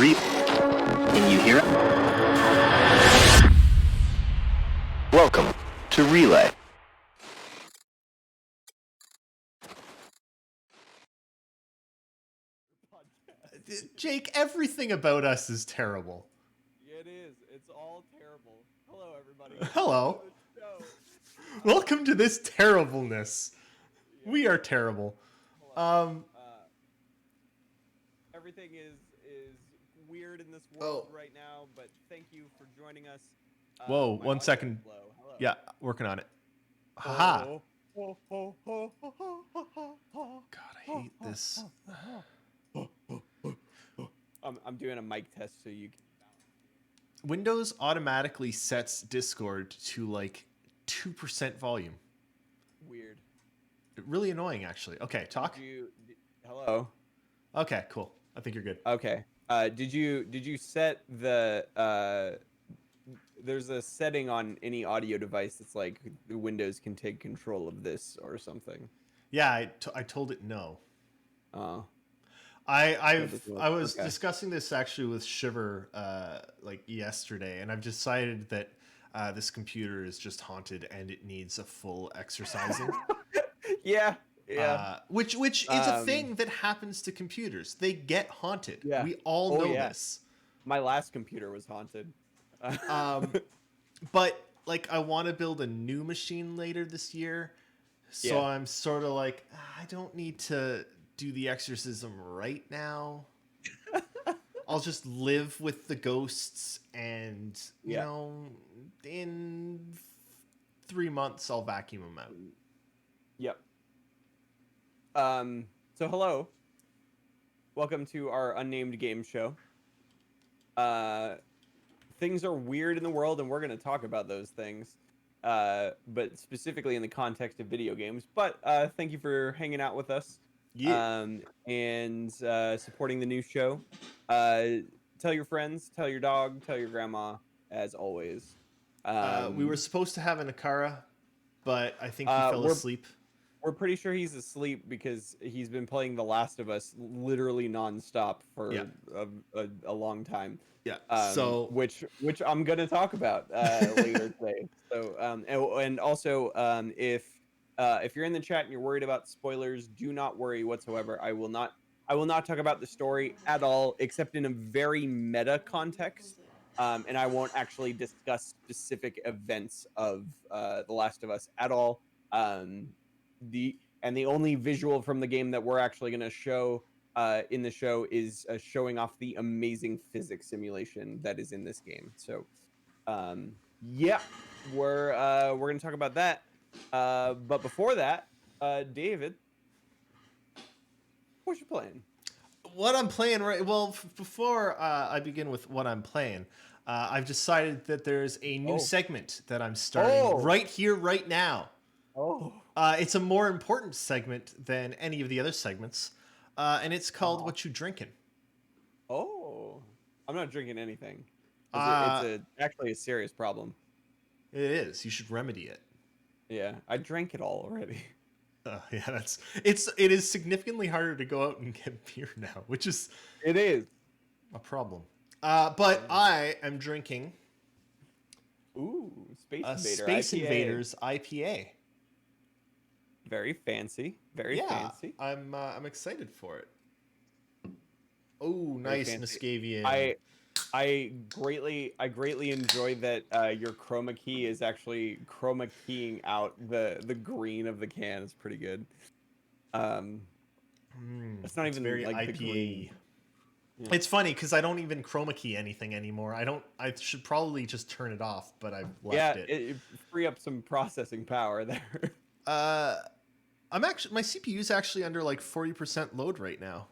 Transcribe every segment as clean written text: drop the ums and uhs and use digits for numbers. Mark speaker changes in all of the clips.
Speaker 1: Can you hear it? Welcome to Relay.
Speaker 2: Jake, everything about us is terrible.
Speaker 3: It is. It's all terrible. Hello, everybody.
Speaker 2: Hello. Welcome to this terribleness. Yeah. We are terrible.
Speaker 3: Everything is weird in this world right now, but thank you for joining us.
Speaker 2: Whoa, 1 second.
Speaker 3: Hello.
Speaker 2: Yeah, working on it. Haha.
Speaker 3: God,
Speaker 2: I hate this.
Speaker 3: I'm doing a mic test so you can.
Speaker 2: Windows automatically sets Discord to like 2% volume.
Speaker 3: Weird.
Speaker 2: Really annoying, actually. Okay, talk.
Speaker 3: Hello.
Speaker 2: Okay, cool. I think you're good.
Speaker 3: Okay. Did you set the there's a setting on any audio device that's like the Windows can take control of this or something?
Speaker 2: Yeah, I told it no.
Speaker 3: Oh.
Speaker 2: I was discussing this actually with Shiver like yesterday, and I've decided that this computer is just haunted and it needs a full exercising.
Speaker 3: Yeah.
Speaker 2: Which is a thing that happens to computers. They get haunted.
Speaker 3: Yeah.
Speaker 2: We all know this.
Speaker 3: My last computer was haunted.
Speaker 2: But like I want to build a new machine later this year. So I'm sort of like, I don't need to do the exorcism right now. I'll just live with the ghosts, and you know, in 3 months I'll vacuum them out.
Speaker 3: Yep. So hello. Welcome to our unnamed game show. Things are weird in the world, and we're going to talk about those things. But specifically in the context of video games. But thank you for hanging out with us.
Speaker 2: Yeah.
Speaker 3: And supporting the new show. Tell your friends, tell your dog, tell your grandma, as always.
Speaker 2: We were supposed to have an Akara, but I think he fell asleep.
Speaker 3: We're pretty sure he's asleep because he's been playing The Last of Us literally nonstop for a long time.
Speaker 2: Yeah.
Speaker 3: Which I'm gonna talk about later today. So and also if you're in the chat and you're worried about spoilers, do not worry whatsoever. I will not talk about the story at all, except in a very meta context. And I won't actually discuss specific events of The Last of Us at all. The only visual from the game that we're actually going to show in the show is showing off the amazing physics simulation that is in this game. So, yeah, we're going to talk about that. But before that, David, what you playing?
Speaker 2: What I'm playing before I begin with what I'm playing, I've decided that there's a new segment that I'm starting right here, right now. It's a more important segment than any of the other segments, and it's called "What You Drinking."
Speaker 3: Oh, I'm not drinking anything. It's actually a serious problem.
Speaker 2: It is. You should remedy it.
Speaker 3: Yeah, I drank it all already.
Speaker 2: Yeah, it is significantly harder to go out and get beer now, which is
Speaker 3: a
Speaker 2: problem. But I am drinking.
Speaker 3: Space
Speaker 2: Invaders IPA.
Speaker 3: Very fancy. Very fancy.
Speaker 2: I'm excited for it. Oh, nice Muscavian.
Speaker 3: I greatly enjoy that your chroma key is actually chroma keying out the green of the can. It's pretty good. It's not even
Speaker 2: very
Speaker 3: like
Speaker 2: IPA.
Speaker 3: The green.
Speaker 2: Yeah. It's funny because I don't even chroma key anything anymore. I should probably just turn it off, but I've left it.
Speaker 3: Yeah, it free up some processing power there.
Speaker 2: My CPU is actually under like 40% load right now.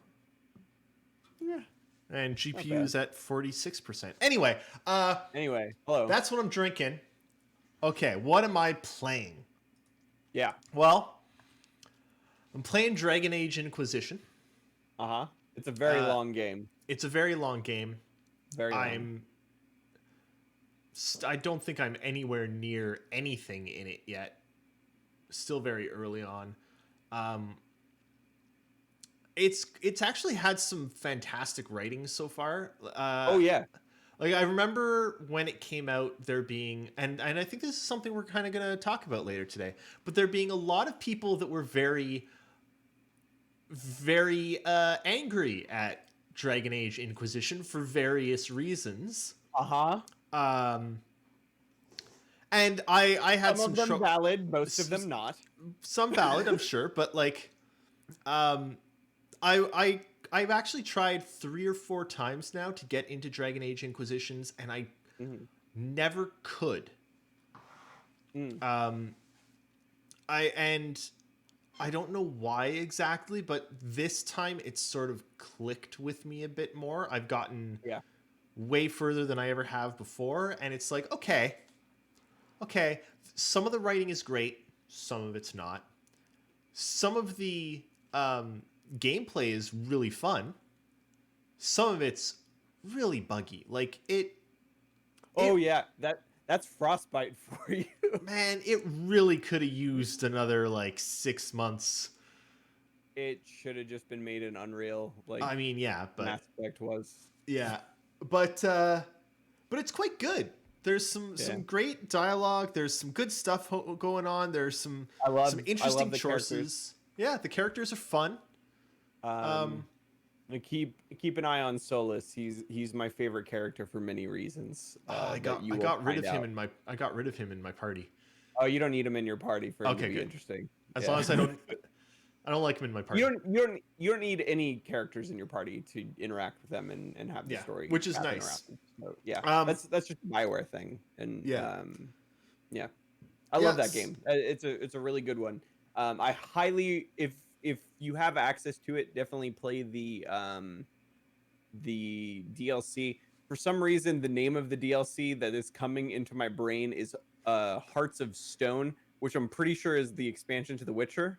Speaker 3: Yeah.
Speaker 2: And GPU's at 46%. Anyway,
Speaker 3: hello.
Speaker 2: That's what I'm drinking. Okay, what am I playing?
Speaker 3: Yeah.
Speaker 2: Well, I'm playing Dragon Age Inquisition.
Speaker 3: It's a very long game.
Speaker 2: It's a very long game.
Speaker 3: Very long.
Speaker 2: I don't think I'm anywhere near anything in it yet. Still very early on. it's actually had some fantastic writing so far.
Speaker 3: Oh yeah.
Speaker 2: Like I remember when it came out, there being and I think this is something we're kind of gonna talk about later today. But there being a lot of people that were very angry at Dragon Age Inquisition for various reasons.
Speaker 3: Uh-huh.
Speaker 2: Um, and I had
Speaker 3: Some of them valid, most of them not.
Speaker 2: some valid, I'm sure, but like, um, I've actually tried 3 or 4 times now to get into Dragon Age Inquisitions, and I never could. I don't know why exactly, but this time it's sort of clicked with me a bit more. I've gotten way further than I ever have before, and it's like, okay, some of the writing is great, some of it's not. Some of the gameplay is really fun. Some of it's really buggy. Like
Speaker 3: Oh yeah, that's Frostbite for you.
Speaker 2: man, it really could have used another like 6 months.
Speaker 3: It should have just been made in Unreal, like
Speaker 2: I mean, yeah, but
Speaker 3: Mass Effect was.
Speaker 2: yeah, but it's quite good. There's some great dialogue. There's some good stuff going on. There's some interesting choices. Yeah, the characters are fun.
Speaker 3: Keep an eye on Solus. He's my favorite character for many reasons.
Speaker 2: I got rid of him in my party.
Speaker 3: Oh, you don't need him in your party for him to be
Speaker 2: good.
Speaker 3: interesting.
Speaker 2: As long as I don't like him in my party.
Speaker 3: You don't need any characters in your party to interact with them and have the story,
Speaker 2: which is nice.
Speaker 3: So, yeah, that's just a Bioware thing, and I love that game. It's a really good one. I highly, if you have access to it, definitely play the DLC. For some reason, the name of the DLC that is coming into my brain is Hearts of Stone, which I'm pretty sure is the expansion to The Witcher.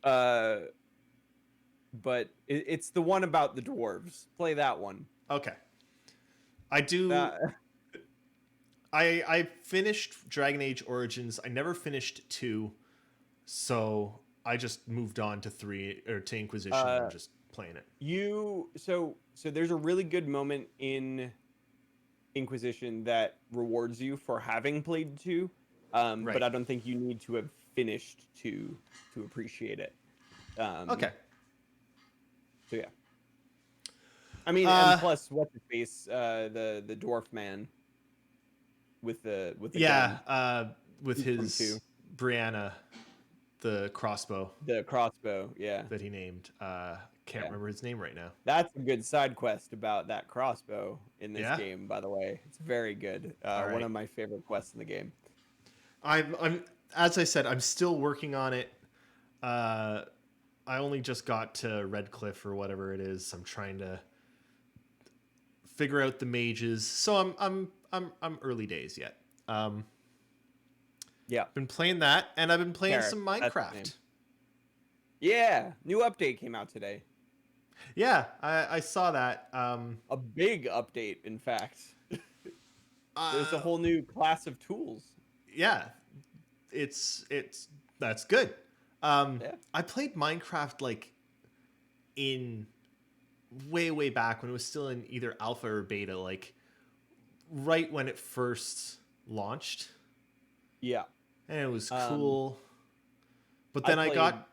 Speaker 3: But it's the one about the dwarves. Play that one.
Speaker 2: Okay. I do. I finished Dragon Age Origins. I never finished 2, so I just moved on to 3 or to Inquisition and just playing it.
Speaker 3: So there's a really good moment in Inquisition that rewards you for having played 2,
Speaker 2: Right.
Speaker 3: but I don't think you need to have finished 2 to appreciate it.
Speaker 2: Okay.
Speaker 3: So yeah. I mean, and plus, what's his face? The dwarf man with the gun
Speaker 2: with
Speaker 3: from
Speaker 2: his
Speaker 3: 2.
Speaker 2: Brianna, the crossbow.
Speaker 3: The crossbow, yeah.
Speaker 2: That he named. Can't remember his name right now.
Speaker 3: That's a good side quest about that crossbow in this game, by the way. It's very good. One of my favorite quests in the game.
Speaker 2: I'm as I said, I'm still working on it. I only just got to Redcliffe or whatever it is. I'm trying to figure out the mages. So I'm early days yet.
Speaker 3: Yeah.
Speaker 2: Been playing that, and I've been playing some Minecraft.
Speaker 3: Yeah, new update came out today.
Speaker 2: Yeah, I saw that.
Speaker 3: A big update, in fact. There's a whole new class of tools.
Speaker 2: Yeah, it's that's good. I played Minecraft like in way back when it was still in either alpha or beta, like right when it first launched.
Speaker 3: Yeah,
Speaker 2: and it was cool. But then I got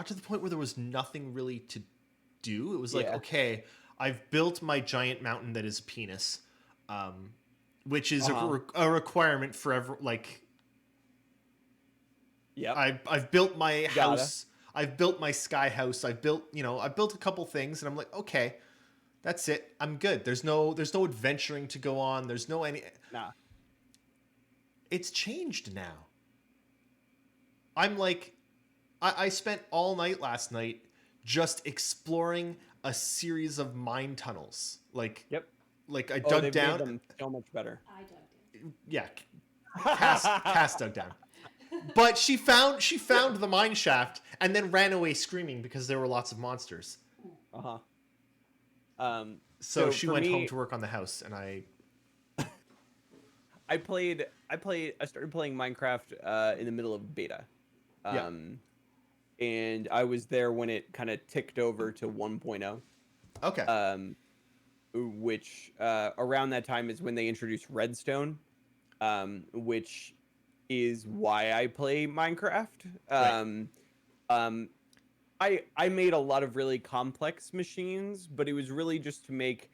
Speaker 2: to the point where there was nothing really to do. It was like, okay, I've built my giant mountain that is a penis, which is a requirement for like.
Speaker 3: Yeah,
Speaker 2: I've built my house. I've built my sky house. I've built a couple things, and I'm like, okay, that's it. I'm good. There's no adventuring to go on. There's no any.
Speaker 3: Nah.
Speaker 2: It's changed now. I'm like, I spent all night last night just exploring a series of mine tunnels. Like, like I dug down.
Speaker 3: Made them so much better.
Speaker 4: I dug down.
Speaker 2: Yeah, Cass dug down. But she found the mine shaft and then ran away screaming because there were lots of monsters. So she went home to work on the house, and I
Speaker 3: started playing Minecraft in the middle of beta. and I was there when it kind of ticked over to 1.0.
Speaker 2: Okay.
Speaker 3: Which around that time is when they introduced Redstone, which is why I play Minecraft.
Speaker 2: Right.
Speaker 3: I made a lot of really complex machines, but it was really just to make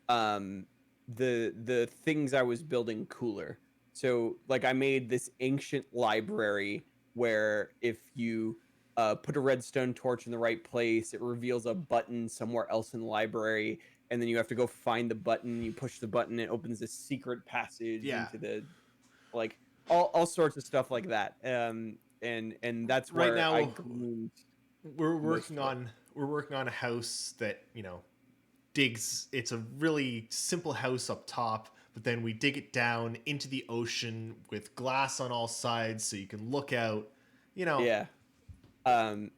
Speaker 3: the things I was building cooler. So like I made this ancient library where if you put a redstone torch in the right place, it reveals a button somewhere else in the library, and then you have to go find the button. You push the button, it opens a secret passage
Speaker 2: Yeah.
Speaker 3: into the like all sorts of stuff like that. And that's
Speaker 2: Right
Speaker 3: where I
Speaker 2: now,
Speaker 3: gleaned
Speaker 2: we're
Speaker 3: most
Speaker 2: working
Speaker 3: of it.
Speaker 2: on we're working on a house that digs. It's a really simple house up top, but then we dig it down into the ocean with glass on all sides, so you can look out.
Speaker 3: Yeah. Um,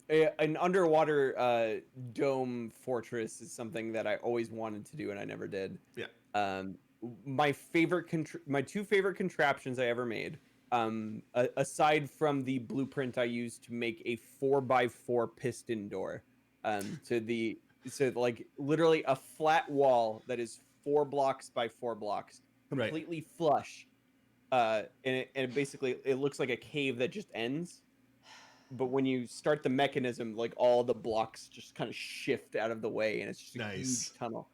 Speaker 3: an underwater dome fortress is something that I always wanted to do and I never did.
Speaker 2: Yeah.
Speaker 3: Um, my my two favorite contraptions I ever made, aside from the blueprint I used to make a 4x4 piston door. So like literally a flat wall that is 4 blocks by 4 blocks,
Speaker 2: Right.
Speaker 3: completely flush. And it basically it looks like a cave that just ends, but when you start the mechanism, like all the blocks just kind of shift out of the way, and it's just a
Speaker 2: Nice.
Speaker 3: huge tunnel.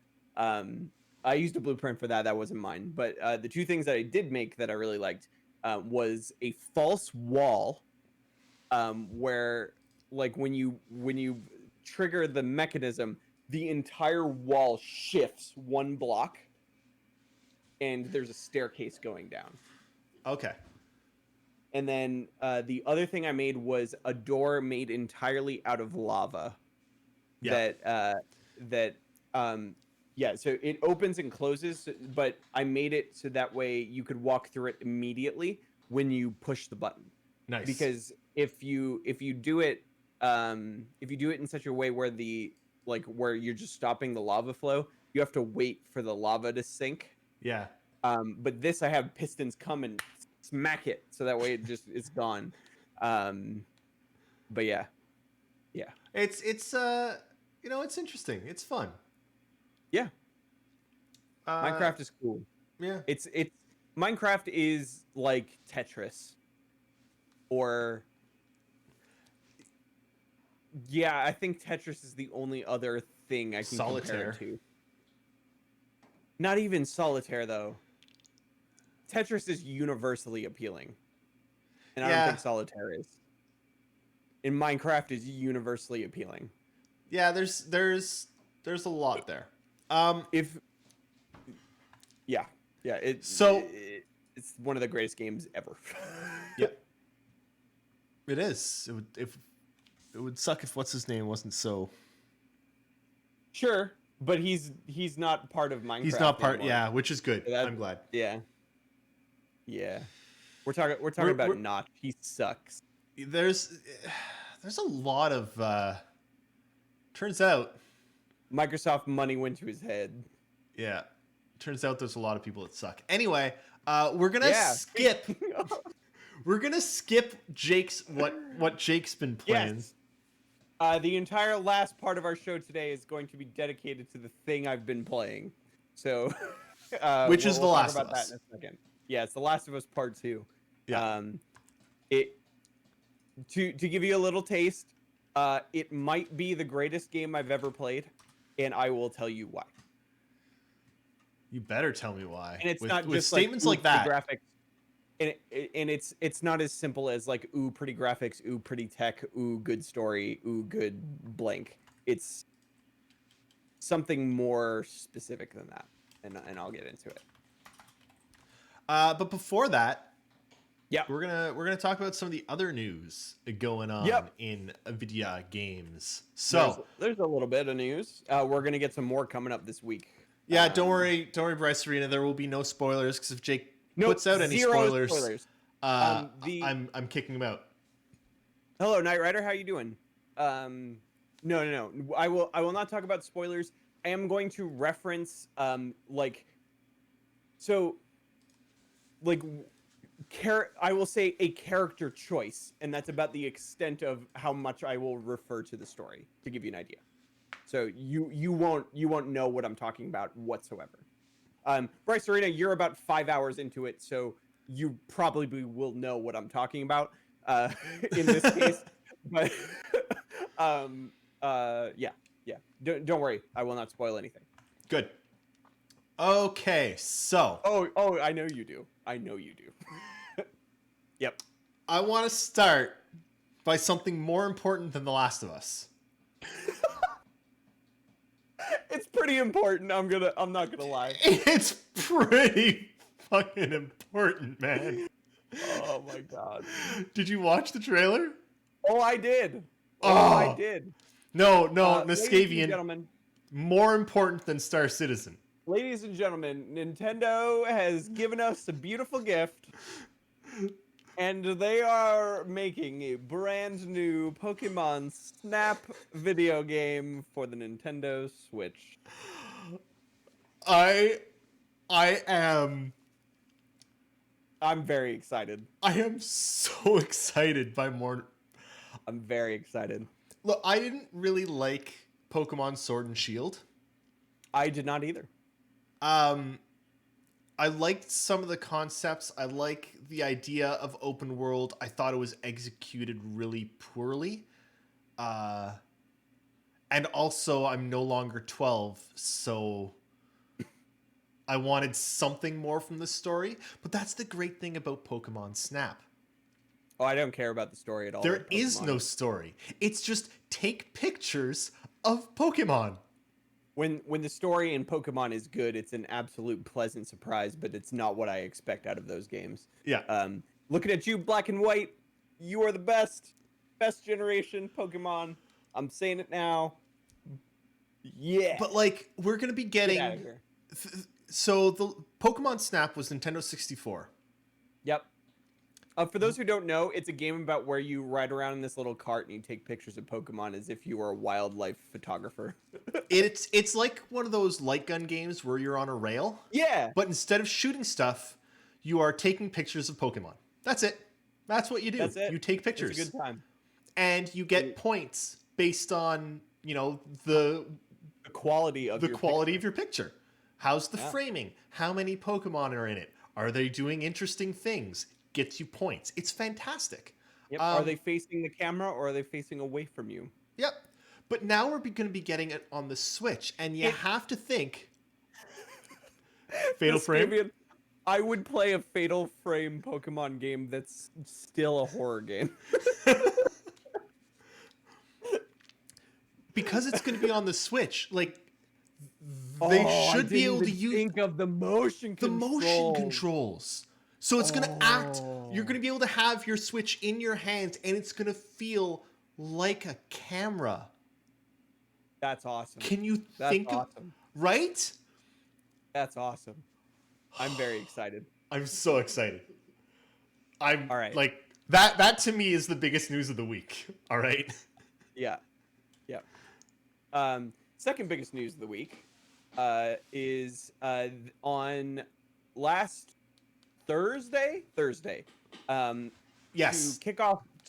Speaker 3: I used a blueprint for that. That wasn't mine, but the two things that I did make that I really liked was a false wall, where like when you trigger the mechanism, the entire wall shifts 1 block, and there's a staircase going down.
Speaker 2: Okay.
Speaker 3: And then the other thing I made was a door made entirely out of lava.
Speaker 2: Yeah.
Speaker 3: That yeah, so it opens and closes, but I made it so that way you could walk through it immediately when you push the button.
Speaker 2: Nice.
Speaker 3: Because if you do it in such a way where where you're just stopping the lava flow, you have to wait for the lava to sink.
Speaker 2: Yeah.
Speaker 3: But this I have pistons come and smack it so that way it's gone. But yeah.
Speaker 2: It's it's interesting. It's fun.
Speaker 3: Yeah.
Speaker 2: Uh,
Speaker 3: Minecraft is cool.
Speaker 2: Yeah.
Speaker 3: It's Minecraft is like Tetris, or yeah, I think Tetris is the only other thing I can compare
Speaker 2: Solitaire.
Speaker 3: it to. Not even Solitaire though. Tetris is universally appealing, and I don't
Speaker 2: Yeah.
Speaker 3: think Solitaire is. And Minecraft is universally appealing.
Speaker 2: Yeah. There's a lot there.
Speaker 3: It's one of the greatest games ever.
Speaker 2: Yeah. It is. It would suck if what's his name wasn't so.
Speaker 3: Sure, but he's not part of Minecraft.
Speaker 2: He's not part.
Speaker 3: anymore.
Speaker 2: Yeah, which is good.
Speaker 3: That-
Speaker 2: I'm glad.
Speaker 3: Yeah. We're talking about Notch. He sucks.
Speaker 2: There's a lot of. Turns out.
Speaker 3: Microsoft money went to his head.
Speaker 2: Yeah. Turns out there's a lot of people that suck. Anyway, we're gonna
Speaker 3: Yeah.
Speaker 2: skip. We're gonna skip Jake's what Jake's been playing.
Speaker 3: Yes. The entire last part of our show today is going to be dedicated to the thing I've been playing. So,
Speaker 2: Which is The
Speaker 3: talk
Speaker 2: Last
Speaker 3: about
Speaker 2: of Us.
Speaker 3: that in a second. Yeah, it's The Last of Us Part 2.
Speaker 2: Yeah.
Speaker 3: To give you a little taste, it might be the greatest game I've ever played, and I will tell you why.
Speaker 2: You better tell me why.
Speaker 3: And it's
Speaker 2: with,
Speaker 3: not
Speaker 2: with
Speaker 3: just
Speaker 2: statements
Speaker 3: like,
Speaker 2: like
Speaker 3: ooh,
Speaker 2: that.
Speaker 3: pretty graphics. And it's not as simple as like, ooh, pretty graphics, ooh, pretty tech, ooh, good story, ooh, good blank. It's something more specific than that, and I'll get into it.
Speaker 2: But before that,
Speaker 3: Yeah.
Speaker 2: we're gonna talk about some of the other news going on
Speaker 3: Yep.
Speaker 2: in video games. So
Speaker 3: there's a little bit of news. We're gonna get some more coming up this week.
Speaker 2: yeah, don't worry, Bryce Arena. There will be no spoilers because if Jake
Speaker 3: Nope,
Speaker 2: puts out any
Speaker 3: zero
Speaker 2: spoilers, I'm kicking him out.
Speaker 3: Hello, Knight Rider. How you doing? No. I will not talk about spoilers. I am going to reference I will say a character choice, and that's about the extent of how much I will refer to the story to give you an idea. So you won't know what I'm talking about whatsoever. Bryce Arena, you're about 5 hours into it, so you probably will know what I'm talking about in this case. But yeah. Don't worry, I will not spoil anything.
Speaker 2: Good. Okay, so
Speaker 3: Oh, I know you do. I know you do. Yep.
Speaker 2: I want to start by something more important than The Last of Us.
Speaker 3: It's pretty important. I'm not gonna lie.
Speaker 2: It's pretty fucking important, man.
Speaker 3: Oh my god.
Speaker 2: Did you watch the trailer?
Speaker 3: Oh, I did.
Speaker 2: Oh.
Speaker 3: I did.
Speaker 2: No,
Speaker 3: Ladies and
Speaker 2: Niskavian.
Speaker 3: gentlemen,
Speaker 2: More important than Star Citizen.
Speaker 3: ladies and gentlemen, Nintendo has given us a beautiful gift, and they are making a brand new Pokemon Snap video game for the Nintendo Switch.
Speaker 2: I'm
Speaker 3: very excited.
Speaker 2: I am so excited by more.
Speaker 3: I'm very excited.
Speaker 2: Look, I didn't really like Pokemon Sword and Shield.
Speaker 3: I did not either.
Speaker 2: I liked some of the concepts. I like the idea of open world. I thought it was executed really poorly. And also, I'm no longer 12, so I wanted something more from the story. But that's the great thing about Pokemon Snap.
Speaker 3: Oh, I don't care about the story at all.
Speaker 2: There is no story. It's just take pictures of Pokemon.
Speaker 3: When the story in Pokemon is good, it's an absolute pleasant surprise, but it's not what I expect out of those games.
Speaker 2: Yeah.
Speaker 3: Looking at you, Black and White, you are the best generation Pokemon. I'm saying it now. Yeah.
Speaker 2: But like, we're gonna be getting.
Speaker 3: Get out of here.
Speaker 2: So the Pokemon Snap was Nintendo 64.
Speaker 3: Yep. For those who don't know, it's a game about where you ride around in this little cart and you take pictures of Pokemon as if you were a wildlife photographer.
Speaker 2: It's like one of those light gun games where you're on a rail.
Speaker 3: Yeah.
Speaker 2: But instead of shooting stuff, you are taking pictures of Pokemon. That's it. That's what you do.
Speaker 3: That's it.
Speaker 2: You take pictures.
Speaker 3: It's a good time.
Speaker 2: And you get points based on, the
Speaker 3: quality of
Speaker 2: your picture. How's the framing? How many Pokemon are in it? Are they doing interesting things? Gets you points. It's fantastic.
Speaker 3: Yep. Are they facing the camera or are they facing away from you?
Speaker 2: Yep. But now we're going to be getting it on the Switch, and you have to think. Fatal Frame?
Speaker 3: I would play a Fatal Frame Pokemon game that's still a horror game.
Speaker 2: Because it's going to be on the Switch, like, they should be able to use.
Speaker 3: Think of the motion
Speaker 2: the
Speaker 3: controls.
Speaker 2: motion controls. So it's going to act. You're going to be able to have your Switch in your hands, and it's going to feel like a camera.
Speaker 3: That's awesome.
Speaker 2: Can you think
Speaker 3: awesome.
Speaker 2: Right?
Speaker 3: That's awesome. I'm very excited.
Speaker 2: I'm so excited. I'm
Speaker 3: all right.
Speaker 2: Like that to me is the biggest news of the week. All right.
Speaker 3: Yeah. Second biggest news of the week is on last Thursday.
Speaker 2: Yes.
Speaker 3: To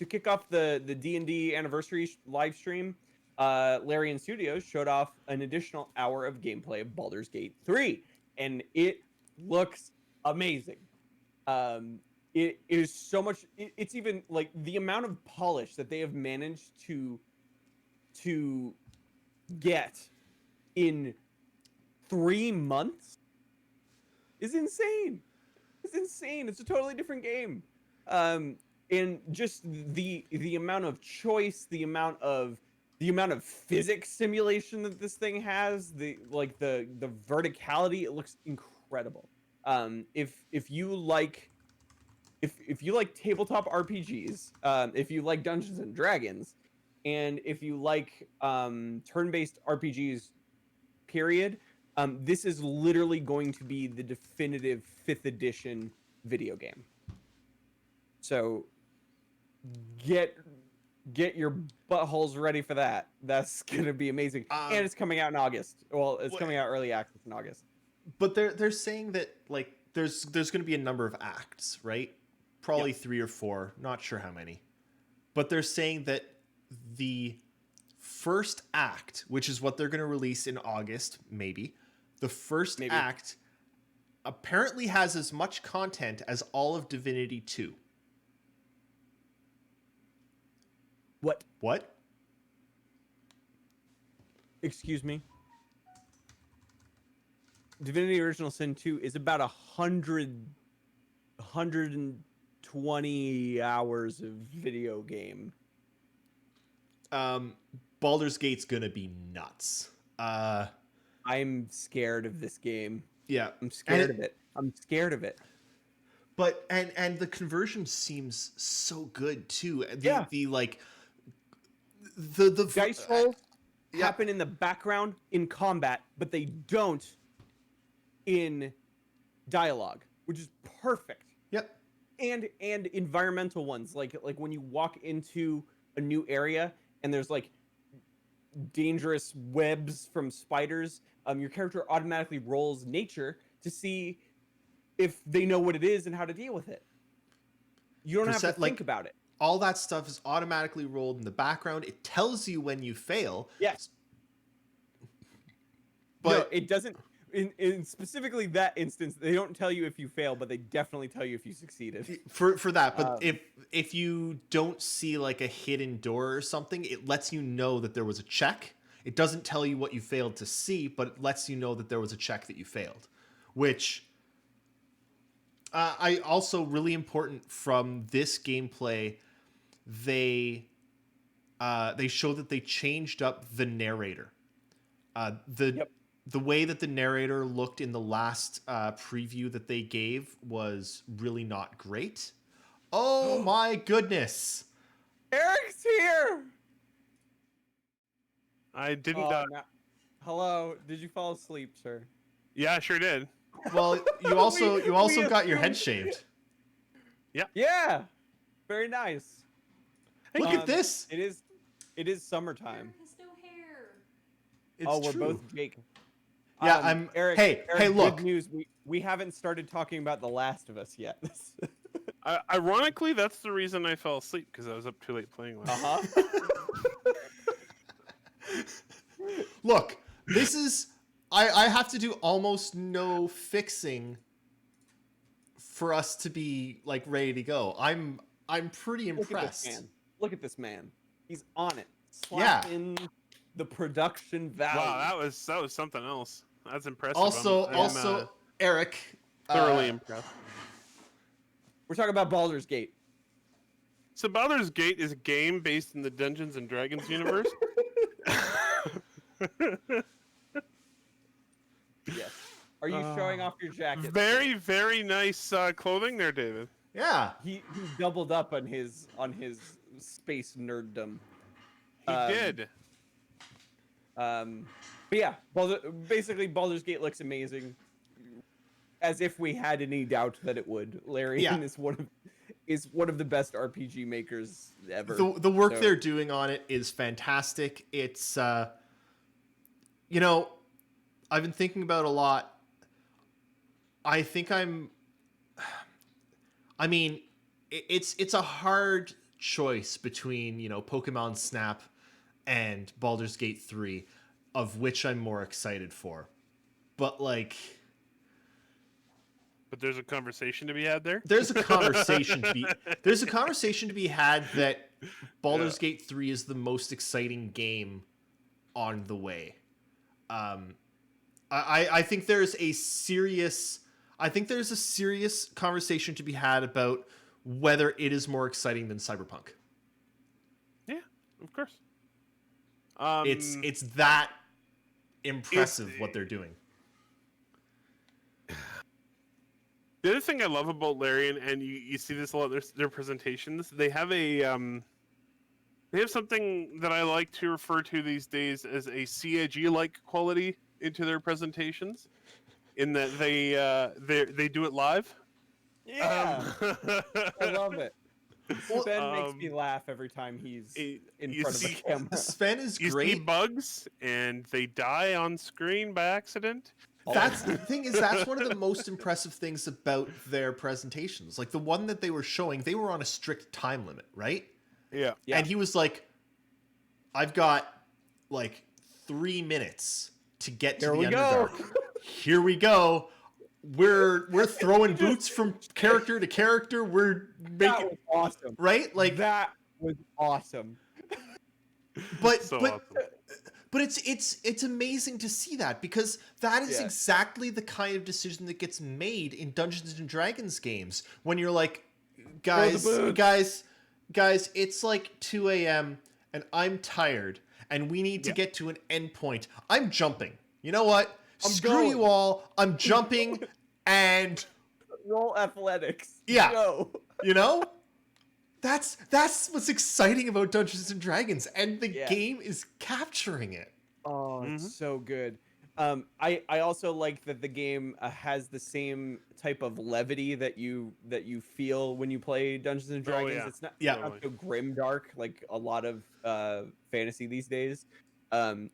Speaker 3: kick off the D&D anniversary live stream, Larian Studios showed off an additional hour of gameplay of Baldur's Gate 3, and it looks amazing. It is so much. It's even like the amount of polish that they have managed to get in 3 months is insane. It's insane. It's a totally different game. And just the amount of choice, the amount of physics simulation that this thing has, the verticality, it looks incredible. If you like tabletop RPGs, if you like Dungeons and Dragons, and if you like turn-based RPGs, period, this is literally going to be the definitive 5th edition video game. So get your buttholes ready for that. That's gonna be amazing. And it's coming out in August. Well, it's coming out early access in August.
Speaker 2: But they're saying that like there's going to be a number of acts, right? probably 3 or 4, not sure how many. But they're saying that the first act, which is what they're going to release in August, maybe, the first act apparently has as much content as all of Divinity 2.
Speaker 3: What? Excuse me? Divinity Original Sin 2 is about 120 hours of video game.
Speaker 2: Baldur's Gate's gonna be nuts.
Speaker 3: I'm scared of this game.
Speaker 2: Yeah,
Speaker 3: I'm scared of it. I'm scared of it.
Speaker 2: But and the conversion seems so good too. The
Speaker 3: Dice rolls happen in the background in combat, but they don't in dialogue, which is perfect.
Speaker 2: Yep.
Speaker 3: And environmental ones, like when you walk into a new area and there's like dangerous webs from spiders, your character automatically rolls nature to see if they know what it is and how to deal with it. You don't have to think about it.
Speaker 2: All that stuff is automatically rolled in the background. It tells you when you fail.
Speaker 3: Yes.
Speaker 2: But
Speaker 3: no, it doesn't. In specifically that instance, they don't tell you if you fail, but they definitely tell you if you succeeded.
Speaker 2: For that, but if you don't see like a hidden door or something, it lets you know that there was a check. It doesn't tell you what you failed to see, but it lets you know that there was a check that you failed, which I also really important from this gameplay. They show that they changed up the narrator. The way that the narrator looked in the last preview that they gave was really not great. Oh my goodness.
Speaker 3: Eric's here.
Speaker 4: I didn't.
Speaker 3: Hello. Did you fall asleep, sir?
Speaker 4: Yeah, I sure did.
Speaker 2: Well, you also got your head shaved.
Speaker 3: Yeah. Very nice.
Speaker 2: Look at this.
Speaker 3: It is summertime.
Speaker 5: Eric has no hair.
Speaker 2: It's
Speaker 3: we're
Speaker 2: true.
Speaker 3: both Jake.
Speaker 2: Yeah, I'm.
Speaker 3: Eric.
Speaker 2: Hey,
Speaker 3: Eric,
Speaker 2: look.
Speaker 3: Good news. We haven't started talking about The Last of Us yet.
Speaker 4: Ironically, that's the reason I fell asleep, because I was up too late playing last.
Speaker 2: Look, this is. I have to do almost no fixing for us to be like ready to go. I'm pretty impressed.
Speaker 3: Look at this man. He's on it.
Speaker 2: Yeah.
Speaker 3: In the production value.
Speaker 4: Wow, that was something else. That's impressive.
Speaker 2: Also, Eric.
Speaker 4: Thoroughly impressed.
Speaker 3: We're talking about Baldur's Gate.
Speaker 4: So Baldur's Gate is a game based in the Dungeons and Dragons universe.
Speaker 3: Yes. Are you showing off your jacket?
Speaker 4: Very, very nice clothing there, David.
Speaker 2: Yeah.
Speaker 3: He doubled up on his space nerddom.
Speaker 4: He did.
Speaker 3: But yeah, basically Baldur's Gate looks amazing. As if we had any doubt that it would. Larian is one of the best RPG makers ever.
Speaker 2: The work they're doing on it is fantastic. It's you know, I've been thinking about a lot. I think it's a hard choice between, you know, Pokemon Snap and Baldur's Gate 3, of which I'm more excited for. But like,
Speaker 4: but there's a conversation to be had there.
Speaker 2: There's a conversation to be had that Baldur's Gate 3 is the most exciting game on the way. I think there's a serious conversation to be had about whether it is more exciting than Cyberpunk.
Speaker 4: Yeah, of course.
Speaker 2: It's that impressive what they're doing.
Speaker 4: The other thing I love about Larian, and you see this a lot, their presentations, they have something that I like to refer to these days as a CIG-like quality into their presentations, in that they do it live.
Speaker 3: Yeah, I love it. Sven makes me laugh every time he's in front of the camera.
Speaker 2: Sven is
Speaker 4: you
Speaker 2: great.
Speaker 4: see bugs, and they die on screen by accident.
Speaker 2: That's the thing, is that's one of the most impressive things about their presentations. Like the one that they were showing, they were on a strict time limit, right?
Speaker 4: Yeah.
Speaker 3: Yeah.
Speaker 2: And he was like, I've got like 3 minutes to get to
Speaker 3: Here
Speaker 2: the
Speaker 3: we go.
Speaker 2: Underdark. Here we go. We're throwing boots from character to character. We're
Speaker 3: That
Speaker 2: making
Speaker 3: was awesome.
Speaker 2: right? Like
Speaker 3: That was awesome.
Speaker 2: but
Speaker 4: So
Speaker 2: but
Speaker 4: awesome.
Speaker 2: but it's amazing to see that, because that is
Speaker 3: Yeah.
Speaker 2: exactly the kind of decision that gets made in Dungeons and Dragons games when you're like, guys,
Speaker 3: boots.
Speaker 2: guys, it's like 2 a.m. and I'm tired and we need to
Speaker 3: Yeah.
Speaker 2: get to an endpoint. I'm jumping. You know what?
Speaker 3: I'm
Speaker 2: Screw
Speaker 3: going.
Speaker 2: you all. I'm jumping and
Speaker 3: Roll athletics.
Speaker 2: Yeah.
Speaker 3: Go.
Speaker 2: you know? That's what's exciting about Dungeons and Dragons, and the
Speaker 3: Yeah.
Speaker 2: game is capturing it.
Speaker 3: Oh,
Speaker 4: Mhm.
Speaker 3: it's so good. I also like that the game has the same type of levity that you feel when you play Dungeons and
Speaker 4: Oh,
Speaker 3: Dragons.
Speaker 4: yeah.
Speaker 3: It's not,
Speaker 2: Yeah.
Speaker 3: not so grim dark like a lot of fantasy these days.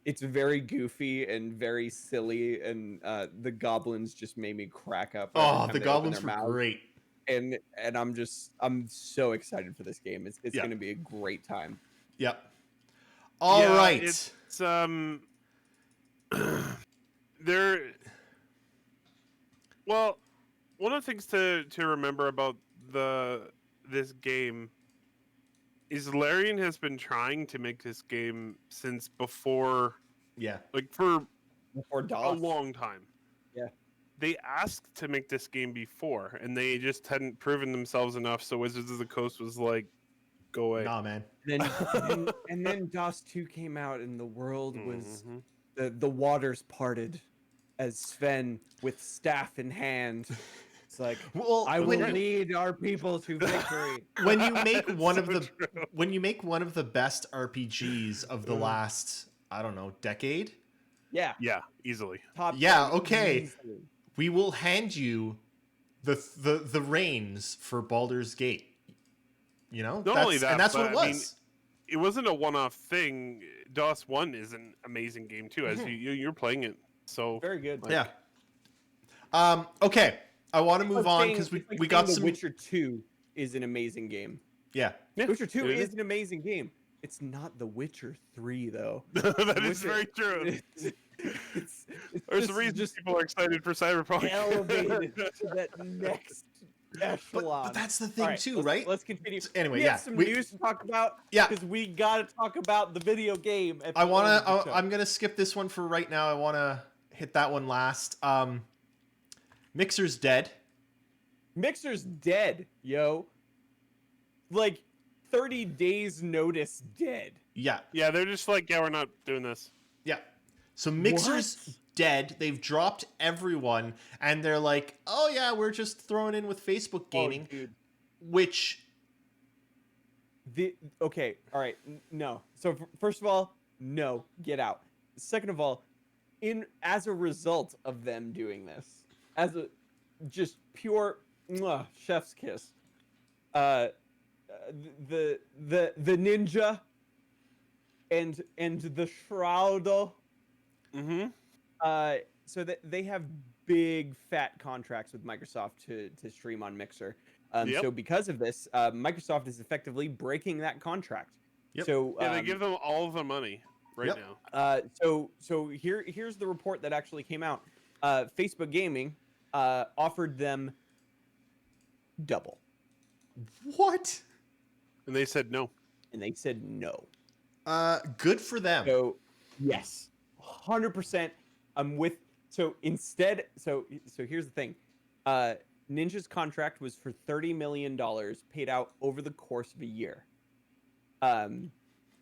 Speaker 3: It's very goofy and very silly, and the goblins just made me crack up. every
Speaker 2: Oh,
Speaker 3: time
Speaker 2: the
Speaker 3: they open
Speaker 2: goblins
Speaker 3: their
Speaker 2: were
Speaker 3: mouths.
Speaker 2: great.
Speaker 3: And I'm so excited for this game. It's
Speaker 2: Yeah.
Speaker 3: gonna be a great time.
Speaker 2: Yep. All
Speaker 4: Yeah,
Speaker 2: right.
Speaker 4: It's there. Well, one of the things to remember about this game is Larian has been trying to make this game since before,
Speaker 2: Yeah.
Speaker 4: like for
Speaker 3: Before
Speaker 4: a
Speaker 3: DOS.
Speaker 4: long time.
Speaker 3: Yeah.
Speaker 4: They asked to make this game before, and they just hadn't proven themselves enough. So Wizards of the Coast was like, "Go away."
Speaker 2: Nah, man.
Speaker 3: And then DOS 2 came out, and the world was
Speaker 4: Mhm.
Speaker 3: the waters parted as Sven with staff in hand. It's like,
Speaker 2: Well,
Speaker 3: I will
Speaker 2: when,
Speaker 3: lead our people to victory.
Speaker 2: when you make one of
Speaker 4: So
Speaker 2: the
Speaker 4: true.
Speaker 2: when you make one of the best RPGs of the last, I don't know, decade,
Speaker 3: Yeah.
Speaker 4: Yeah, easily.
Speaker 3: Top
Speaker 2: Yeah,
Speaker 3: 10
Speaker 2: okay.
Speaker 3: easily.
Speaker 2: we will hand you the reins for Baldur's Gate. You know?
Speaker 4: Not only that,
Speaker 2: and that's what
Speaker 4: but,
Speaker 2: it
Speaker 4: I mean,
Speaker 2: was.
Speaker 4: It wasn't a one-off thing. DOS 1 is an amazing game too, as you're playing it. So
Speaker 3: Very good.
Speaker 2: Yeah. Okay. I want to move on because
Speaker 3: It's like
Speaker 2: we got
Speaker 3: saying
Speaker 2: some.
Speaker 3: The Witcher 2 is an amazing game.
Speaker 2: Yeah.
Speaker 4: yeah,
Speaker 3: Witcher 2
Speaker 4: it
Speaker 3: is an amazing game. It's not The Witcher 3 though.
Speaker 4: That is
Speaker 3: Witcher-
Speaker 4: very true.
Speaker 3: It's
Speaker 4: There's a
Speaker 3: just-
Speaker 4: reason
Speaker 3: just
Speaker 4: people are excited for Cyberpunk.
Speaker 3: elevated to that next echelon.
Speaker 2: But that's the thing
Speaker 3: All right,
Speaker 2: too,
Speaker 3: let's-
Speaker 2: right?
Speaker 3: Let's continue.
Speaker 2: Anyway,
Speaker 3: we
Speaker 2: yeah,
Speaker 3: have some
Speaker 2: we-
Speaker 3: news to talk about.
Speaker 2: Yeah.
Speaker 3: because we gotta talk about the video game. At
Speaker 2: I
Speaker 3: the
Speaker 2: want
Speaker 3: end of the
Speaker 2: to.
Speaker 3: show.
Speaker 2: I'm gonna skip this one for right now. I want to hit that one last. Mixer's dead.
Speaker 3: Mixer's dead, yo. Like 30 days notice dead.
Speaker 2: Yeah.
Speaker 4: Yeah, they're just like, yeah, we're not doing this.
Speaker 2: Yeah. So Mixer's dead. They've dropped everyone, and they're like, "Oh yeah, we're just throwing in with Facebook Gaming,"
Speaker 3: Oh, dude.
Speaker 2: which
Speaker 3: Okay, all right, no. So first of all, no, get out. Second of all, as a result of them doing this, as a just pure chef's kiss, the ninja and the shroudo,
Speaker 4: Mm-hmm.
Speaker 3: so that they have big fat contracts with Microsoft to stream on Mixer.
Speaker 4: Yep.
Speaker 3: So because of this, Microsoft is effectively breaking that contract.
Speaker 2: Yep.
Speaker 3: So
Speaker 4: Yeah, they give them all of the money right
Speaker 2: Yep.
Speaker 4: now.
Speaker 3: so here's the report that actually came out. Facebook Gaming offered them double,
Speaker 2: what?
Speaker 4: And they said no.
Speaker 3: and they said no.
Speaker 2: Good for them.
Speaker 3: So yes, 100%. I'm with. So instead, so here's the thing. Ninja's contract was for $30 million paid out over the course of a year,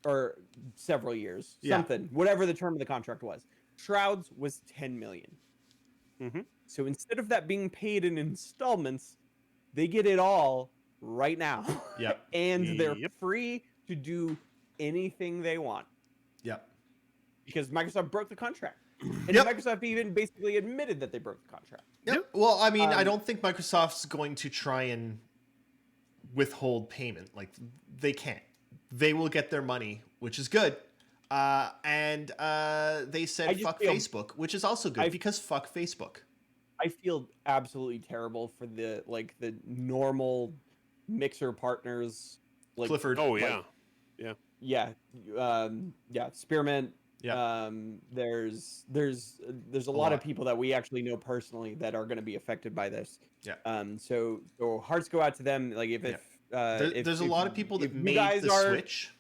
Speaker 3: or several years,
Speaker 2: Yeah.
Speaker 3: something, whatever the term of the contract was. Shroud's was $10 million.
Speaker 4: Mhm.
Speaker 3: So instead of that being paid in installments, they get it all right now.
Speaker 2: Yep.
Speaker 3: And they're
Speaker 4: Yep.
Speaker 3: free to do anything they want
Speaker 2: Yep.
Speaker 3: because Microsoft broke the contract. And
Speaker 2: Yep.
Speaker 3: Microsoft even basically admitted that they broke the contract.
Speaker 2: Yep. Well, I mean, I
Speaker 3: Um,
Speaker 2: don't think Microsoft's going to try and withhold payment. Like, they can't. They will get their money, which is good. And they
Speaker 3: I
Speaker 2: said
Speaker 3: just
Speaker 2: fuck
Speaker 3: feel-
Speaker 2: Facebook, which is also good because fuck Facebook.
Speaker 3: I feel absolutely terrible for the normal Mixer partners, like
Speaker 2: Clifford.
Speaker 4: Oh
Speaker 3: like,
Speaker 4: yeah.
Speaker 3: yeah, Spearmint.
Speaker 2: Yeah.
Speaker 3: There's a lot of people that we actually know personally that are going to be affected by this.
Speaker 2: Yeah.
Speaker 3: So hearts go out to them. Like if
Speaker 2: There's a lot of people that
Speaker 3: if you
Speaker 2: made
Speaker 3: guys
Speaker 2: the
Speaker 3: are-
Speaker 2: switch.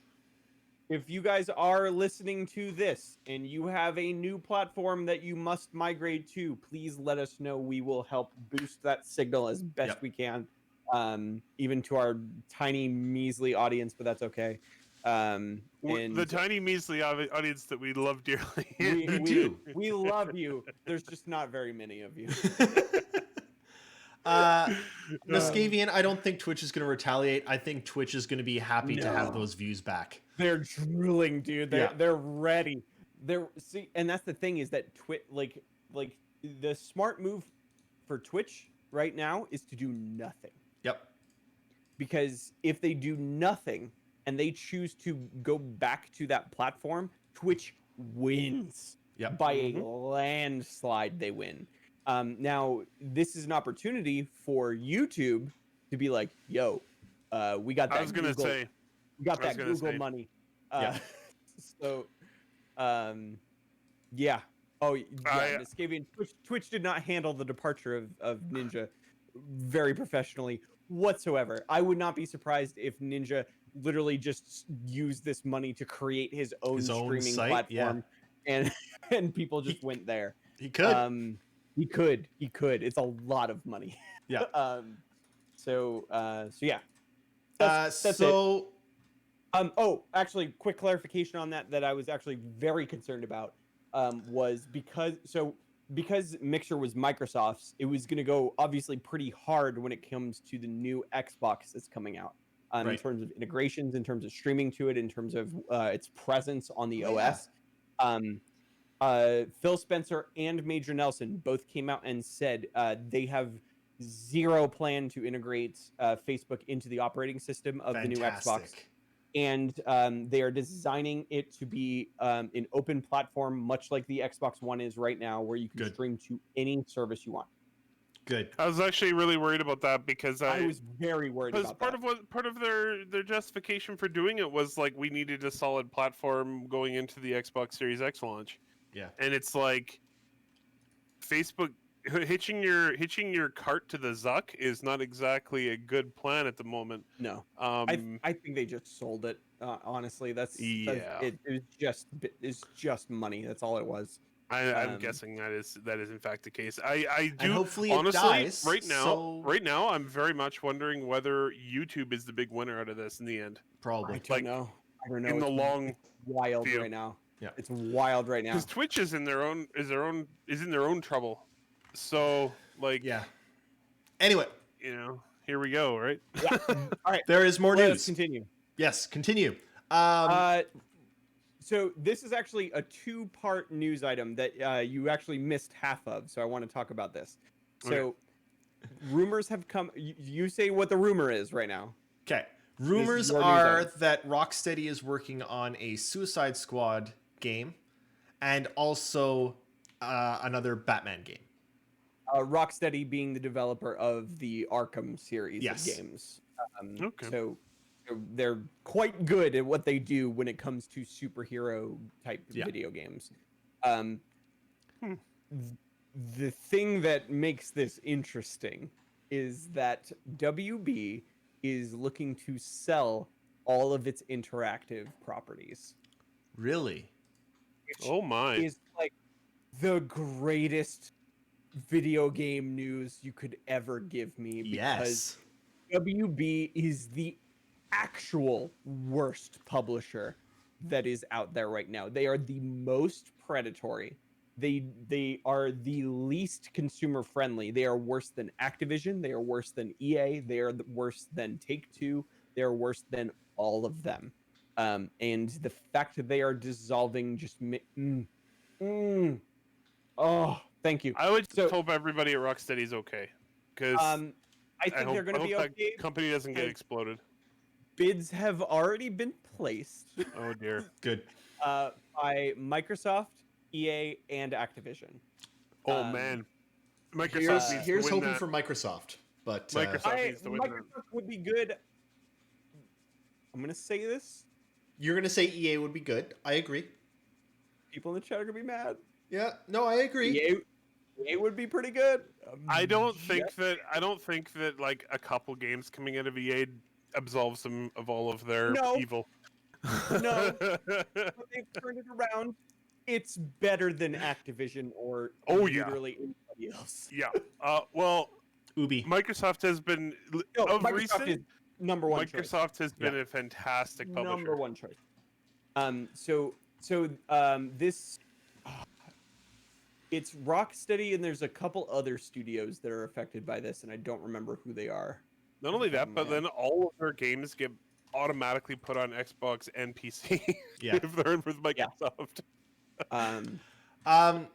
Speaker 3: If you guys are listening to this and you have a new platform that you must migrate to, please let us know. We will help boost that signal as best
Speaker 2: Yep.
Speaker 3: we can, even to our tiny, measly audience, but that's okay.
Speaker 4: The
Speaker 3: And
Speaker 4: tiny measly audience that we love dearly.
Speaker 2: You do.
Speaker 3: we love you. There's just not very many of you.
Speaker 2: Muscavian, I don't think Twitch is going to retaliate. I think Twitch is going to be happy to have
Speaker 3: No.
Speaker 2: those views back.
Speaker 3: They're drooling, dude. They're ready. And that's the thing is that like the smart move for Twitch right now is to do nothing.
Speaker 2: Yep.
Speaker 3: Because if they do nothing and they choose to go back to that platform, Twitch wins.
Speaker 2: Yep.
Speaker 3: By a landslide, they win. Now, this is an opportunity for YouTube to be like, yo, we got that.
Speaker 4: I was gonna
Speaker 3: Google,
Speaker 4: say.
Speaker 3: we got
Speaker 4: I was
Speaker 3: that
Speaker 4: gonna
Speaker 3: Google
Speaker 4: say.
Speaker 3: money.
Speaker 2: Yeah.
Speaker 3: So, yeah. Oh, yeah.
Speaker 4: I-
Speaker 3: Muscavian, Twitch did not handle the departure of Ninja very professionally whatsoever. I would not be surprised if Ninja literally just used this money to create his own streaming
Speaker 2: site,
Speaker 3: platform, and people just went there.
Speaker 2: He could.
Speaker 3: He could. It's a lot of money.
Speaker 2: Yeah.
Speaker 3: So yeah. That's it.
Speaker 2: So
Speaker 3: Oh, actually, quick clarification on that I was actually very concerned about was because Mixer was Microsoft's, it was going to go obviously pretty hard when it comes to the new Xbox that's coming out in
Speaker 2: Right.
Speaker 3: terms of integrations, in terms of streaming to it, in terms of its presence on the
Speaker 2: Oh,
Speaker 3: OS. Phil Spencer and Major Nelson both came out and said they have zero plan to integrate Facebook into the operating system of the new Xbox.
Speaker 2: fantastic.
Speaker 3: And they are designing it to be an open platform, much like the Xbox One is right now, where you can
Speaker 2: Good.
Speaker 3: stream to any service you want.
Speaker 2: Good.
Speaker 4: I was actually really worried about that because
Speaker 3: I was very worried
Speaker 4: because
Speaker 3: about that.
Speaker 4: part of their justification for doing it was like we needed a solid platform going into the Xbox Series X launch.
Speaker 2: Yeah.
Speaker 4: And it's like Facebook hitching your cart to the Zuck is not exactly a good plan at the moment.
Speaker 3: No,
Speaker 4: Um,
Speaker 3: I think they just sold it. Honestly,
Speaker 4: Yeah.
Speaker 3: it's just money. That's all it was.
Speaker 4: I'm guessing that is in fact the case. I do
Speaker 2: And hopefully
Speaker 4: honestly
Speaker 2: it dies.
Speaker 4: right now I'm very much wondering whether YouTube is the big winner out of this in the end.
Speaker 2: Probably.
Speaker 3: I don't
Speaker 4: like,
Speaker 3: know. I don't know.
Speaker 4: In the
Speaker 3: It's
Speaker 4: long
Speaker 3: wild
Speaker 4: view.
Speaker 3: right now.
Speaker 2: Yeah.
Speaker 3: It's wild right now.
Speaker 4: because Twitch is in their own trouble. So like
Speaker 2: Yeah. Anyway,
Speaker 4: here we go, right?
Speaker 3: Yeah. All right.
Speaker 2: there is more
Speaker 3: Let's
Speaker 2: news.
Speaker 3: continue.
Speaker 2: Yes, continue.
Speaker 3: So this is actually a two-part news item that you actually missed half of. So I want to talk about this. So rumors have come. You say what the rumor is right now.
Speaker 2: Okay. Rumors
Speaker 3: your news
Speaker 2: are
Speaker 3: item.
Speaker 2: that Rocksteady is working on a Suicide Squad game and also another Batman game.
Speaker 3: Rocksteady being the developer of the Arkham series
Speaker 2: Yes.
Speaker 3: of games.
Speaker 4: Okay.
Speaker 3: So they're quite good at what they do when it comes to superhero type
Speaker 2: Yeah.
Speaker 3: video games. The thing that makes this interesting is that WB is looking to sell all of its interactive properties.
Speaker 2: Really?
Speaker 4: Oh my.
Speaker 3: Is like the greatest video game news you could ever give me because
Speaker 2: Yes.
Speaker 3: WB is the actual worst publisher that is out there right now. They are the most predatory. They are the least consumer friendly. They are worse than Activision. They are worse than EA. They are worse than Take-Two. They are worse than all of them. And the fact that they are dissolving just oh, thank you.
Speaker 4: I would
Speaker 3: So-
Speaker 4: just hope everybody at Rocksteady's okay because
Speaker 3: I think they're going to be
Speaker 4: that
Speaker 3: okay.
Speaker 4: company doesn't get
Speaker 3: because-
Speaker 4: exploded.
Speaker 3: bids have already been placed
Speaker 4: Oh dear.
Speaker 2: Good.
Speaker 3: by Microsoft, EA, and Activision.
Speaker 4: Oh
Speaker 3: Um,
Speaker 4: man. Microsoft
Speaker 2: Here's
Speaker 4: needs
Speaker 2: here's
Speaker 4: to win
Speaker 2: hoping
Speaker 4: that.
Speaker 2: for Microsoft, but
Speaker 4: Microsoft needs to win that.
Speaker 3: Microsoft would be good. I'm gonna say this.
Speaker 2: you're gonna say EA would be good. I agree.
Speaker 3: People in the chat are gonna be mad.
Speaker 2: Yeah. No, I agree.
Speaker 3: EA would be pretty good.
Speaker 4: I don't think that like a couple games coming out of EA absolves them of all of their
Speaker 3: No.
Speaker 4: evil.
Speaker 3: No. But they've turned it around. It's better than Activision or
Speaker 4: Oh, yeah.
Speaker 3: literally anybody else.
Speaker 4: Yeah. Well,
Speaker 2: Ubi.
Speaker 4: Microsoft has been
Speaker 3: No,
Speaker 4: of
Speaker 3: Microsoft
Speaker 4: recent.
Speaker 3: is number one choice.
Speaker 4: Microsoft has been a fantastic publisher.
Speaker 3: Number one choice. This it's Rocksteady, and there's a couple other studios that are affected by this, and I don't remember who they are.
Speaker 4: Not only that, but then all of their games get automatically put on Xbox and PC
Speaker 2: Yeah.
Speaker 4: if they're in with Microsoft.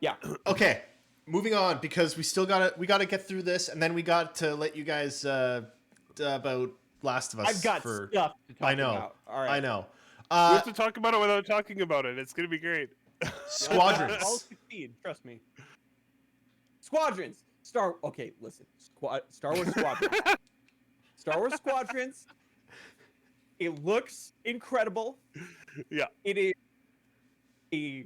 Speaker 3: Yeah.
Speaker 2: Okay. Moving on because we gotta get through this, and then we got to let you guys about Last of Us.
Speaker 3: I've got stuff to talk
Speaker 2: I know.
Speaker 3: about. All right.
Speaker 2: I know.
Speaker 4: We have to talk about it without talking about it. It's gonna be great.
Speaker 3: I'll
Speaker 2: Squadrons.
Speaker 3: succeed. Trust me. Squadrons. Okay, listen. Star Wars Squadrons. Star Wars Squadrons. It looks incredible.
Speaker 4: Yeah.
Speaker 3: It is a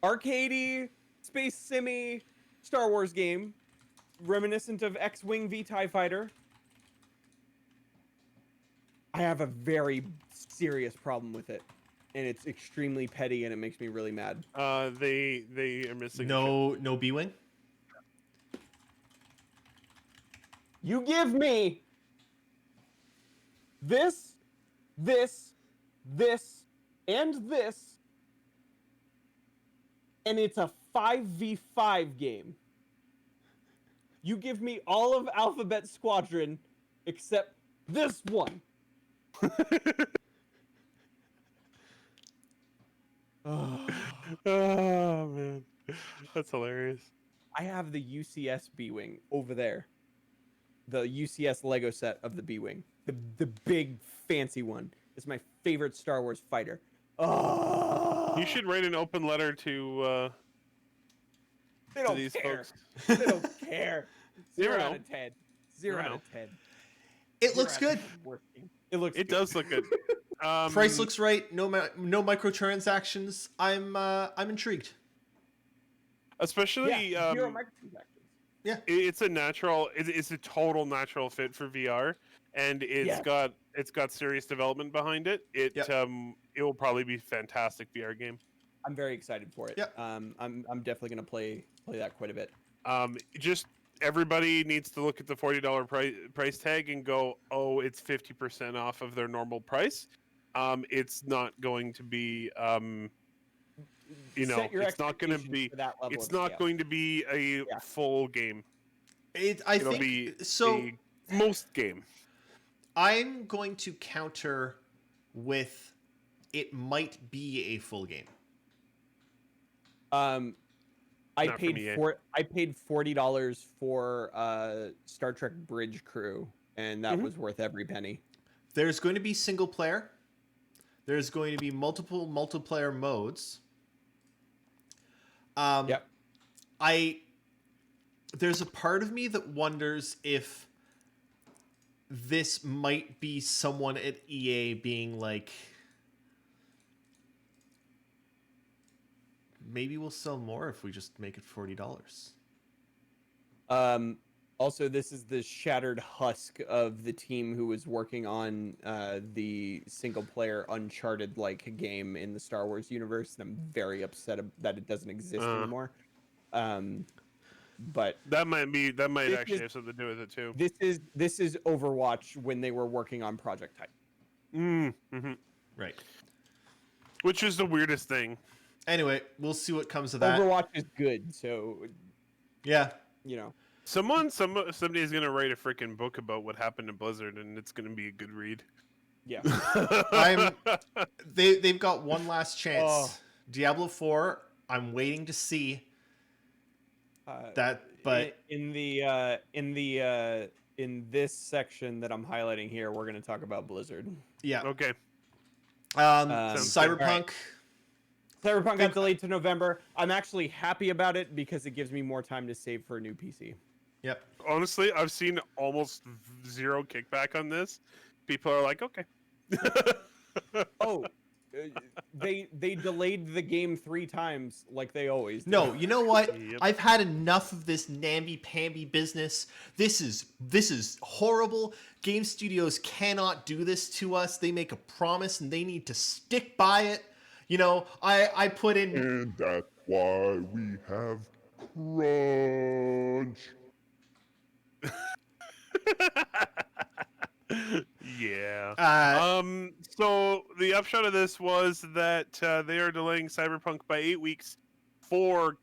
Speaker 3: arcadey, space simmy Star Wars game, reminiscent of X-Wing v TIE Fighter. I have a very serious problem with it, and it's extremely petty, and it makes me really mad.
Speaker 4: They are missing.
Speaker 2: No B-wing.
Speaker 3: You give me this, and this, and it's a 5v5 game. You give me all of Alphabet Squadron except this one.
Speaker 4: Oh man, that's hilarious.
Speaker 3: I have the UCS B-Wing over there. The UCS Lego set of the B-Wing. The big fancy one. It's my favorite Star Wars fighter. Oh,
Speaker 4: You should write an open letter to
Speaker 3: they
Speaker 4: to
Speaker 3: don't
Speaker 4: these
Speaker 3: care.
Speaker 4: folks.
Speaker 3: They don't care. Zero
Speaker 4: Zero.
Speaker 3: out of 10. Zero
Speaker 4: Zero.
Speaker 3: out of 10.
Speaker 2: It looks
Speaker 3: Zero out
Speaker 2: good.
Speaker 3: of 10. Worst game. It looks
Speaker 4: It
Speaker 3: good.
Speaker 4: does look good.
Speaker 2: Price looks right. No microtransactions. I'm intrigued.
Speaker 4: especially
Speaker 3: Zero microtransactions.
Speaker 4: it's a natural. It's a total natural fit for VR, and it's got serious development behind it. It will probably be a fantastic VR game.
Speaker 3: I'm very excited for it.
Speaker 2: Yep.
Speaker 3: I'm definitely gonna play that quite a bit.
Speaker 4: Just everybody needs to look at the $40 price tag and go, oh, it's 50% off of their normal price. It's not going to be,
Speaker 3: Set your
Speaker 4: it's not going to
Speaker 3: expectations
Speaker 4: be.
Speaker 3: for that level
Speaker 4: It's
Speaker 3: of
Speaker 4: not
Speaker 3: scale.
Speaker 4: going to be a full game.
Speaker 2: I
Speaker 4: It'll
Speaker 2: think
Speaker 4: be
Speaker 2: so.
Speaker 4: a most game.
Speaker 2: I'm going to counter with it might be a full game.
Speaker 3: I
Speaker 4: Not from
Speaker 3: paid
Speaker 4: EA.
Speaker 3: $40 for Star Trek Bridge Crew, and that was worth every penny.
Speaker 2: There's going to be single player. There's going to be multiple multiplayer modes.
Speaker 3: Yep.
Speaker 2: There's a part of me that wonders if this might be someone at EA being like, maybe we'll sell more if we just make it $40.
Speaker 3: Also, this is the shattered husk of the team who was working on the single-player Uncharted-like game in the Star Wars universe, and I'm very upset that it doesn't exist anymore. But
Speaker 4: That might
Speaker 3: This
Speaker 4: actually
Speaker 3: is-
Speaker 4: have something to do with it too.
Speaker 3: this is Overwatch when they were working on Project Titan.
Speaker 4: Mm-hmm.
Speaker 2: Right.
Speaker 4: Which is the weirdest thing.
Speaker 2: Anyway, we'll see what comes of that.
Speaker 3: Overwatch is good, so
Speaker 2: Yeah.
Speaker 3: you know.
Speaker 4: Somebody's gonna write a freaking book about what happened in Blizzard, and it's gonna be a good read.
Speaker 3: Yeah.
Speaker 2: They've got one last chance.
Speaker 3: Oh.
Speaker 2: Diablo 4, I'm waiting to see that, but
Speaker 3: in the in this section that I'm highlighting here, we're going to talk about Blizzard.
Speaker 2: Yeah.
Speaker 4: Okay.
Speaker 2: Cyberpunk.
Speaker 3: Alright. Cyberpunk got delayed to November. I'm actually happy about it because it gives me more time to save for a new PC.
Speaker 2: Yep.
Speaker 4: Honestly, I've seen almost zero kickback on this. People are like, okay.
Speaker 3: Oh, they delayed the game 3 times like they always do.
Speaker 2: No, you know what?
Speaker 4: Yep.
Speaker 2: I've had enough of this namby-pamby business. This is horrible. Game studios cannot do this to us. They make a promise and they need to stick by it. You know, I put in
Speaker 5: And that's why we have crunch.
Speaker 4: Yeah.
Speaker 2: uh,
Speaker 4: So the upshot of this was that they are delaying Cyberpunk by 8 weeks for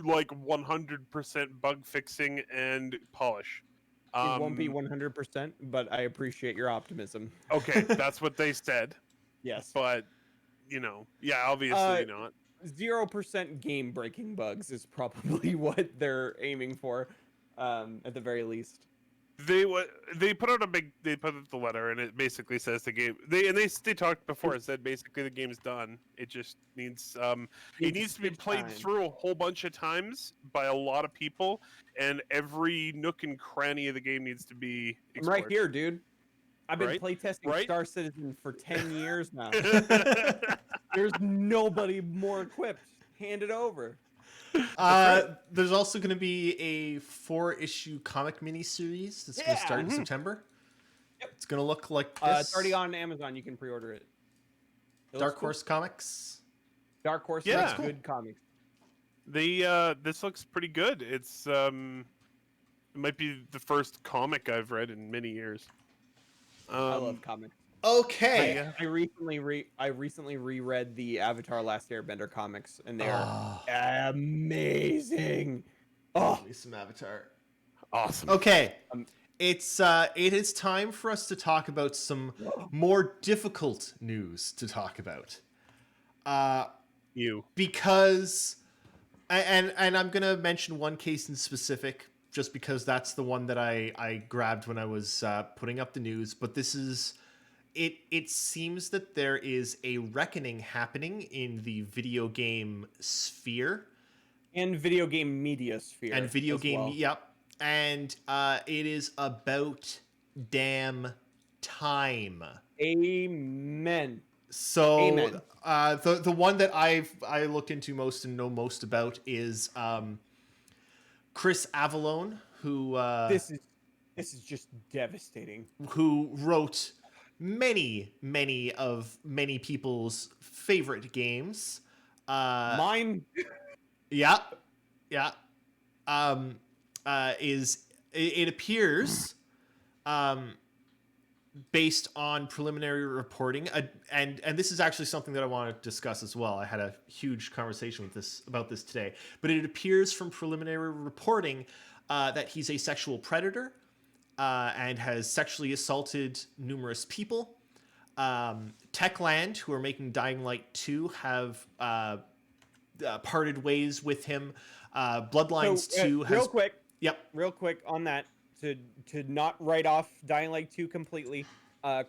Speaker 4: like 100% bug fixing and polish.
Speaker 3: It won't be 100%, but I appreciate your optimism.
Speaker 4: Okay, that's what they said,
Speaker 3: Yes.
Speaker 4: but you know, yeah, obviously not.
Speaker 3: 0% game breaking bugs is probably what they're aiming for, at the very least.
Speaker 4: They put out the letter and it basically says the game they talked before. It said basically the game's done. It just needs it needs to be played through a whole bunch of times by a lot of people, and every nook and cranny of the game needs to be explored.
Speaker 3: I'm right here, dude. I've been
Speaker 4: Right?
Speaker 3: playtesting
Speaker 4: Right?
Speaker 3: Star Citizen for 10 years now. There's nobody more equipped. Hand it over.
Speaker 2: there's also going to be a 4-issue comic miniseries that's going to start in September.
Speaker 3: Yep.
Speaker 2: It's going to look like this.
Speaker 3: It's already on Amazon. You can pre-order it. It
Speaker 2: Dark
Speaker 3: looks cool.
Speaker 2: Horse Comics.
Speaker 3: Dark Horse
Speaker 4: Yeah.
Speaker 3: makes good comics.
Speaker 4: This looks pretty good. It's it might be the first comic I've read in many years.
Speaker 3: I love comics.
Speaker 2: Okay.
Speaker 4: Yeah.
Speaker 3: I recently reread the Avatar: Last Airbender comics, and they are
Speaker 2: Oh,
Speaker 3: amazing. Oh,
Speaker 2: give me some Avatar.
Speaker 4: Awesome.
Speaker 2: Okay.
Speaker 3: Um,
Speaker 2: It is time for us to talk about some more difficult news to talk about. Because and I'm going to mention one case in specific just because that's the one that I grabbed when I was putting up the news, but this is it seems that there is a reckoning happening in the video game sphere
Speaker 3: and video game media sphere.
Speaker 2: and video
Speaker 3: as
Speaker 2: game
Speaker 3: well.
Speaker 2: yep. And it is about damn time.
Speaker 3: Amen.
Speaker 2: So
Speaker 3: Amen.
Speaker 2: the one that I looked into most and know most about is Chris Avellone, who
Speaker 3: This is just devastating.
Speaker 2: who wrote many people's favorite games.
Speaker 3: Mine.
Speaker 2: Yeah. It appears based on preliminary reporting, and this is actually something that I want to discuss as well. I had a huge conversation about this today, but it appears from preliminary reporting that he's a sexual predator and has sexually assaulted numerous people. Techland, who are making Dying Light 2, have parted ways with him. Bloodlines 2 has...
Speaker 3: Real quick on that, to not write off Dying Light 2 completely.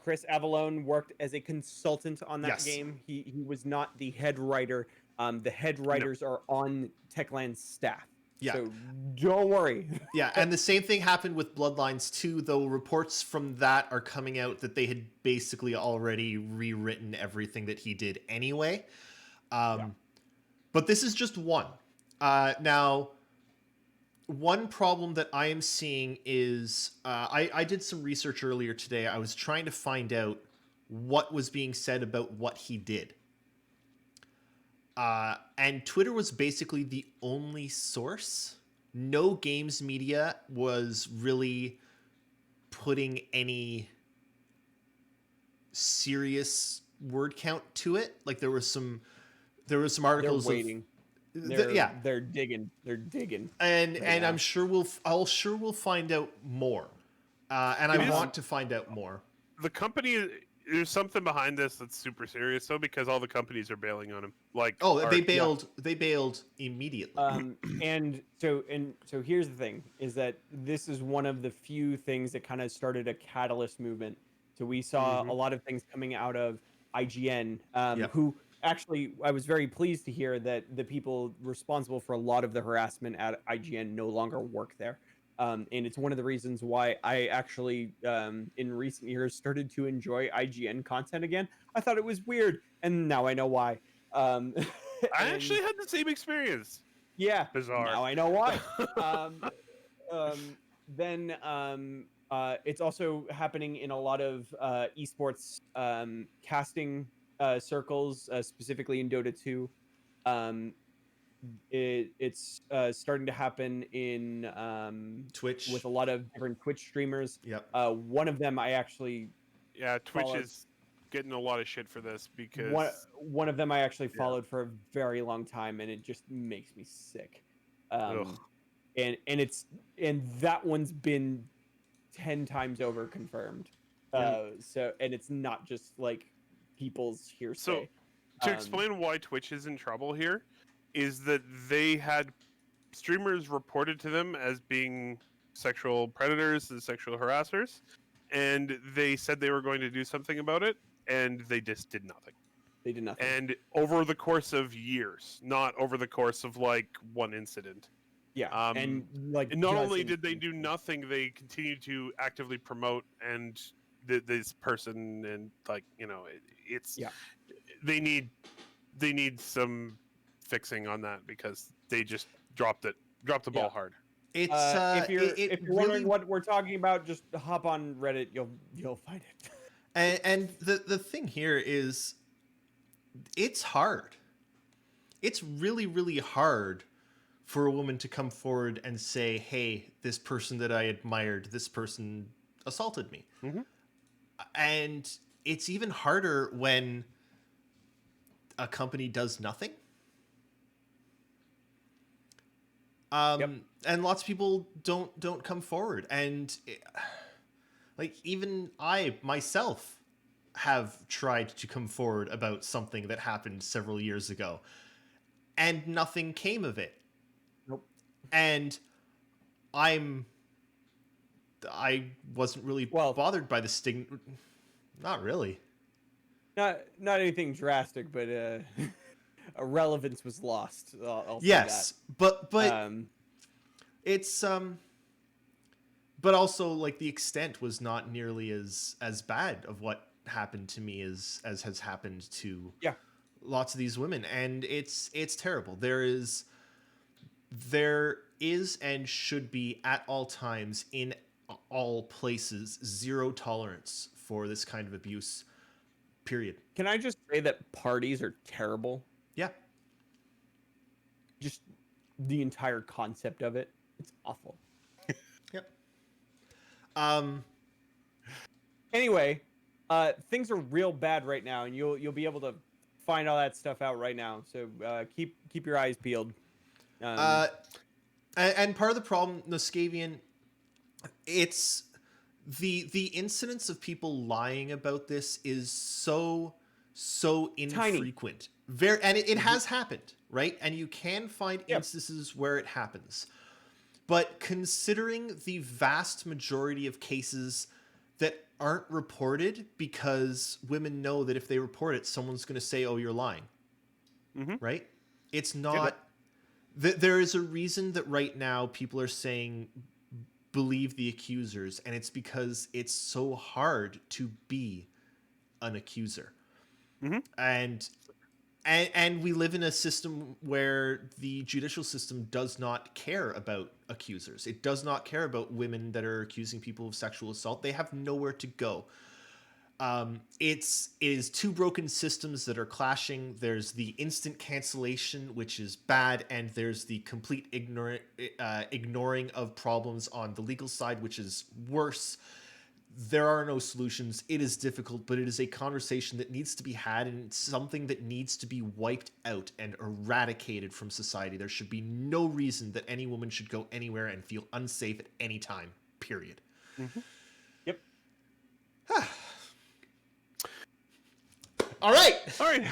Speaker 3: Chris Avellone worked as a consultant on that
Speaker 2: Yes.
Speaker 3: game. He was not the head writer. The head writers are on Techland's staff.
Speaker 2: Yeah.
Speaker 3: So don't worry.
Speaker 2: Yeah, and the same thing happened with Bloodlines 2, though reports from that are coming out that they had basically already rewritten everything that he did anyway. But this is just one. Now, one problem that I am seeing is I did some research earlier today. I was trying to find out what was being said about what he did. And Twitter was basically the only source. No games media was really putting any serious word count to it. Like there was some articles
Speaker 3: They're waiting. They're digging. They're digging.
Speaker 2: and
Speaker 3: now.
Speaker 2: I'm sure we'll find out more. And I want to find out more.
Speaker 4: The company there's something behind this that's super serious, though, because all the companies are bailing on him. Like,
Speaker 2: they bailed. They bailed immediately.
Speaker 3: And so here's the thing: is that this is one of the few things that kind of started a catalyst movement. So we saw a lot of things coming out of IGN, who actually I was very pleased to hear that the people responsible for a lot of the harassment at IGN no longer work there. And it's one of the reasons why I actually, in recent years, started to enjoy IGN content again. I thought it was weird, and now I know why.
Speaker 4: I actually had the same experience.
Speaker 3: Yeah,
Speaker 4: Bizarre.
Speaker 3: now I know why. Then it's also happening in a lot of esports casting circles, specifically in Dota 2. It's starting to happen in
Speaker 2: Twitch.
Speaker 3: with a lot of different Twitch streamers.
Speaker 2: Yep.
Speaker 3: One of them I actually
Speaker 4: Twitch
Speaker 3: followed.
Speaker 4: is getting a lot of shit for this because
Speaker 3: one of them I actually followed for a very long time, and it just makes me sick. And that one's been 10 times over confirmed. So and it's not just like people's hearsay.
Speaker 4: So to explain why Twitch is in trouble here is that they had streamers reported to them as being sexual predators and sexual harassers, and they said they were going to do something about it, and they just did nothing.
Speaker 3: They did nothing.
Speaker 4: And over the course of years, not over the course of like one incident.
Speaker 3: Yeah,
Speaker 4: and not only did they do nothing, they continued to actively promote and this person, and like, you know, they need some fixing on that because they just dropped the ball hard.
Speaker 2: It's
Speaker 3: if you're wondering what we're talking about, just hop on Reddit. You'll find it.
Speaker 2: And the thing here is, it's hard. It's really, really hard for a woman to come forward and say, hey, this person that I admired, this person assaulted me. And it's even harder when a company does nothing. And lots of people don't come forward. And like, even I myself have tried to come forward about something that happened several years ago, and nothing came of it.
Speaker 3: Nope.
Speaker 2: And I wasn't really bothered by the stigma. Not really.
Speaker 3: Not anything drastic, but a relevance was lost. I'll say
Speaker 2: yes,
Speaker 3: that.
Speaker 2: but it's but also, like, the extent was not nearly as bad of what happened to me as has happened to lots of these women, and it's terrible. There is and should be at all times, in all places, zero tolerance for this kind of abuse. Period.
Speaker 3: Can I just say that parties are terrible?
Speaker 2: Yeah.
Speaker 3: Just the entire concept of it, it's awful.
Speaker 2: Yep.
Speaker 3: Anyway, things are real bad right now, and you'll be able to find all that stuff out right now. So keep your eyes peeled.
Speaker 2: And part of the problem, Noskavian, it's the incidence of people lying about this is so infrequent.
Speaker 3: Tiny.
Speaker 2: And it has happened, right? And you can find instances where it happens. But considering the vast majority of cases that aren't reported because women know that if they report it, someone's going to say, oh, you're lying. Right? It's not... There is a reason that right now people are saying believe the accusers, and it's because it's so hard to be an accuser. And we live in a system where the judicial system does not care about accusers. It does not care about women that are accusing people of sexual assault. They have nowhere to go. It is two broken systems that are clashing. There's the instant cancellation, which is bad, and there's the complete ignoring of problems on the legal side, which is worse. There are no solutions. It is difficult, but it is a conversation that needs to be had, and it's something that needs to be wiped out and eradicated from society. There should be no reason that any woman should go anywhere and feel unsafe at any time, period.
Speaker 3: Yep.
Speaker 2: All right.
Speaker 4: All right.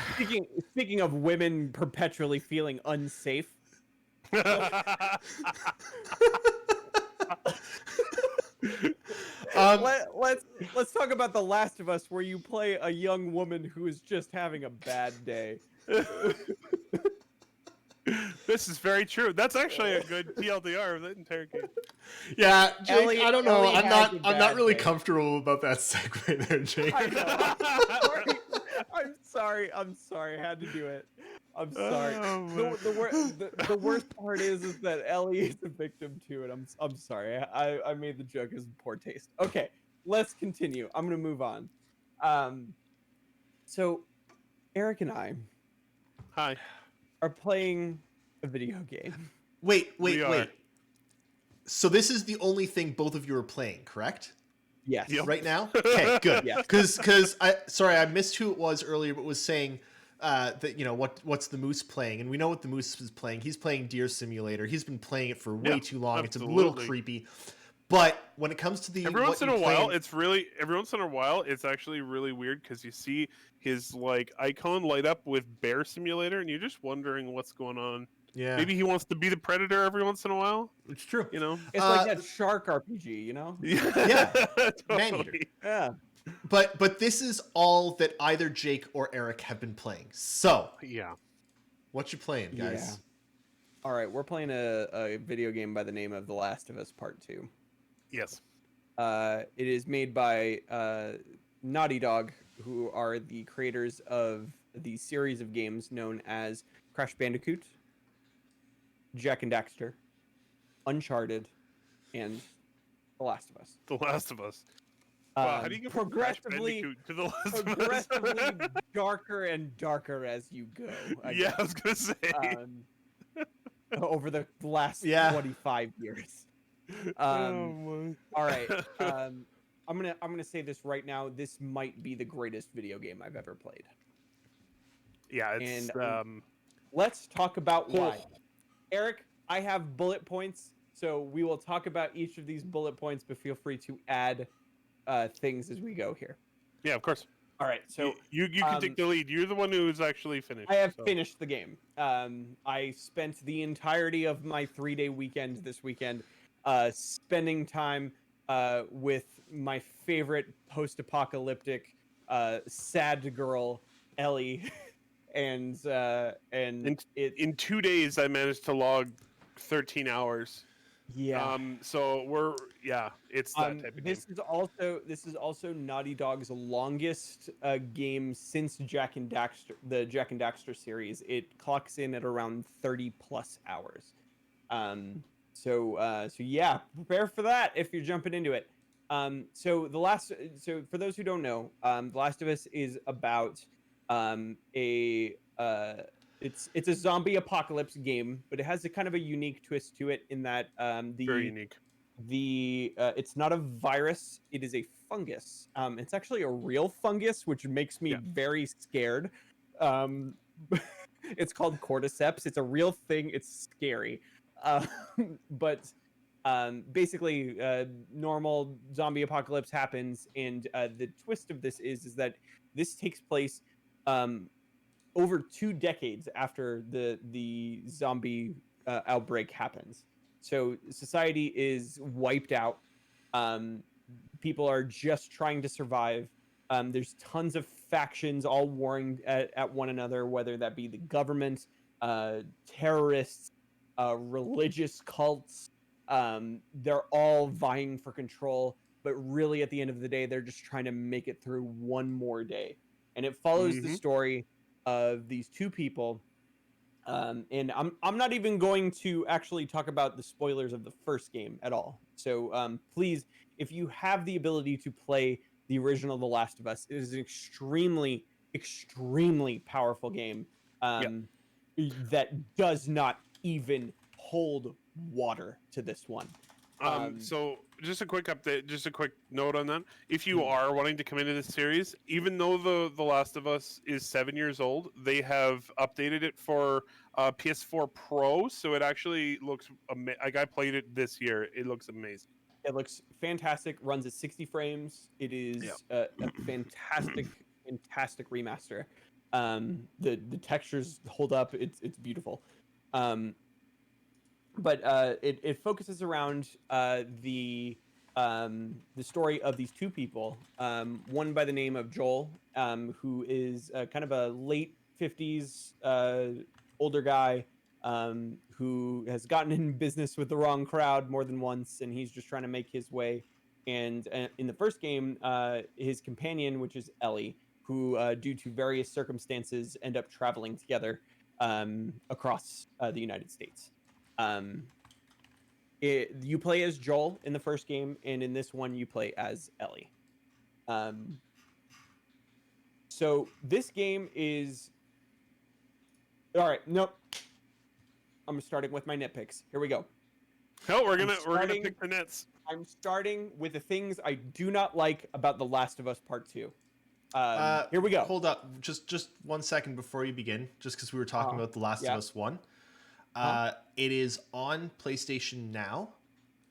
Speaker 3: Speaking of women perpetually feeling unsafe, let's talk about The Last of Us, where you play a young woman who is just having a bad day.
Speaker 4: This is very true. That's actually a good TLDR of the entire game.
Speaker 2: Yeah, Jake.
Speaker 3: Ellie-
Speaker 2: I don't know.
Speaker 3: Ellie
Speaker 2: I'm
Speaker 3: has
Speaker 2: not.
Speaker 3: a
Speaker 2: I'm not
Speaker 3: bad
Speaker 2: really
Speaker 3: day.
Speaker 2: comfortable about that segue there, Jake.
Speaker 3: I know. I'm sorry. I'm sorry. I had to do it. I'm sorry.
Speaker 4: Oh,
Speaker 3: The worst part is that Ellie is a victim too, and I'm sorry. I made the joke as poor taste. Okay, let's continue. I'm gonna move on. So Eric and I
Speaker 4: Hi.
Speaker 3: are playing a video game.
Speaker 2: Wait.
Speaker 4: We are.
Speaker 2: So this is the only thing both of you are playing, correct?
Speaker 3: Yes.
Speaker 4: Yep.
Speaker 2: Right now? Okay, good.
Speaker 3: Yes.
Speaker 2: Because I missed who it was earlier, but was saying that what's the Moose playing, and we know what the Moose is playing. He's playing Deer Simulator. He's been playing it for way
Speaker 4: Yeah,
Speaker 2: too long. It's a little
Speaker 4: absolutely.
Speaker 2: creepy. But when it comes to the
Speaker 4: Every once in a while, it's actually really weird because you see his like icon light up with Bear Simulator, and you're just wondering what's going on.
Speaker 2: yeah,
Speaker 4: Maybe he wants to be the predator every once in a while.
Speaker 2: it's true.
Speaker 4: You know?
Speaker 3: It's like that shark RPG, you know?
Speaker 2: Yeah.
Speaker 4: Totally.
Speaker 2: Maneater.
Speaker 3: Yeah.
Speaker 2: But this is all that either Jake or Eric have been playing. So
Speaker 4: Yeah.
Speaker 2: what you playing, guys?
Speaker 3: All right, we're playing a video game by the name of The Last of Us Part 2.
Speaker 4: Yes.
Speaker 3: It is made by Naughty Dog, who are the creators of the series of games known as Crash Bandicoot, Jak and Daxter, Uncharted, and The Last of Us.
Speaker 4: The Last of Us. Wow, how do you go from Crash
Speaker 3: progressively
Speaker 4: Bandicoot to The Last of Us?
Speaker 3: progressively darker and darker as you go?
Speaker 4: Yeah, I was gonna say.
Speaker 3: Over the last
Speaker 2: Yeah.
Speaker 3: 25 years.
Speaker 4: my.
Speaker 3: All right. I'm gonna say this right now. This might be the greatest video game I've ever played.
Speaker 4: Yeah, it's
Speaker 3: And, Let's talk about why. Eric, I have bullet points, so we will talk about each of these bullet points, but feel free to add things as we go here.
Speaker 4: yeah, of course.
Speaker 3: All right. So
Speaker 4: you can take the lead. You're the one who's actually finished.
Speaker 3: I have
Speaker 4: so.
Speaker 3: finished the game. I spent the entirety of my 3-day weekend this weekend spending time with my favorite post-apocalyptic sad girl, Ellie, and
Speaker 4: In 2 days, I managed to log 13 hours.
Speaker 3: yeah.
Speaker 4: So it's that type of game.
Speaker 3: This is also Naughty Dog's longest game since Jak and Daxter, the Jak and Daxter series. It clocks in at around 30 plus hours. So yeah, prepare for that if you're jumping into it. So for those who don't know, The Last of Us is about it's a zombie apocalypse game, but it has a kind of a unique twist to it in that
Speaker 4: Very unique.
Speaker 3: it's not a virus, it is a fungus. It's actually a real fungus, which makes me very scared. It's called cordyceps. It's a real thing. It's scary. But basically, normal zombie apocalypse happens, and the twist of this is that this takes place over 2 decades after the zombie outbreak happens. So society is wiped out. People are just trying to survive. There's tons of factions all warring at one another, whether that be the government, terrorists, religious cults. They're all vying for control, but really at the end of the day, they're just trying to make it through one more day. And it follows the story of these 2 people. And I'm not even going to actually talk about the spoilers of the first game at all. So please, if you have the ability to play the original The Last of Us, it is an extremely, extremely powerful game that does not even hold water to this one.
Speaker 4: So just a quick update, just a quick note on that. If you are wanting to come into this series, even though the Last of Us is 7 years old, they have updated it for PS4 Pro, so it actually looks like I played it this year. It looks amazing.
Speaker 3: It looks fantastic. Runs at 60 frames. It is a fantastic fantastic remaster. The textures hold up. It's beautiful. But it focuses around the story of these two people. One by the name of Joel, who is kind of a late 50s older guy who has gotten in business with the wrong crowd more than once, and he's just trying to make his way. And in the first game, his companion, which is Ellie, who due to various circumstances end up traveling together across the United States. You play as Joel in the first game, and in this one you play as Ellie. So this game is all right. Nope. I'm starting with my nitpicks. Here we go.
Speaker 4: No, we're gonna pick the nits.
Speaker 3: I'm starting with the things I do not like about The Last of Us Part 2. Here we go.
Speaker 2: Hold up, just 1 second before you begin, just because we were talking about The Last of Us 1. It is on PlayStation Now.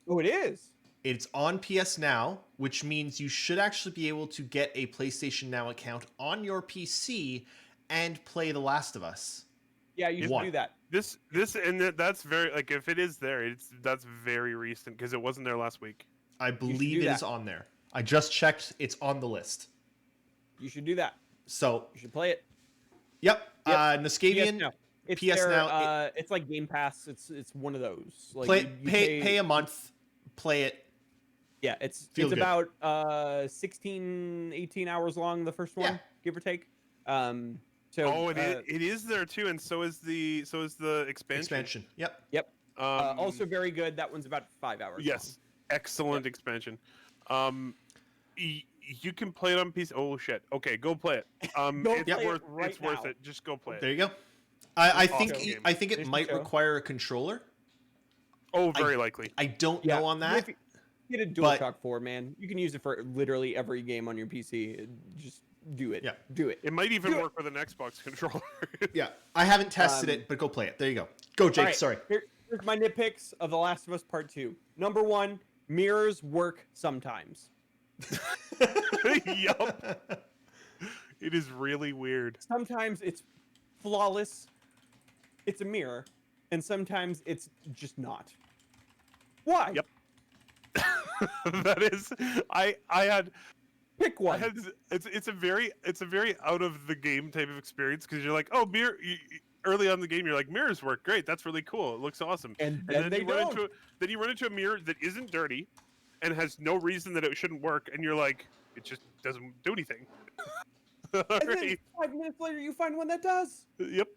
Speaker 3: Oh, it is?
Speaker 2: It's on PS Now, which means you should actually be able to get a PlayStation Now account on your PC and play The Last of Us.
Speaker 3: Yeah, you should do that.
Speaker 4: That's very, like, if it is there, that's very recent because it wasn't there last week.
Speaker 2: I believe it is on there. I just checked. It's on the list.
Speaker 3: You should do that.
Speaker 2: So
Speaker 3: you should play it.
Speaker 2: Yep. Niskavian.
Speaker 3: It's
Speaker 2: PS Now.
Speaker 3: It's like Game Pass. It's one of those. Like
Speaker 2: pay a month. Play it.
Speaker 3: Yeah, it's
Speaker 2: good.
Speaker 3: about 16, 18 hours long. The first one, give or take.
Speaker 4: It is there too, and so is the expansion.
Speaker 2: Yep.
Speaker 3: Also very good. That one's about 5 hours.
Speaker 4: Yes, long. Excellent expansion. You can play it on PC. Oh shit! Okay, go play it. It's worth it. Just go play it.
Speaker 2: There you go. I think it might require a controller.
Speaker 4: Oh, very likely.
Speaker 2: I don't know on that.
Speaker 3: Get a DualShock 4, man. You can use it for literally every game on your PC. Just do it.
Speaker 2: Yeah.
Speaker 3: Do it.
Speaker 4: It might even work with an Xbox controller.
Speaker 2: Yeah. I haven't tested it, but go play it. There you go. Go, Jake.
Speaker 3: Right.
Speaker 2: Sorry.
Speaker 3: Here's my nitpicks of The Last of Us Part 2. Number 1, mirrors work sometimes.
Speaker 4: Yup. It is really weird.
Speaker 3: Sometimes it's flawless. It's a mirror. And sometimes it's just not. Why?
Speaker 4: Yep. That is, I had
Speaker 3: pick one.
Speaker 4: It's a very out of the game type of experience because you're like, oh, mirror. Early on in the game, you're like, mirrors work great. That's really cool. It looks awesome.
Speaker 3: And then
Speaker 4: you run into a mirror that isn't dirty, and has no reason that it shouldn't work. And you're like, it just doesn't do anything.
Speaker 3: And then 5 minutes later, you find one that does.
Speaker 4: Yep.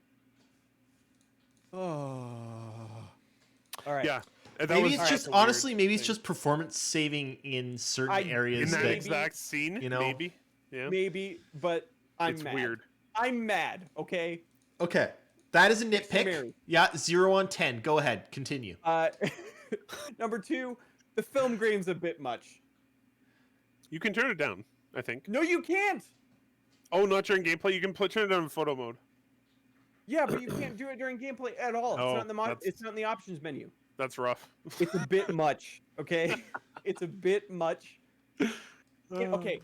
Speaker 3: Oh. All right.
Speaker 4: Yeah.
Speaker 2: Maybe it's just honestly, maybe it's just performance saving in certain areas.
Speaker 4: In that exact scene,
Speaker 2: you know,
Speaker 4: maybe. Yeah.
Speaker 3: Maybe, but I'm mad.
Speaker 4: Weird.
Speaker 3: I'm mad. Okay.
Speaker 2: Okay, that is a nitpick. Yeah, 0 on 10. Go ahead, continue.
Speaker 3: Number 2, the film grain's a bit much.
Speaker 4: You can turn it down, I think.
Speaker 3: No, you can't.
Speaker 4: Oh, not during gameplay. You can turn it down in photo mode.
Speaker 3: Yeah, but you can't do it during gameplay at all. It's not in the options menu.
Speaker 4: That's rough.
Speaker 3: It's a bit much, okay? It's a bit much. Okay,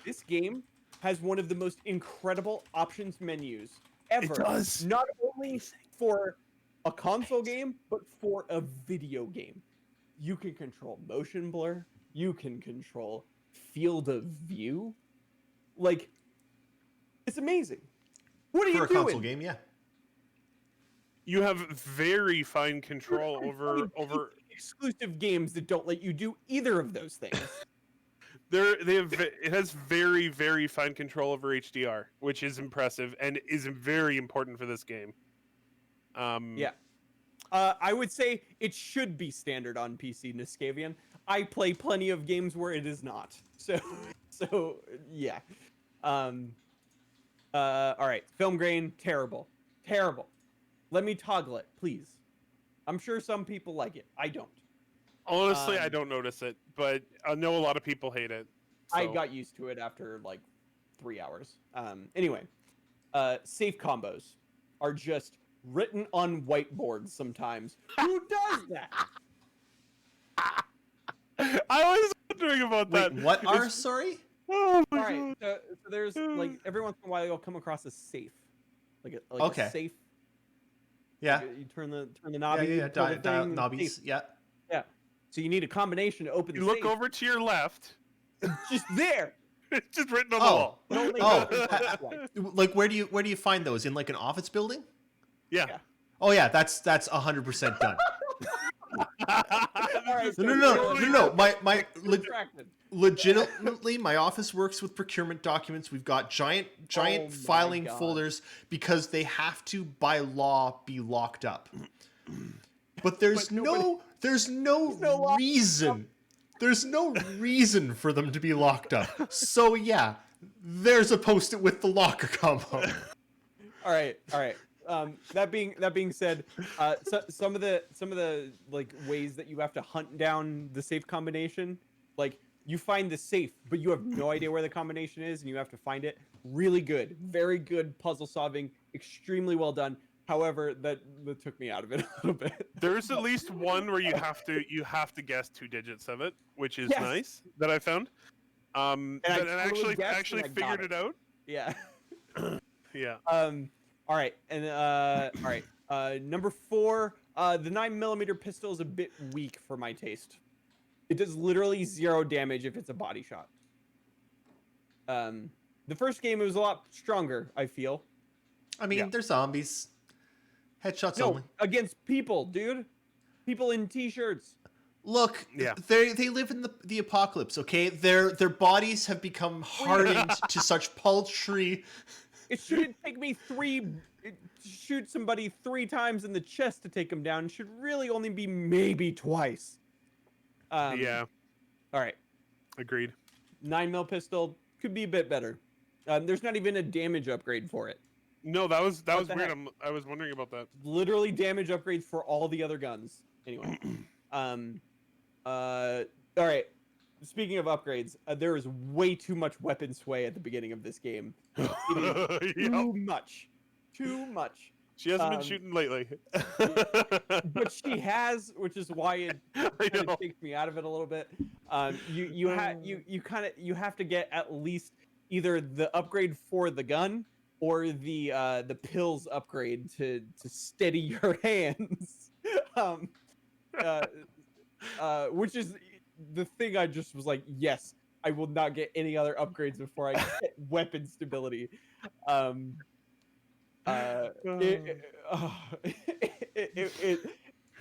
Speaker 3: this game has one of the most incredible options menus ever.
Speaker 4: It does.
Speaker 3: Not only for a console game, but for a video game. You can control motion blur. You can control field of view. Like, it's amazing. What are you doing?
Speaker 2: For a console game, yeah.
Speaker 4: You have very fine control over
Speaker 3: exclusive games that don't let you do either of those things.
Speaker 4: It has very, very fine control over HDR, which is impressive and is very important for this game.
Speaker 3: Yeah. I would say it should be standard on PC, Niskavian. I play plenty of games where it is not. So yeah. All right. Film grain, terrible. Terrible. Let me toggle it, please. I'm sure some people like it. I don't.
Speaker 4: Honestly, I don't notice it, but I know a lot of people hate it. So.
Speaker 3: I got used to it after like 3 hours. Anyway, safe combos are just written on whiteboards sometimes. Who does that?
Speaker 4: I was wondering about that.
Speaker 2: Wait, what are, sorry?
Speaker 4: Oh my
Speaker 3: All right.
Speaker 4: god.
Speaker 3: So there's like every once in a while you'll come across a safe, like
Speaker 2: Okay.
Speaker 3: a safe.
Speaker 2: Yeah.
Speaker 3: Like, you turn the
Speaker 2: Yeah,
Speaker 3: knobby.
Speaker 2: yeah, yeah.
Speaker 3: pull the
Speaker 2: Dial
Speaker 3: thing,
Speaker 2: knobbies.
Speaker 3: safe.
Speaker 2: Yeah.
Speaker 3: Yeah. So you need a combination to open
Speaker 4: You
Speaker 3: the
Speaker 4: look
Speaker 3: safe.
Speaker 4: over to your left.
Speaker 3: It's just there.
Speaker 4: It's just written on the
Speaker 2: Oh.
Speaker 4: wall.
Speaker 3: It only
Speaker 2: Oh.
Speaker 3: happens like twice.
Speaker 2: Like where do you find those? In like an office building?
Speaker 4: Yeah.
Speaker 3: Yeah.
Speaker 2: Oh yeah, that's 100% done.
Speaker 3: All right,
Speaker 2: No,
Speaker 3: so
Speaker 2: no, no, no, no. My
Speaker 3: distracted.
Speaker 2: legitimately, my office works with procurement documents. We've got giant
Speaker 3: Oh my
Speaker 2: filing
Speaker 3: God.
Speaker 2: folders because they have to, by law, be locked up. But there's
Speaker 3: But nobody-
Speaker 2: there's no
Speaker 3: no lock-
Speaker 2: reason. There's no reason for them to be locked up. So yeah, there's a post-it with the locker combo.
Speaker 3: All right. That being said, some of the like ways that you have to hunt down the safe combination, like you find the safe, but you have no idea where the combination is, and you have to find it. Really good, very good puzzle solving, extremely well done. However, that took me out of it a little bit.
Speaker 4: There's at least one where you have to guess 2 digits of it, which is
Speaker 3: Yes.
Speaker 4: nice that I found.
Speaker 3: I
Speaker 4: And
Speaker 3: totally guessed
Speaker 4: actually
Speaker 3: and I got
Speaker 4: figured it out.
Speaker 3: Yeah.
Speaker 4: Yeah.
Speaker 3: All right, and all right. Number 4, the 9mm pistol is a bit weak for my taste. It does literally 0 damage if it's a body shot. The first game it was a lot stronger, I feel.
Speaker 2: I mean,
Speaker 4: Yeah.
Speaker 2: they're zombies. Headshots
Speaker 3: No,
Speaker 2: only.
Speaker 3: against people, dude. People in t-shirts.
Speaker 2: Look,
Speaker 4: Yeah.
Speaker 2: they live in the apocalypse, okay? Their bodies have become hardened to such paltry.
Speaker 3: It shouldn't take me shoot somebody 3 times in the chest to take them down. It should really only be maybe twice.
Speaker 4: Yeah.
Speaker 3: All right.
Speaker 4: Agreed.
Speaker 3: 9mm pistol could be a bit better. There's not even a damage upgrade for it.
Speaker 4: No, that was
Speaker 3: What
Speaker 4: weird.
Speaker 3: the heck?
Speaker 4: I was wondering about that.
Speaker 3: Literally damage upgrades for all the other guns. Anyway. All right. Speaking of upgrades, there is way too much weapon sway at the beginning of this game. It is
Speaker 4: Yep.
Speaker 3: too much. Too much.
Speaker 4: She hasn't been
Speaker 3: um,
Speaker 4: shooting lately.
Speaker 3: But she has, which is why it
Speaker 4: I
Speaker 3: kind
Speaker 4: know.
Speaker 3: of takes me out of it a little bit. You have to get at least either the upgrade for the gun or the pills upgrade to steady your hands. Which is the thing I just was like, yes, I will not get any other upgrades before I get weapon stability.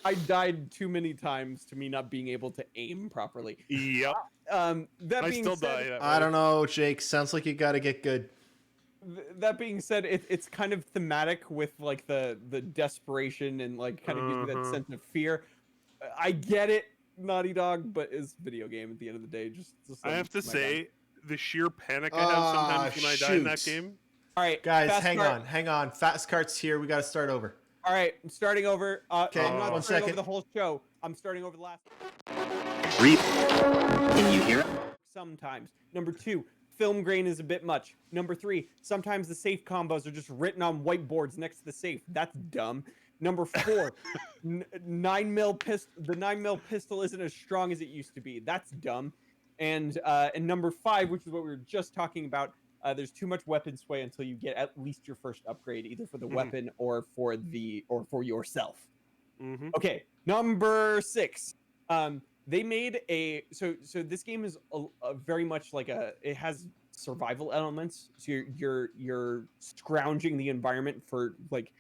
Speaker 3: I died too many times to me not being able to aim properly.
Speaker 4: Yep.
Speaker 3: That
Speaker 4: I
Speaker 3: being
Speaker 4: still
Speaker 3: said,
Speaker 4: die. That
Speaker 2: I
Speaker 4: way.
Speaker 2: don't know, Jake. Sounds like you gotta get good.
Speaker 3: That being said, it's kind of thematic with like the desperation and like kind of using that
Speaker 4: Mhm.
Speaker 3: sense of fear. I get it, Naughty Dog, but it's a video game at the end of the day. Just
Speaker 4: I have to
Speaker 3: my bad.
Speaker 4: say, the sheer panic I have sometimes when I die in that
Speaker 2: shoot.
Speaker 4: game.
Speaker 3: All right,
Speaker 2: Guys,
Speaker 3: fast
Speaker 2: hang
Speaker 3: start.
Speaker 2: on, hang on. Fast cart's here. We gotta start over.
Speaker 3: All right, I'm starting over.
Speaker 2: Okay,
Speaker 3: I'm not
Speaker 2: one
Speaker 3: starting
Speaker 2: second.
Speaker 3: over the whole show. I'm starting over the last.
Speaker 1: Can you hear it?
Speaker 3: Sometimes. Number 2, film grain is a bit much. Number 3, sometimes the safe combos are just written on whiteboards next to the safe. That's dumb. Number 4, 9mm pistol. The 9mm pistol isn't as strong as it used to be. That's dumb. And number 5, which is what we were just talking about, there's too much weapon sway until you get at least your first upgrade, either for the weapon or for yourself.
Speaker 4: Mm-hmm.
Speaker 3: Okay, number 6. They made so this game is a very much like it has survival elements. So you're scrounging the environment for like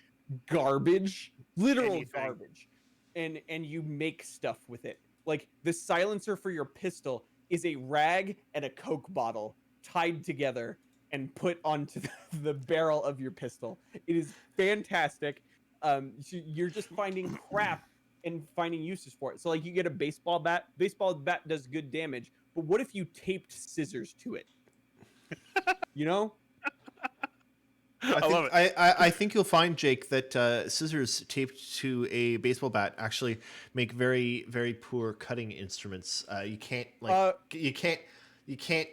Speaker 3: garbage, literal
Speaker 4: Anything.
Speaker 3: garbage, and you make stuff with it. Like the silencer for your pistol is a rag and a Coke bottle tied together and put onto the barrel of your pistol. It is fantastic. So you're just finding crap and finding uses for it. So like you get a baseball bat. Baseball bat does good damage, but what if you taped scissors to it? You know?
Speaker 4: I love it.
Speaker 2: I think you'll find, Jake, that scissors taped to a baseball bat actually make very, very poor cutting instruments. You can't you can't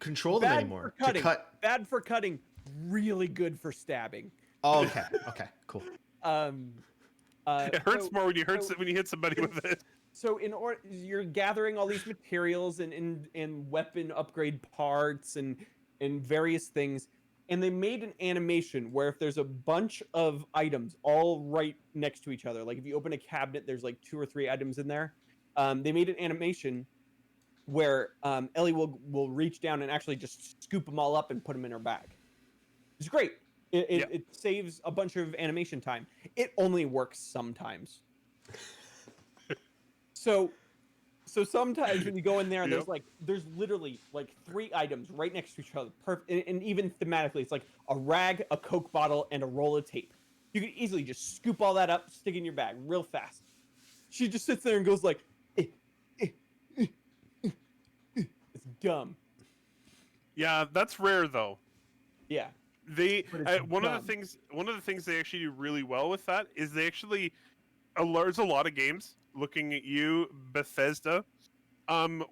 Speaker 2: control them
Speaker 3: Bad
Speaker 2: anymore
Speaker 3: for cutting.
Speaker 2: to cut.
Speaker 3: Bad for cutting, really good for stabbing.
Speaker 2: Oh, okay, cool.
Speaker 4: It hurts
Speaker 3: so-
Speaker 4: more when you hit somebody with it.
Speaker 3: so in order, you're gathering all these materials and weapon upgrade parts and various things, and they made an animation where if there's a bunch of items all right next to each other, like if you open a cabinet, there's like 2 or 3 items in there. They made an animation where Ellie will reach down and actually just scoop them all up and put them in her bag. It's great. It saves a bunch of animation time. It only works sometimes. So sometimes when you go in there and there's literally like 3 items right next to each other, perfect, and even thematically, it's like a rag, a Coke bottle, and a roll of tape. You could easily just scoop all that up, stick it in your bag real fast. She just sits there and goes like, it's dumb.
Speaker 4: Yeah, that's rare though.
Speaker 3: Yeah.
Speaker 4: One of the things they actually do really well with that is they actually alerts a lot of games looking at you, Bethesda,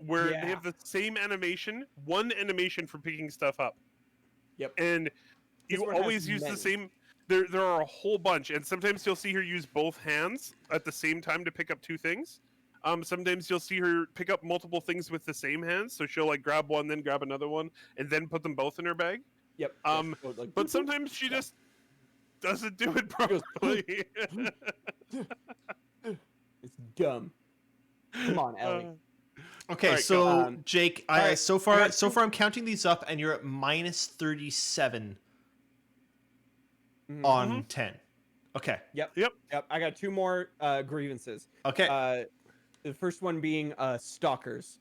Speaker 4: where they have the same animation, one animation for picking stuff up.
Speaker 3: Yep.
Speaker 4: And you always use the same. There are a whole bunch, and sometimes you'll see her use both hands at the same time to pick up 2 things. Sometimes you'll see her pick up multiple things with the same hands, so she'll like grab one, then grab another one, and then put them both in her bag.
Speaker 3: Yep.
Speaker 4: But sometimes she just doesn't do it properly.
Speaker 3: It's dumb. Come on, Ellie.
Speaker 2: Okay,
Speaker 4: Alright,
Speaker 2: so Jake, so far I'm counting these up, and you're at minus 37 on 10. Okay.
Speaker 3: Yep. I got 2 more grievances.
Speaker 2: Okay.
Speaker 3: The first one being stalkers.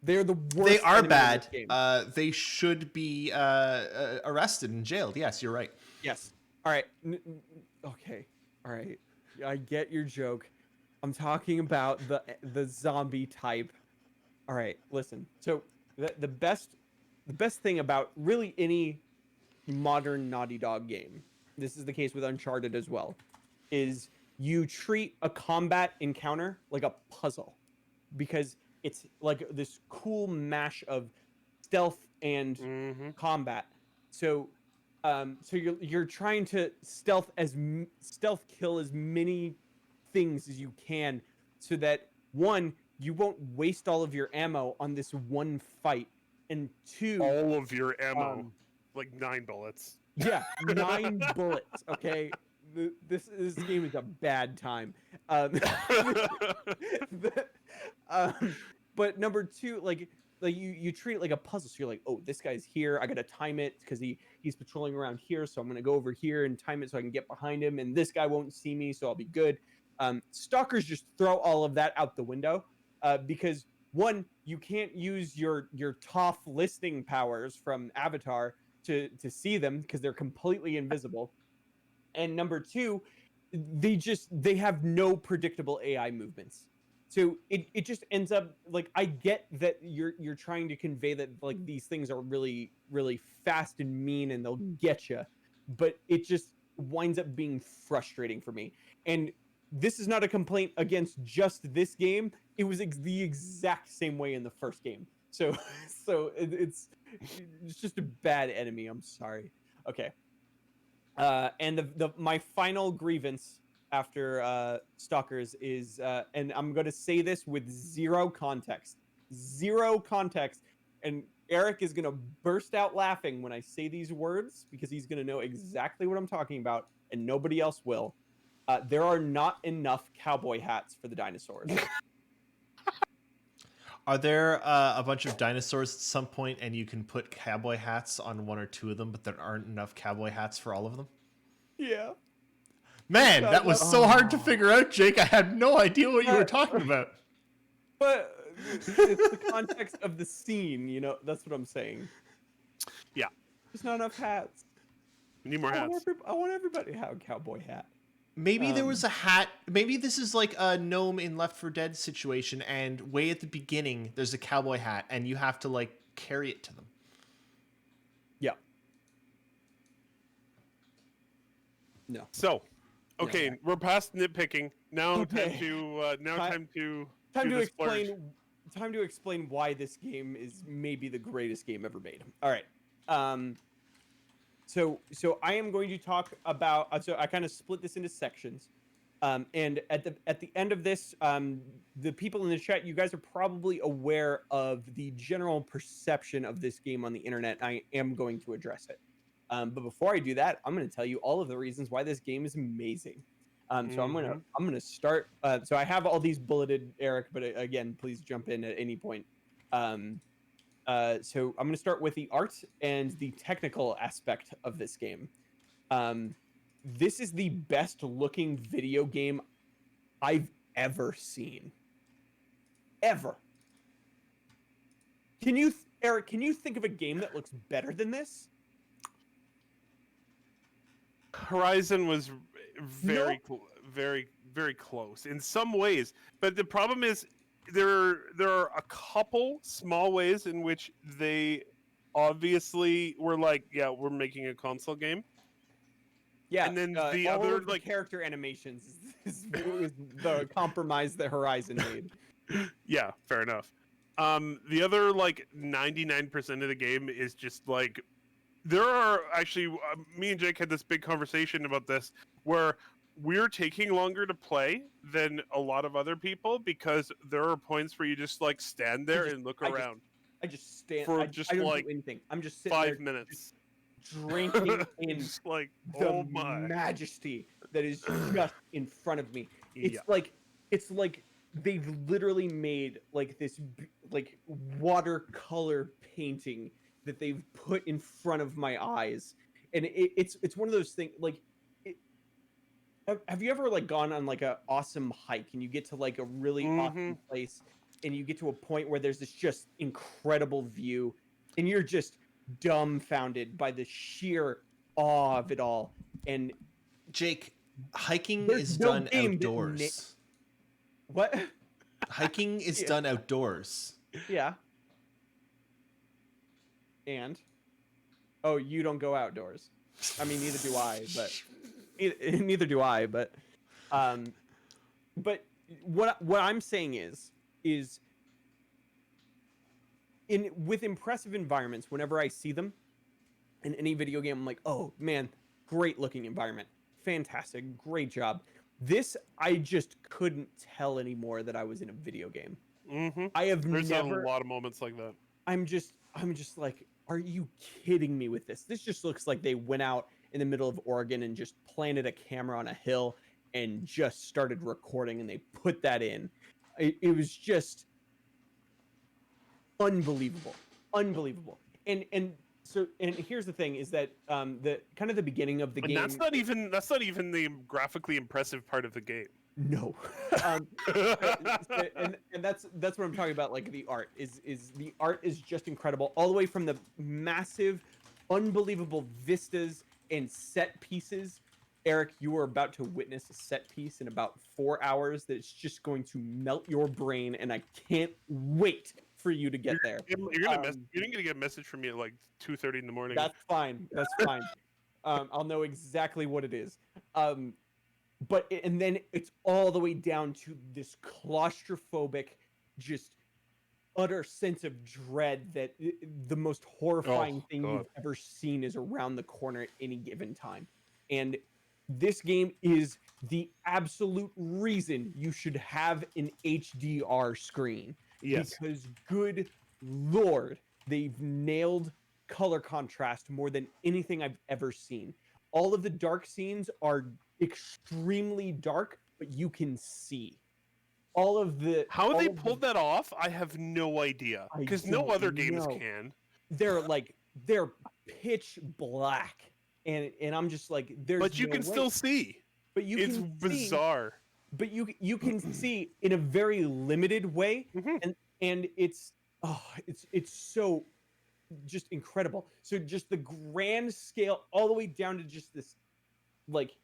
Speaker 3: They're the worst.
Speaker 2: They are
Speaker 3: enemy in
Speaker 2: bad.
Speaker 3: this game.
Speaker 2: They should be arrested and jailed. Yes, you're right.
Speaker 3: Yes. All right. Okay. All right. I get your joke. I'm talking about the zombie type. All right. Listen. So the best thing about really any modern Naughty Dog game, this is the case with Uncharted as well, is you treat a combat encounter like a puzzle, because it's like this cool mash of stealth and combat. So you're trying to stealth kill as many things as you can, so that 1, you won't waste all of your ammo on this one fight, and 2,
Speaker 4: all of your ammo, like 9 bullets.
Speaker 3: Yeah, 9 bullets. Okay, this game is a bad time. But number 2, like you treat it like a puzzle. So you're like, oh, this guy's here. I gotta time it because he's patrolling around here. So I'm gonna go over here and time it so I can get behind him. And this guy won't see me, so I'll be good. Stalkers just throw all of that out the window because 1, you can't use your Toph listening powers from Avatar to see them because they're completely invisible. And number 2, they have no predictable AI movements. So it just ends up like, I get that you're trying to convey that like these things are really, really fast and mean and they'll get you, but it just winds up being frustrating for me. And this is not a complaint against just this game. It was the exact same way in the first game. So it's just a bad enemy. I'm sorry. Okay. And my final grievance after Stalkers is, and I'm going to say this with zero context, and Eric is going to burst out laughing when I say these words because he's going to know exactly what I'm talking about and nobody else will. There are not enough cowboy hats for the dinosaurs.
Speaker 2: Are there a bunch of dinosaurs at some point and you can put cowboy hats on 1 or 2 of them, but there aren't enough cowboy hats for all of them?
Speaker 3: Yeah.
Speaker 2: Man, that was so hard to figure out, Jake. I had no idea what you were talking about.
Speaker 3: But it's the context of the scene, you know, that's what I'm saying.
Speaker 4: Yeah.
Speaker 3: There's not enough hats.
Speaker 4: We need more hats.
Speaker 3: I want everybody to have a cowboy hat.
Speaker 2: Maybe there was a hat. Maybe this is like a Gnome in Left 4 Dead situation, and way at the beginning, there's a cowboy hat, and you have to like carry it to them.
Speaker 3: Yeah. No.
Speaker 4: So, okay, we're past nitpicking. Now
Speaker 3: Okay.
Speaker 4: time to
Speaker 3: Time
Speaker 4: do
Speaker 3: to
Speaker 4: the splurge.
Speaker 3: explain why this game is maybe the greatest game ever made. All right. So I am going to talk about. So I kind of split this into sections. And at the end of this, the people in the chat, you guys are probably aware of the general perception of this game on the internet. I am going to address it. But before I do that, I'm going to tell you all of the reasons why this game is amazing. So I'm gonna start. So I have all these bulleted, Eric, but again, please jump in at any point. So I'm gonna start with the art and the technical aspect of this game. This is the best looking video game I've ever seen. Ever. Can you, Eric, can you think of a game that looks better than this?
Speaker 4: Horizon was very close in some ways, but the problem is there are a couple small ways in which they obviously were like, yeah, we're making a console game.
Speaker 3: Yeah,
Speaker 4: and then the
Speaker 3: all
Speaker 4: other
Speaker 3: of the character animations is the compromise that Horizon made.
Speaker 4: Yeah, fair enough. The other like 99% of the game is just like, there are actually me and Jake had this big conversation about this where we're taking longer to play than a lot of other people because there are points where you just like stand there and look around.
Speaker 3: I just stand
Speaker 4: for
Speaker 3: I
Speaker 4: just
Speaker 3: don't
Speaker 4: like
Speaker 3: do anything. I'm just sitting
Speaker 4: 5
Speaker 3: there
Speaker 4: minutes.
Speaker 3: drinking in
Speaker 4: Just like,
Speaker 3: the
Speaker 4: oh my.
Speaker 3: majesty that is just in front of me. It's
Speaker 4: Yeah.
Speaker 3: like they've literally made like this like watercolor painting that they've put in front of my eyes, and it's one of those things like. Have you ever like gone on like a awesome hike and you get to like a really awesome place and you get to a point where there's this just incredible view and you're just dumbfounded by the sheer awe of it all? And
Speaker 2: Jake, hiking
Speaker 3: There's
Speaker 2: is
Speaker 3: no
Speaker 2: done
Speaker 3: game that
Speaker 2: outdoors.
Speaker 3: what?
Speaker 2: Hiking is
Speaker 3: Yeah.
Speaker 2: done outdoors.
Speaker 3: Yeah. And oh, you don't go outdoors. I mean, neither do I, but neither do I, but what I'm saying is with impressive environments, whenever I see them in any video game, I'm like, oh man, great looking environment, fantastic, great job. This, I just couldn't tell anymore that I was in a video game. I have
Speaker 4: There's
Speaker 3: never.
Speaker 4: a lot of moments like that.
Speaker 3: I'm just like, are you kidding me with this? This just looks like they went out in the middle of Oregon and just planted a camera on a hill and just started recording, and they put that in. It was just unbelievable. And here's the thing is that the kind of the beginning of the
Speaker 4: And
Speaker 3: game.
Speaker 4: that's not even the graphically impressive part of the game.
Speaker 3: No. And that's what I'm talking about. Like the art is the art is just incredible, all the way from the massive, unbelievable vistas and set pieces. Eric, you are about to witness a set piece in about 4 hours that is just going to melt your brain, and I can't wait for you to get there.
Speaker 4: You're gonna get a message from me at like 2:30 in the morning.
Speaker 3: That's fine. I'll know exactly what it is. But and then it's all the way down to this claustrophobic, just utter sense of dread that the most horrifying thing
Speaker 4: God.
Speaker 3: you've ever seen is around the corner at any given time. And this game is the absolute reason you should have an HDR screen.
Speaker 4: Yes.
Speaker 3: Because good Lord, they've nailed color contrast more than anything I've ever seen. All of the dark scenes are extremely dark, but you can see. All of the
Speaker 4: How they pulled that off, I have no idea.
Speaker 3: I
Speaker 4: Because no
Speaker 3: don't
Speaker 4: other games
Speaker 3: know.
Speaker 4: can.
Speaker 3: They're pitch black, and I'm just like, there's
Speaker 4: But you
Speaker 3: no
Speaker 4: can
Speaker 3: way.
Speaker 4: still see.
Speaker 3: But you
Speaker 4: It's
Speaker 3: can see,
Speaker 4: bizarre.
Speaker 3: but you can see in a very limited way,
Speaker 4: Mhm.
Speaker 3: and it's so just incredible. So just the grand scale all the way down to just this like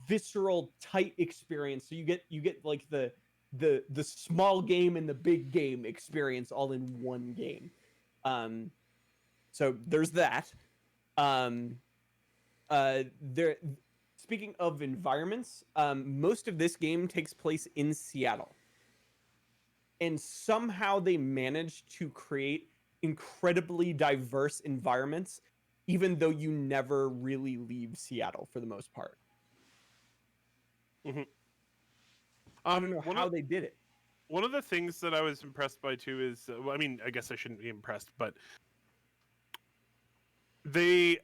Speaker 3: visceral tight experience. So you get like the small game and the big game experience all in one game. So there's that. There, speaking of environments, most of this game takes place in Seattle, and somehow they managed to create incredibly diverse environments, even though you never really leave Seattle for the most part. I don't know
Speaker 4: one
Speaker 3: how
Speaker 4: of,
Speaker 3: they did it.
Speaker 4: one of the things that I was impressed by too is, well, I mean, I guess I shouldn't be impressed, but they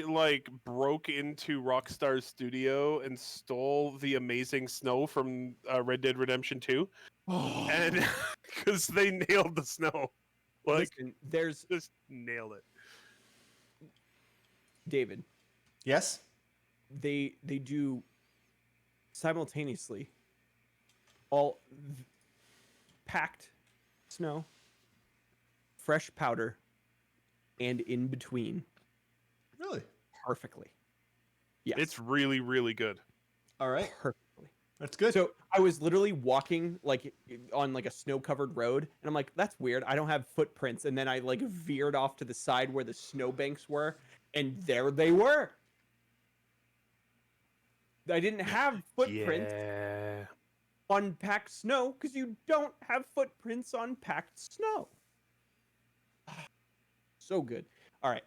Speaker 4: like broke into Rockstar's studio and stole the amazing snow from Red Dead Redemption 2, and because they nailed the snow, like
Speaker 3: Listen, there's
Speaker 4: just nailed it.
Speaker 3: David.
Speaker 2: Yes.
Speaker 3: They do simultaneously all packed snow, fresh powder, and in between
Speaker 2: Really?
Speaker 3: perfectly. Yes,
Speaker 4: It's really, really good.
Speaker 2: All right.
Speaker 3: perfectly.
Speaker 2: That's good.
Speaker 3: So I was literally walking like on like a snow-covered road, and I'm like, "That's weird. I don't have footprints." And then I like veered off to the side where the snowbanks were, and there they were. I didn't have footprints
Speaker 4: Yeah.
Speaker 3: on packed snow because you don't have footprints on packed snow. So good. All right.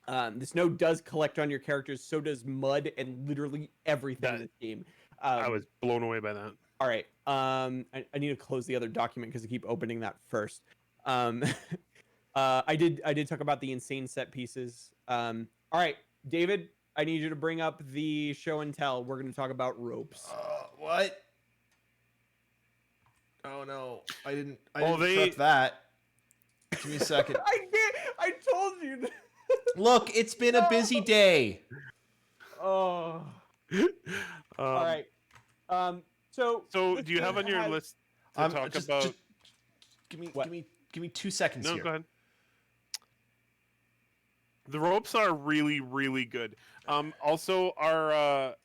Speaker 3: The snow does collect on your characters. So does mud and literally everything in this game.
Speaker 4: I was blown away by that.
Speaker 3: All right. I need to close the other document because I keep opening that first. I did talk about the insane set pieces. All right, David, I need you to bring up the show and tell. We're going to talk about ropes.
Speaker 2: What? Oh no, I didn't
Speaker 4: they-
Speaker 2: prep that. Give me a second.
Speaker 3: I told you. That.
Speaker 2: Look, it's been a busy day.
Speaker 3: Oh. All right. So
Speaker 4: So, do you have on your
Speaker 3: has-
Speaker 4: list to talk about?
Speaker 2: Give me,
Speaker 3: What?
Speaker 2: give me 2 seconds
Speaker 4: No,
Speaker 2: here.
Speaker 4: go ahead. The ropes are really, really good. Also, our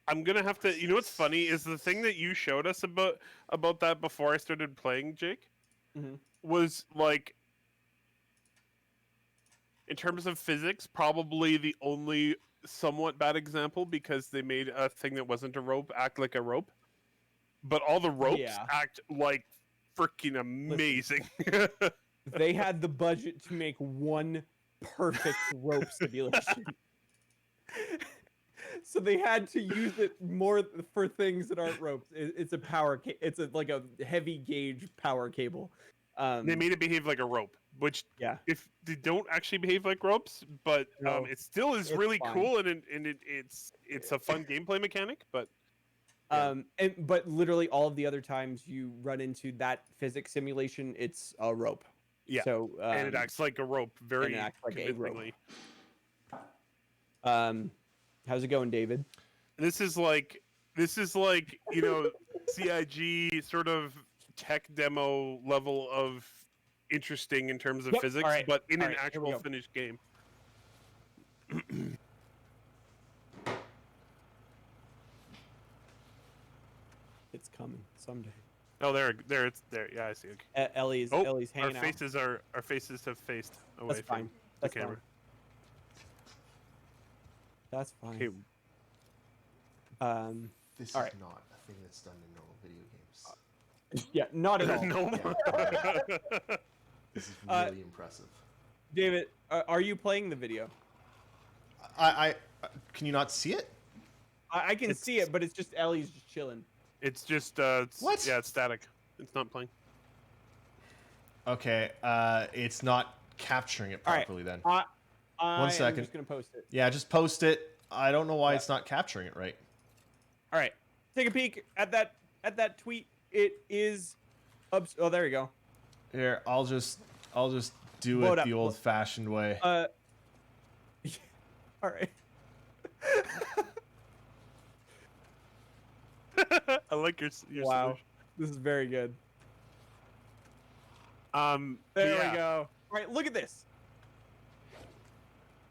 Speaker 4: I'm gonna have to. You know what's funny is the thing that you showed us about that before I started playing, Jake,
Speaker 3: Mhm.
Speaker 4: was like, in terms of physics, probably the only somewhat bad example because they made a thing that wasn't a rope act like a rope, but all the ropes
Speaker 3: Yeah.
Speaker 4: act like freaking amazing.
Speaker 3: They had the budget to make one perfect rope simulation. So they had to use it more for things that aren't ropes. It's a power. It's like a heavy gauge power cable.
Speaker 4: They made it behave like a rope, which
Speaker 3: Yeah.
Speaker 4: if they don't actually behave like ropes, but
Speaker 3: No,
Speaker 4: it still is
Speaker 3: it's
Speaker 4: really
Speaker 3: fine.
Speaker 4: cool and it's a fun gameplay mechanic. But
Speaker 3: But literally all of the other times you run into that physics simulation, it's a rope.
Speaker 4: yeah,
Speaker 3: So
Speaker 4: and it acts like a rope very
Speaker 3: acts like a rope.
Speaker 4: convincingly.
Speaker 3: How's it going, David?
Speaker 4: This is like CIG sort of tech demo level of interesting in terms of
Speaker 3: Yep,
Speaker 4: physics,
Speaker 3: alright,
Speaker 4: but in an
Speaker 3: alright, here we
Speaker 4: actual
Speaker 3: go.
Speaker 4: finished game.
Speaker 3: It's coming someday.
Speaker 4: Oh, there, it's there. Yeah, I see. Okay.
Speaker 3: Ellie's
Speaker 4: Oh,
Speaker 3: Ellie's
Speaker 4: our
Speaker 3: hanging out.
Speaker 4: faces have faced away
Speaker 3: That's
Speaker 4: from
Speaker 3: fine.
Speaker 4: the
Speaker 3: That's
Speaker 4: camera.
Speaker 3: fine. That's fine.
Speaker 4: Okay,
Speaker 2: This
Speaker 3: All
Speaker 2: is
Speaker 3: right.
Speaker 2: not a thing that's done in normal video games.
Speaker 3: Yeah, not at all.
Speaker 4: no.
Speaker 2: This is
Speaker 3: Uh,
Speaker 2: really impressive.
Speaker 3: David, are you playing the video?
Speaker 2: I can you not see it?
Speaker 3: I can see it, but it's just Ellie's just chilling.
Speaker 4: It's just
Speaker 2: What?
Speaker 4: Yeah, it's static. It's not playing.
Speaker 2: Okay, it's not capturing it
Speaker 3: All right.
Speaker 2: properly then.
Speaker 3: I
Speaker 2: One second.
Speaker 3: am just gonna post it.
Speaker 2: Yeah, just post it. I don't know why
Speaker 3: Yeah.
Speaker 2: it's not capturing it right.
Speaker 3: All right, take a peek at that tweet. It is. Oh, there you go.
Speaker 2: Here, I'll just do
Speaker 3: Blow it
Speaker 2: it
Speaker 3: up.
Speaker 2: the old-fashioned way.
Speaker 3: All right.
Speaker 4: I like your
Speaker 3: Wow,
Speaker 4: solution.
Speaker 3: this is very good.
Speaker 4: But
Speaker 3: There
Speaker 4: yeah.
Speaker 3: we go. All right, look at this.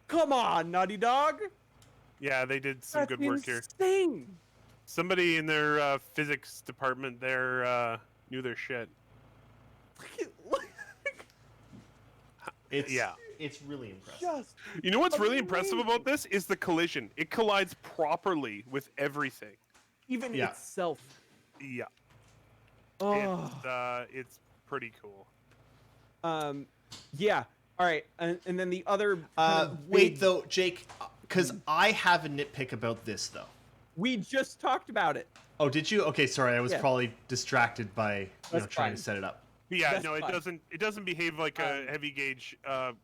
Speaker 3: Come on, Naughty Dog.
Speaker 4: Yeah, they did some
Speaker 3: That's
Speaker 4: good work here.
Speaker 3: insane.
Speaker 4: Somebody in their physics department there knew their shit.
Speaker 3: Look,
Speaker 2: It's
Speaker 4: yeah.
Speaker 2: it's really impressive.
Speaker 3: just
Speaker 4: You know what's really impressive
Speaker 3: Amazing.
Speaker 4: about this is the collision. It collides properly with everything.
Speaker 3: even
Speaker 2: Yeah.
Speaker 3: itself.
Speaker 4: Yeah,
Speaker 3: Oh.
Speaker 4: it's pretty cool.
Speaker 3: Yeah. All right, and then the other. kind of
Speaker 2: Wait
Speaker 3: big-
Speaker 2: though, Jake. because I have a nitpick about this though.
Speaker 3: We just talked about it.
Speaker 2: Oh, did you? Okay, sorry, I was
Speaker 3: Yeah.
Speaker 2: probably distracted by
Speaker 3: That's
Speaker 2: trying
Speaker 3: fine.
Speaker 2: to set it up.
Speaker 4: Yeah,
Speaker 3: That's
Speaker 4: no, it
Speaker 3: fine.
Speaker 4: doesn't behave like a heavy gauge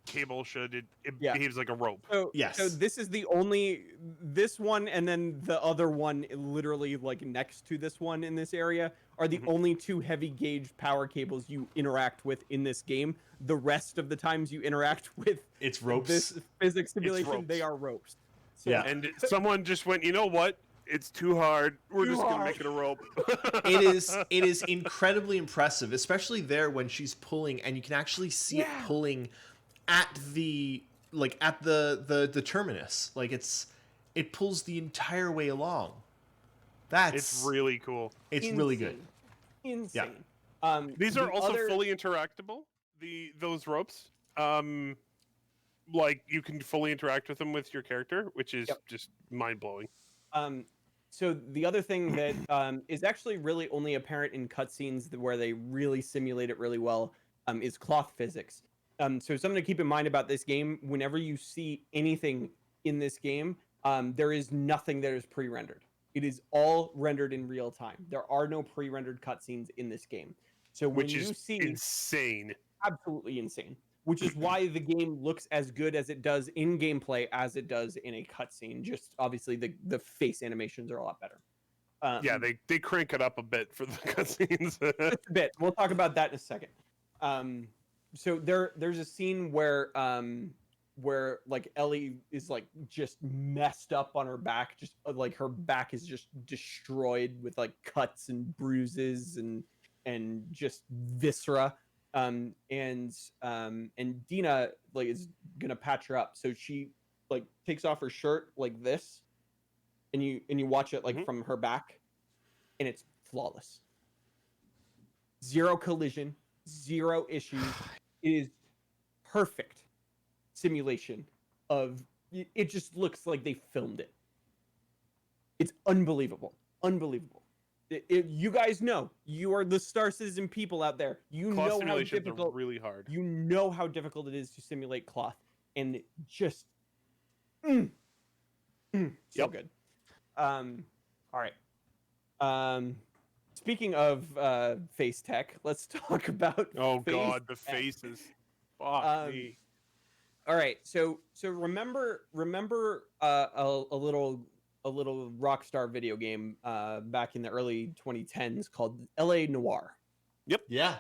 Speaker 4: cable should. It
Speaker 3: Yeah.
Speaker 4: behaves like a rope.
Speaker 3: So,
Speaker 2: Yes.
Speaker 3: so this is the only this one and then the other one literally like next to this one in this area are the only two heavy gauge power cables you interact with in this game. The rest of the times you interact with
Speaker 2: It's ropes.
Speaker 3: this physics simulation,
Speaker 4: ropes.
Speaker 3: they are ropes. So,
Speaker 2: Yeah.
Speaker 4: And someone just went, you know what? It's too hard. We're
Speaker 3: Too
Speaker 4: just gonna
Speaker 3: hard.
Speaker 4: make it a rope.
Speaker 2: It is incredibly impressive, especially there when she's pulling, and you can actually see it
Speaker 3: Yeah.
Speaker 2: pulling at the the terminus. Like it pulls the entire way along.
Speaker 4: It's really cool.
Speaker 2: it's really good.
Speaker 3: Insane.
Speaker 4: These
Speaker 3: the
Speaker 4: are also
Speaker 3: other-
Speaker 4: fully interactable. Those ropes. Like you can fully interact with them with your character, which is
Speaker 3: Yep.
Speaker 4: just mind blowing.
Speaker 3: So the other thing that is actually really only apparent in cutscenes where they really simulate it really well is cloth physics. So something to keep in mind about this game: whenever you see anything in this game, there is nothing that is pre-rendered. It is all rendered in real time. There are no pre-rendered cutscenes in this game. So when
Speaker 4: Which
Speaker 3: you
Speaker 4: is
Speaker 3: see
Speaker 4: insane.
Speaker 3: absolutely insane, which is why the game looks as good as it does in gameplay as it does in a cutscene. Just obviously the face animations are a lot better.
Speaker 4: Yeah, they crank it up a bit for the cutscenes.
Speaker 3: Just a bit. We'll talk about that in a second. So there's a scene where like Ellie is like just messed up on her back, just like her back is just destroyed with like cuts and bruises and just viscera. And Dina like is gonna patch her up, so she like takes off her shirt like this, and you watch it like from her back, and it's flawless. Zero collision, zero issues. It is perfect simulation of. It just looks like they filmed it. It's unbelievable, unbelievable. You guys know, you are the Star Citizen people out there. You
Speaker 4: Cloth
Speaker 3: know how
Speaker 4: simulations
Speaker 3: difficult.
Speaker 4: are really hard.
Speaker 3: You know how difficult it is to simulate cloth, and just so
Speaker 4: Yep.
Speaker 3: good. All right. Speaking of face tech, let's talk about.
Speaker 4: Oh
Speaker 3: face
Speaker 4: god, the
Speaker 3: tech.
Speaker 4: faces. Fuck
Speaker 3: Um,
Speaker 4: me.
Speaker 3: All right, so remember a little Rockstar video game back in the early 2010s called L.A. Noire.
Speaker 2: Yeah.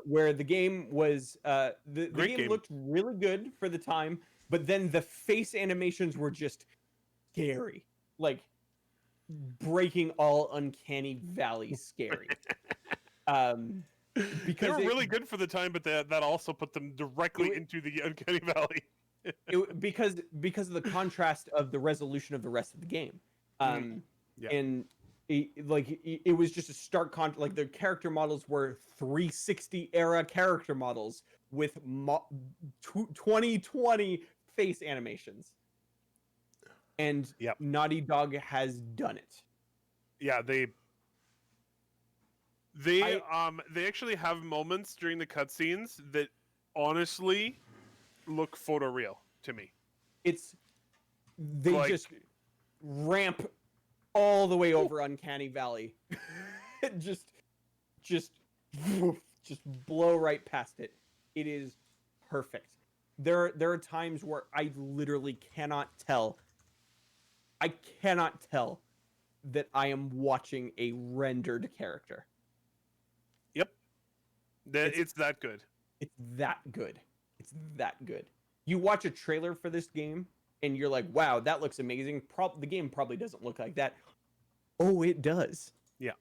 Speaker 3: Where the game was the
Speaker 4: Great
Speaker 3: game
Speaker 4: game.
Speaker 3: looked really good for the time, but then the face animations were just scary, like breaking all uncanny valley scary.
Speaker 4: They
Speaker 3: Because
Speaker 4: were really good for the time, but that also put them directly into the Uncanny Valley.
Speaker 3: because of the contrast of the resolution of the rest of the game.
Speaker 4: Yeah.
Speaker 3: And it was just a stark like the character models were 360 era character models with 2020 face animations. And
Speaker 4: Yep.
Speaker 3: Naughty Dog has done it.
Speaker 4: Yeah, they actually have moments during the cutscenes that honestly look photoreal to me.
Speaker 3: They
Speaker 4: Like-
Speaker 3: just ramp all the way over Uncanny Valley. just blow right past it. It is perfect. There are times where I literally cannot tell. I cannot tell that I am watching a rendered character.
Speaker 4: Yep. It's that good.
Speaker 3: It's that good. It's that good. You watch a trailer for this game and you're like, wow, that looks amazing. The game probably doesn't look like that. Oh, it does.
Speaker 4: Yeah.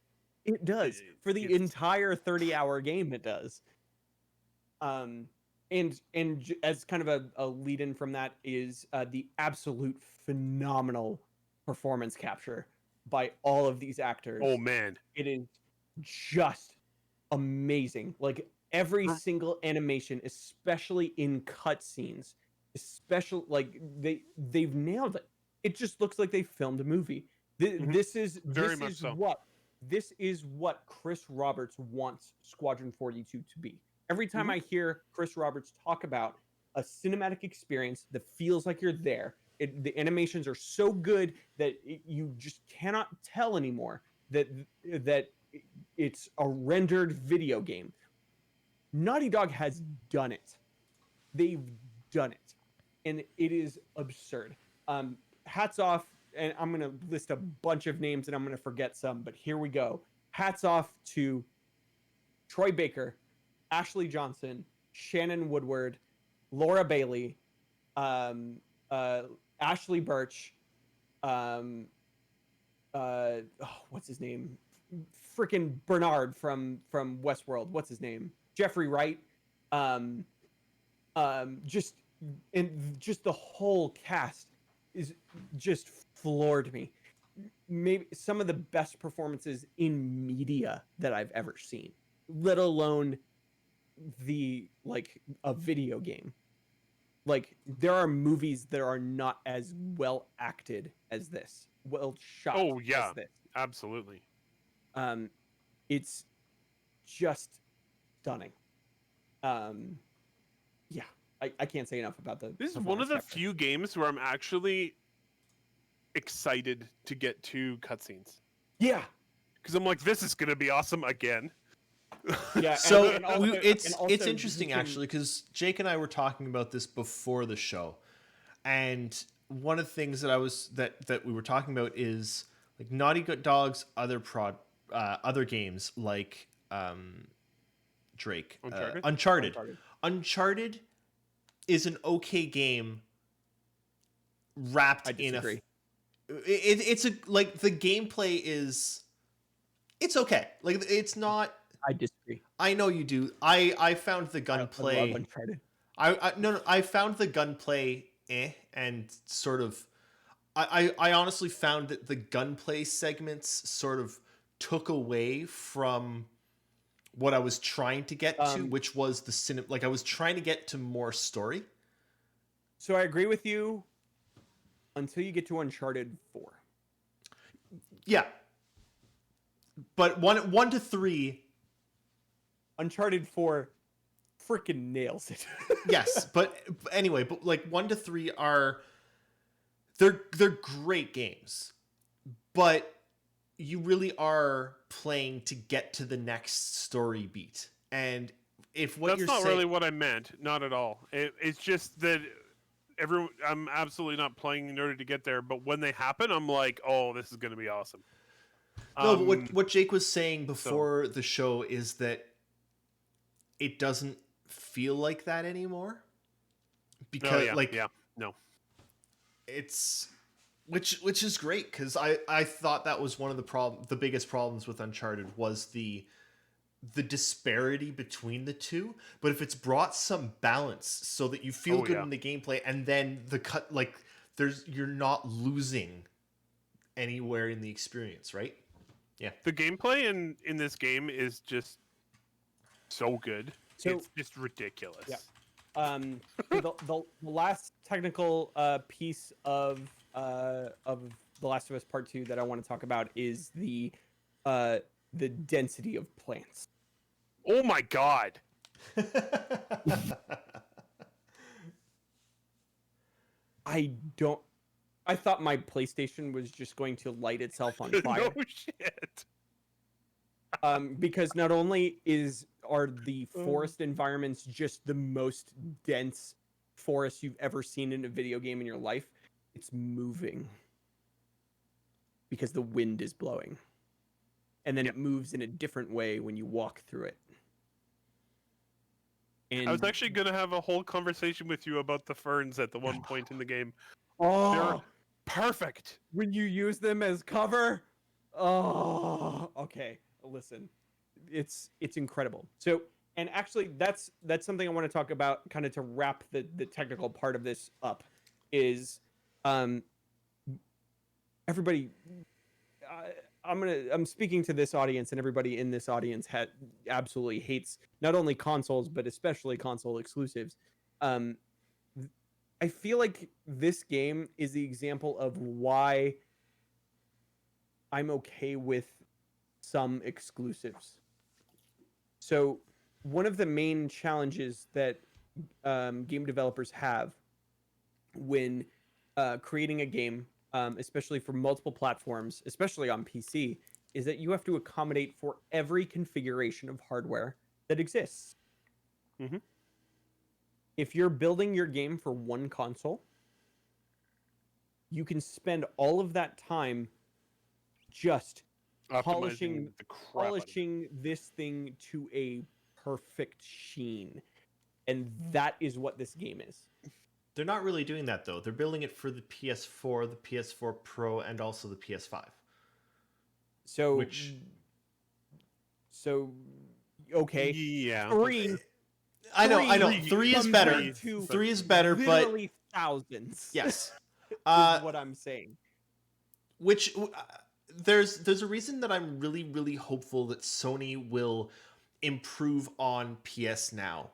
Speaker 3: It does. For the
Speaker 4: It's-
Speaker 3: entire 30-hour game, it does. And as kind of a lead-in from that is the absolute phenomenal performance capture by all of these actors.
Speaker 4: Oh man.
Speaker 3: It is just amazing. Like every
Speaker 4: Mm.
Speaker 3: single animation, especially in cutscenes, especially like they've nailed it. It just looks like they filmed a movie.
Speaker 4: Mhm.
Speaker 3: This is
Speaker 4: Very
Speaker 3: this
Speaker 4: much
Speaker 3: is
Speaker 4: so.
Speaker 3: what Chris Roberts wants Squadron 42 to be. Every time
Speaker 4: Mhm.
Speaker 3: I hear Chris Roberts talk about a cinematic experience that feels like you're there, the animations are so good that you just cannot tell anymore that it's a rendered video game. Naughty Dog has done it. They've done it, and it is absurd. Hats off, and I'm gonna list a bunch of names, and I'm gonna forget some, but here we go. Hats off to Troy Baker, Ashley Johnson, Shannon Woodward, Laura Bailey, Ashley Birch, what's his name? Freaking Bernard from Westworld. What's his name? Jeffrey Wright. Just the whole cast is just floored me. Maybe some of the best performances in media that I've ever seen, let alone a video game. Like, there are movies that are not as well acted as this, well shot as this.
Speaker 4: Absolutely.
Speaker 3: It's just stunning. Yeah, I can't say enough about the.
Speaker 4: This is one of the few games where I'm actually excited to get to cutscenes.
Speaker 3: Yeah,
Speaker 4: because I'm like, this is gonna be awesome again.
Speaker 3: Yeah.
Speaker 2: So
Speaker 3: it's
Speaker 2: it's interesting actually, because Jake and I were talking about this before the show, and one of the things that we were talking about is like Naughty Dog's other games like Drake, Uncharted. Uncharted is an okay game wrapped in a. It's like the gameplay is. It's okay. Like it's not.
Speaker 3: I disagree.
Speaker 2: I know you do. I found the gunplay.
Speaker 3: I love Uncharted.
Speaker 2: I found the gunplay and sort of. I honestly found that the gunplay segments sort of took away from what I was trying to get to, which was the like I was trying to get to more story.
Speaker 3: So I agree with you until you get to Uncharted 4.
Speaker 2: Yeah. But 1 to 3,
Speaker 3: Uncharted 4 freaking nails it.
Speaker 2: yes, but anyway, but like 1 to 3 are they're great games. But you really are playing to get to the next story beat. And if what
Speaker 4: that's
Speaker 2: you're
Speaker 4: not
Speaker 2: saying,
Speaker 4: really what I meant, not at all. It's just that I'm absolutely not playing in order to get there, but when they happen, I'm like, oh, this is going to be awesome.
Speaker 2: No, but what Jake was saying before the show is that it doesn't feel like that anymore. Because it's which is great, because I thought that was one of the biggest problems with Uncharted was the disparity between the two. But if it's brought some balance so that you feel good in the gameplay, and then you're not losing anywhere in the experience, right? Yeah.
Speaker 4: The gameplay in this game is just so good.
Speaker 3: So,
Speaker 4: it's just ridiculous.
Speaker 3: Yeah. The last technical piece of The Last of Us Part 2 that I want to talk about is the density of plants.
Speaker 4: Oh my god.
Speaker 3: I thought my PlayStation was just going to light itself on fire.
Speaker 4: No shit.
Speaker 3: Because not only are the forest environments just the most dense forest you've ever seen in a video game in your life, it's moving because the wind is blowing. And then it moves in a different way when you walk through it. And
Speaker 4: I was actually going to have a whole conversation with you about the ferns at the one point in the game.
Speaker 3: Oh,
Speaker 4: they're perfect.
Speaker 3: When you use them as cover. Oh, okay. Listen, it's incredible. So, and actually, that's something I want to talk about, kind of to wrap the technical part of this up. Is everybody? I'm speaking to this audience, and everybody in this audience absolutely hates not only consoles but especially console exclusives. I feel like this game is the example of why I'm okay with some exclusives. So one of the main challenges that game developers have when creating a game, especially for multiple platforms, especially on PC, is that you have to accommodate for every configuration of hardware that exists.
Speaker 4: Mhm.
Speaker 3: If you're building your game for one console, you can spend all of that time just
Speaker 4: Optimizing the crap out of it.
Speaker 3: polishing this thing to a perfect sheen. And that is what this game is.
Speaker 2: They're not really doing that though. They're building it for the PS4, the PS4 Pro, and also the PS5.
Speaker 3: So okay.
Speaker 4: Yeah.
Speaker 3: 3
Speaker 2: I know.
Speaker 4: Three
Speaker 2: 3 is
Speaker 3: comes
Speaker 2: better.
Speaker 3: down to
Speaker 2: 3 is better, but
Speaker 3: literally thousands.
Speaker 2: yes.
Speaker 3: Is what I'm saying.
Speaker 2: Which there's a reason that I'm really hopeful that Sony will improve on PS Now,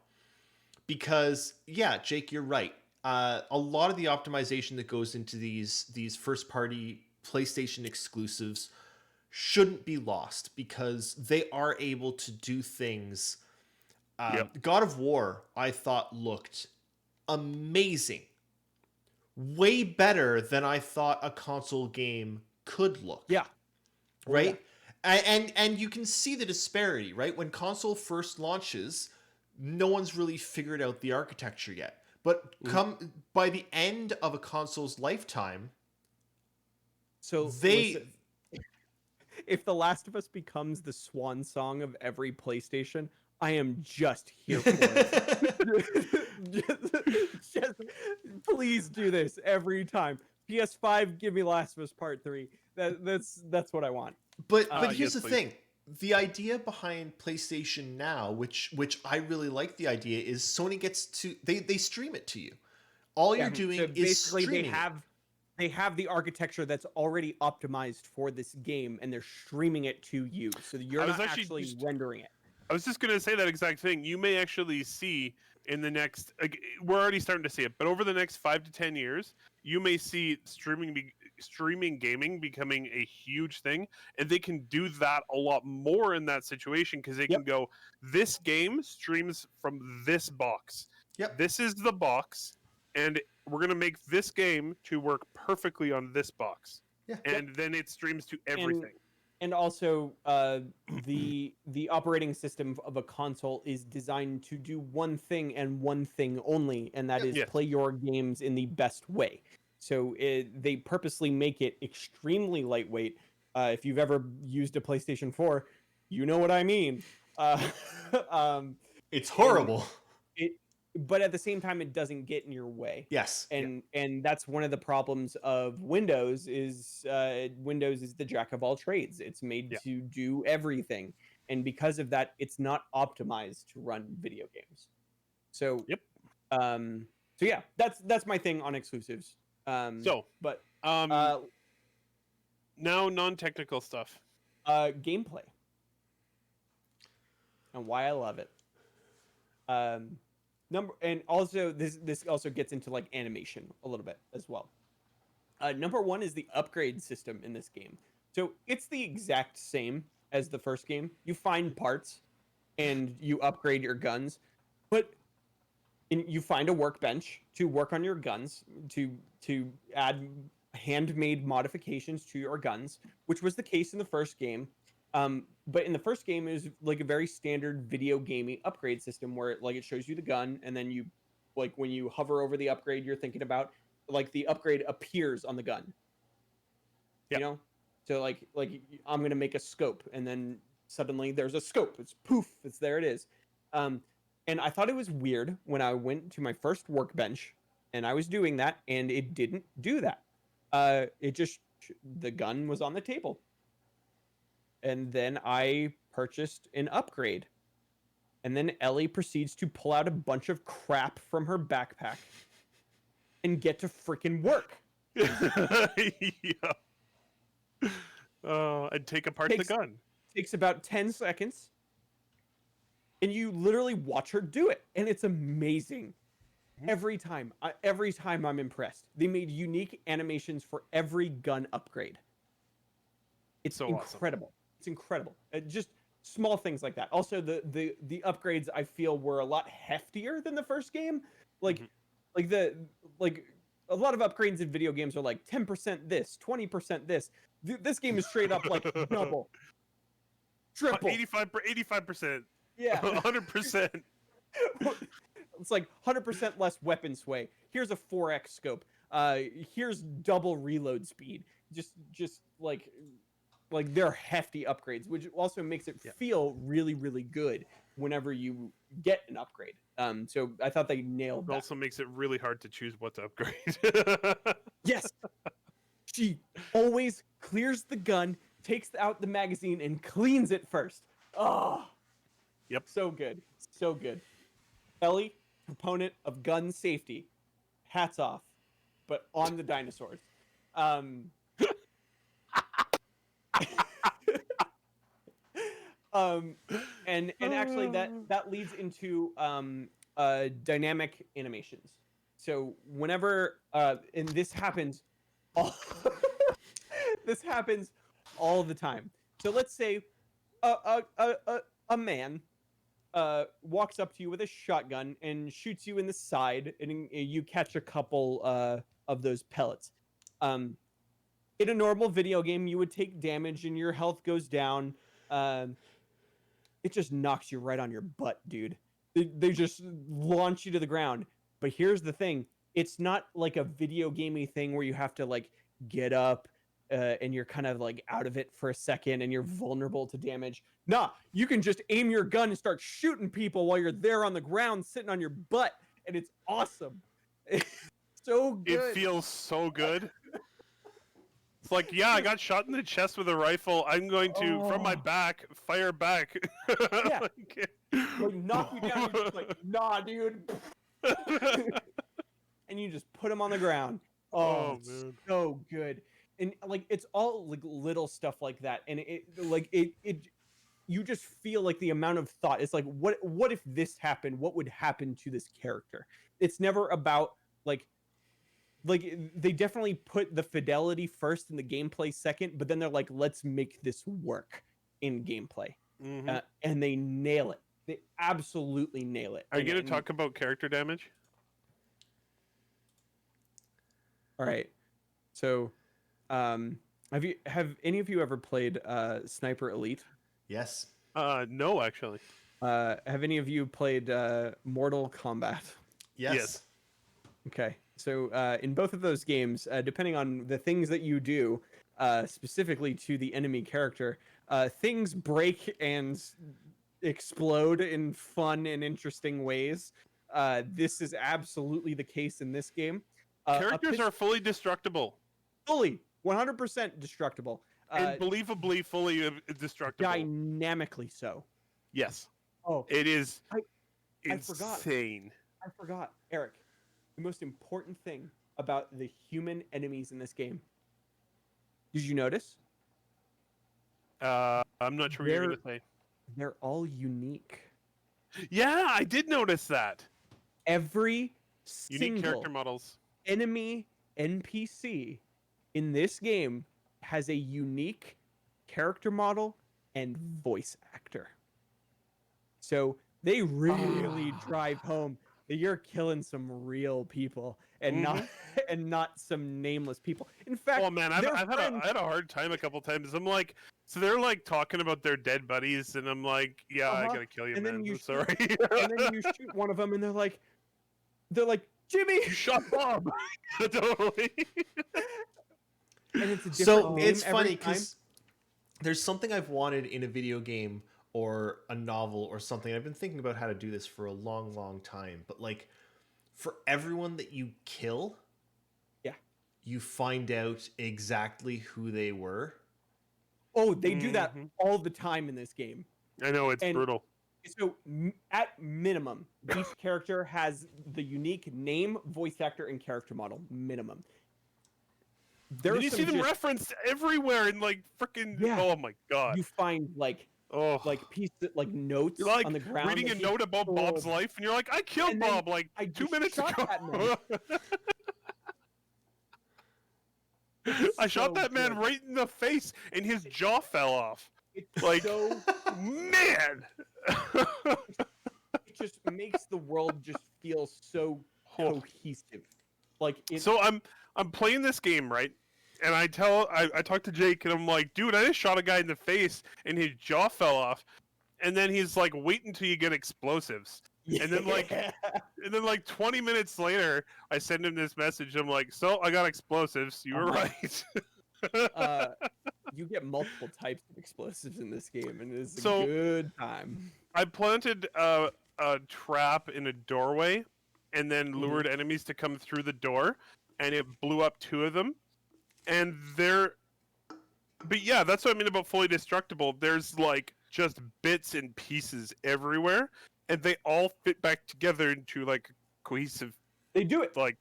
Speaker 2: because yeah, Jake, you're right. A lot of the optimization that goes into these first party PlayStation exclusives shouldn't be lost, because they are able to do things. God of War, I thought, looked amazing. Way better than I thought a console game could look.
Speaker 3: Yeah.
Speaker 2: Right? And you can see the disparity, right? When console first launches, no one's really figured out the architecture yet. But by the end of a console's lifetime,
Speaker 3: So
Speaker 2: they
Speaker 3: if The Last of Us becomes the swan song of every PlayStation, I am just here for it. just, please do this every time. PS5, give me Last of Us Part 3. That's what I want.
Speaker 2: But here's
Speaker 4: yes,
Speaker 2: the
Speaker 4: please.
Speaker 2: thing. The idea behind PlayStation Now, which I really like the idea, is Sony gets to they stream it to you. All you're doing
Speaker 3: So
Speaker 2: is
Speaker 3: basically
Speaker 2: streaming.
Speaker 3: they have the architecture that's already optimized for this game, and they're streaming it to you, so you're
Speaker 4: I was
Speaker 3: not
Speaker 4: actually
Speaker 3: actually
Speaker 4: just-
Speaker 3: rendering it.
Speaker 4: I was just going to say that exact thing. You may actually see in the next, we're already starting to see it, but over the next 5 to 10 years, you may see streaming gaming becoming a huge thing, and they can do that a lot more in that situation, because they can go, this game streams from this box.
Speaker 2: Yep.
Speaker 4: This is the box, and we're going to make this game to work perfectly on this box.
Speaker 2: Yeah.
Speaker 4: And then it streams to everything.
Speaker 3: And also, the operating system of a console is designed to do one thing and one thing only, and that is
Speaker 4: Yes.
Speaker 3: play your games in the best way. So they purposely make it extremely lightweight. If you've ever used a PlayStation 4, you know what I mean.
Speaker 2: It's horrible.
Speaker 3: But at the same time, it doesn't get in your way.
Speaker 2: Yes.
Speaker 3: And that's one of the problems of Windows is Windows is the jack of all trades. It's made to do everything, and because of that, it's not optimized to run video games. So so yeah, that's my thing on exclusives. But
Speaker 4: now non-technical stuff.
Speaker 3: gameplay and why I love it. And also this also gets into like animation a little bit as well. Number one is the upgrade system in this game. So it's the exact same as the first game. You find parts and you upgrade your guns, but you find a workbench to work on your guns, to add handmade modifications to your guns, which was the case in the first game. But in the first game, it was like a very standard video gaming upgrade system where it shows you the gun, and then you, like, when you hover over the upgrade you're thinking about, like the upgrade appears on the gun.
Speaker 4: Yep.
Speaker 3: You know? So like I'm gonna make a scope, and then suddenly there's a scope. It's poof, there it is. And I thought it was weird when I went to my first workbench and I was doing that, and it didn't do that. The gun was on the table. And then I purchased an upgrade. And then Ellie proceeds to pull out a bunch of crap from her backpack and get to freaking work.
Speaker 4: And take apart the gun.
Speaker 3: Takes about 10 seconds. And you literally watch her do it. And it's amazing. Every time I'm impressed. They made unique animations for every gun upgrade. It's
Speaker 4: so
Speaker 3: incredible.
Speaker 4: Awesome.
Speaker 3: It's incredible. Just small things like that. Also, the upgrades I feel were a lot heftier than the first game. A a lot of upgrades in video games are like 10% this, 20% this. This game is straight up like double, triple.
Speaker 4: 85%.
Speaker 3: Yeah.
Speaker 4: 100%.
Speaker 3: It's like 100% less weapon sway. Here's a 4x scope. Here's double reload speed. Just like they're hefty upgrades, which also makes it feel really, really good whenever you get an upgrade. So I thought they nailed
Speaker 4: It
Speaker 3: that.
Speaker 4: also makes it really hard to choose what to upgrade.
Speaker 3: Yes. She always clears the gun, takes out the magazine, and cleans it first. Oh.
Speaker 4: Yep.
Speaker 3: So good. So good. Ellie, proponent of gun safety. Hats off. But on the dinosaurs. And actually that leads into dynamic animations. So whenever and this happens all this happens all the time. So let's say a man walks up to you with a shotgun and shoots you in the side, and you catch a couple of those pellets. In a normal video game, you would take damage and your health goes down. It just knocks you right on your butt, dude. They just launch you to the ground. But here's the thing. It's not like a video gamey thing where you have to like get up and you're kind of like out of it for a second and you're vulnerable to damage. Nah, you can just aim your gun and start shooting people while you're there on the ground sitting on your butt. And it's awesome. It's so good.
Speaker 4: It feels so good. It's like, yeah, I got shot in the chest with a rifle. I'm going to, from my back, fire back.
Speaker 3: Yeah. Like, knock you down. You're just like, nah, dude. And you just put him on the ground. Oh, man. So good. And like, it's all like little stuff like that. And it you just feel like the amount of thought. It's like, what if this happened? What would happen to this character? It's never about like they definitely put the fidelity first and the gameplay second, but then they're like, let's make this work in gameplay.
Speaker 4: Mm-hmm.
Speaker 3: And they nail it. They absolutely nail it.
Speaker 4: Are you going to talk about character damage?
Speaker 3: All right. So, have any of you ever played Sniper Elite?
Speaker 2: Yes.
Speaker 4: No, actually.
Speaker 3: Have any of you played Mortal Kombat?
Speaker 2: Yes.
Speaker 3: Okay. So in both of those games, depending on the things that you do, specifically to the enemy character, things break and explode in fun and interesting ways. This is absolutely the case in this game.
Speaker 4: Characters are fully destructible.
Speaker 3: Fully, 100% destructible.
Speaker 4: And believably fully destructible.
Speaker 3: Dynamically so.
Speaker 4: Yes.
Speaker 3: Oh.
Speaker 4: It is
Speaker 3: I forgot.
Speaker 4: insane.
Speaker 3: I forgot, Eric. The most important thing about the human enemies in this game. Did you notice?
Speaker 4: I'm not sure what you're going to say.
Speaker 3: They're all unique.
Speaker 4: Yeah, I did notice that.
Speaker 3: Every
Speaker 4: Unique character
Speaker 3: single
Speaker 4: models.
Speaker 3: enemy NPC in this game has a unique character model and voice actor. So they really drive home that you're killing some real people and not some nameless people. In fact,
Speaker 4: oh man, I had a hard time a couple times. I'm like, so they're like talking about their dead buddies, and I'm like, yeah, I gotta kill you,
Speaker 3: and
Speaker 4: man.
Speaker 3: Then you
Speaker 4: I'm sorry.
Speaker 3: And then you shoot one of them, and they're like, Jimmy,
Speaker 4: you shot Bob. Totally.
Speaker 3: And it's a different
Speaker 2: So
Speaker 3: name
Speaker 2: it's funny
Speaker 3: every time.
Speaker 2: because there's something I've wanted in a video game or a novel or something. I've been thinking about how to do this for a long, long time. But like, for everyone that you kill, you find out exactly who they were.
Speaker 3: Oh, they do that all the time in this game.
Speaker 4: I know, it's brutal.
Speaker 3: So at minimum, each character has the unique name, voice actor, and character model. Minimum.
Speaker 4: You see them referenced everywhere in like freaking.
Speaker 3: Yeah.
Speaker 4: Oh my god!
Speaker 3: You find like pieces, like notes
Speaker 4: you're like
Speaker 3: on the ground.
Speaker 4: reading a note about Bob's life, and you're like, I killed Bob like 2 minutes ago. I shot that man right in the face, and his jaw fell off.
Speaker 3: It's
Speaker 4: like,
Speaker 3: so
Speaker 4: man.
Speaker 3: It just makes the world just feel so cohesive. Like
Speaker 4: So I'm playing this game, right? And I talk to Jake and I'm like, dude, I just shot a guy in the face and his jaw fell off. And then he's like, wait until you get explosives. And then like 20 minutes later, I send him this message. I'm like, so I got explosives. You were right.
Speaker 3: You get multiple types of explosives in this game, and it's
Speaker 4: So-
Speaker 3: a good time.
Speaker 4: I planted a trap in a doorway and then lured enemies to come through the door, and it blew up 2 of them. And but yeah, that's what I mean about fully destructible. There's like just bits and pieces everywhere, and they all fit back together into like a cohesive
Speaker 3: They do it.
Speaker 4: like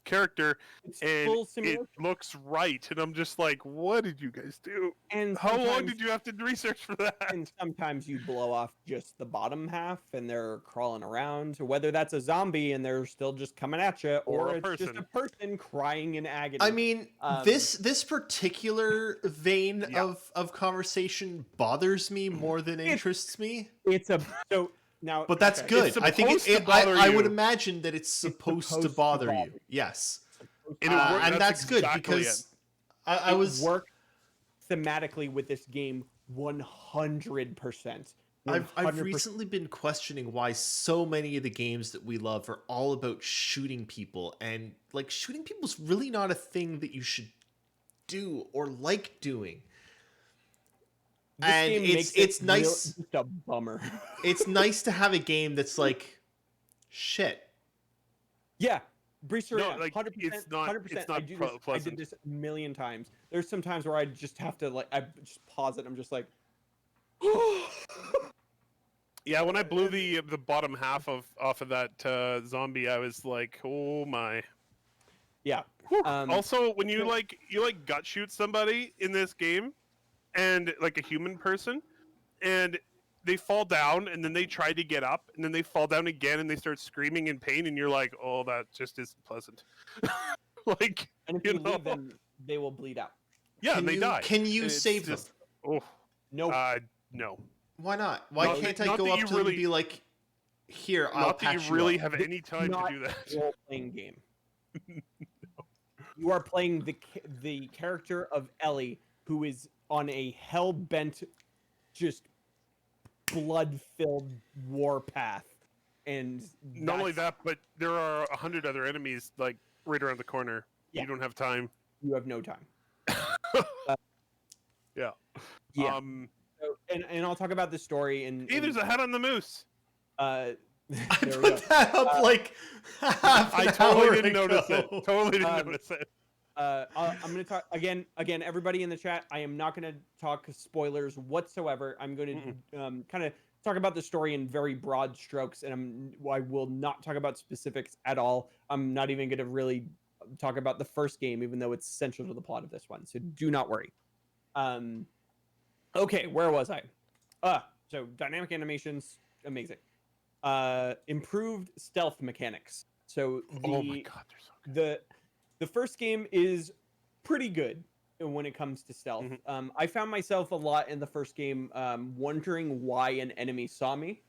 Speaker 4: character,
Speaker 3: It's
Speaker 4: and
Speaker 3: full
Speaker 4: it
Speaker 3: simulation.
Speaker 4: looks right. And I'm just like, what did you guys do?
Speaker 3: And
Speaker 4: How long
Speaker 3: sometimes-
Speaker 4: did you have to research for that?
Speaker 3: And sometimes you blow off just the bottom half, and they're crawling around. Whether that's a zombie and they're still just coming at you,
Speaker 4: Or a
Speaker 3: it's just
Speaker 4: person.
Speaker 3: a person crying in agony.
Speaker 2: I mean, this particular vein
Speaker 4: Yeah.
Speaker 2: of conversation bothers me more than interests me.
Speaker 3: it's a so now.
Speaker 2: But that's
Speaker 3: okay.
Speaker 2: good. I think
Speaker 4: supposed to bother
Speaker 2: I would
Speaker 4: you.
Speaker 2: imagine that it's supposed to bother you. Yes,
Speaker 4: And it worked-
Speaker 2: and that's good
Speaker 4: exactly
Speaker 2: because I
Speaker 3: It
Speaker 2: was
Speaker 3: worked thematically with this game 100%.
Speaker 2: I've
Speaker 3: 100%.
Speaker 2: recently been questioning why so many of the games that we love are all about shooting people, and like shooting people's really not a thing that you should do or like doing.
Speaker 3: This
Speaker 2: and
Speaker 3: game
Speaker 2: it's-
Speaker 3: makes
Speaker 2: it's
Speaker 3: it
Speaker 2: nice-
Speaker 3: just a bummer.
Speaker 2: It's nice to have a game that's like shit.
Speaker 3: Yeah, Breacher,
Speaker 4: No, like,
Speaker 3: 100%.
Speaker 4: it's not-
Speaker 3: 100%.
Speaker 4: it's not
Speaker 3: I do this. I
Speaker 4: pleasant.
Speaker 3: did this a million times. There's some times where I just have to like, I just pause it. I'm just like,
Speaker 4: Yeah, when I blew the bottom half off of that zombie, I was like, oh my.
Speaker 3: yeah.
Speaker 4: Also, when you
Speaker 3: so-
Speaker 4: like gut shoot somebody in this game, and like a human person, and they fall down, and then they try to get up, and then they fall down again, and they start screaming in pain, and you're like, oh, that just isn't pleasant. like,
Speaker 3: And if
Speaker 4: you
Speaker 3: you
Speaker 4: know?
Speaker 3: leave them, they will bleed out.
Speaker 4: yeah, and they die.
Speaker 2: Can you
Speaker 4: It's
Speaker 2: save
Speaker 4: just-
Speaker 2: them?
Speaker 4: Oh,
Speaker 3: No,
Speaker 4: no.
Speaker 2: Why not? Why
Speaker 4: Not
Speaker 2: can't
Speaker 4: that-
Speaker 2: I
Speaker 4: not
Speaker 2: go
Speaker 4: that
Speaker 2: up
Speaker 4: you
Speaker 2: to them and
Speaker 4: really-
Speaker 2: be like, "Here, I'll
Speaker 4: Not that
Speaker 2: patch
Speaker 4: you really
Speaker 2: up."
Speaker 4: have any time to
Speaker 3: not
Speaker 4: do that.
Speaker 3: a role-playing game. You are playing the character of Ellie, who is on a hell-bent, just blood-filled war path, and
Speaker 4: Not only
Speaker 3: that's-
Speaker 4: that, but there are 100 other enemies like right around the corner.
Speaker 3: Yeah.
Speaker 4: You don't have time.
Speaker 3: you have no time.
Speaker 4: Yeah.
Speaker 3: Yeah.
Speaker 4: So,
Speaker 3: And I'll talk about the story and.
Speaker 4: hey, there's a head on the moose.
Speaker 2: I
Speaker 3: there we go.
Speaker 2: put that up like half
Speaker 4: I
Speaker 2: an
Speaker 4: totally
Speaker 2: hour
Speaker 4: didn't notice it.
Speaker 2: ago.
Speaker 4: Totally didn't
Speaker 3: Um,
Speaker 4: notice it.
Speaker 3: I'm going to talk again. Everybody in the chat. I am not going to talk spoilers whatsoever. I'm going to kind of talk about the story in very broad strokes, and I will not talk about specifics at all. I'm not even going to really talk about the first game, even though it's central to the plot of this one. So do not worry. Okay, where was I? So dynamic animations, amazing. Improved stealth mechanics. So
Speaker 4: Oh my god, they're so good.
Speaker 3: the first game is pretty good when it comes to stealth. I found myself a lot in the first game wondering why an enemy saw me.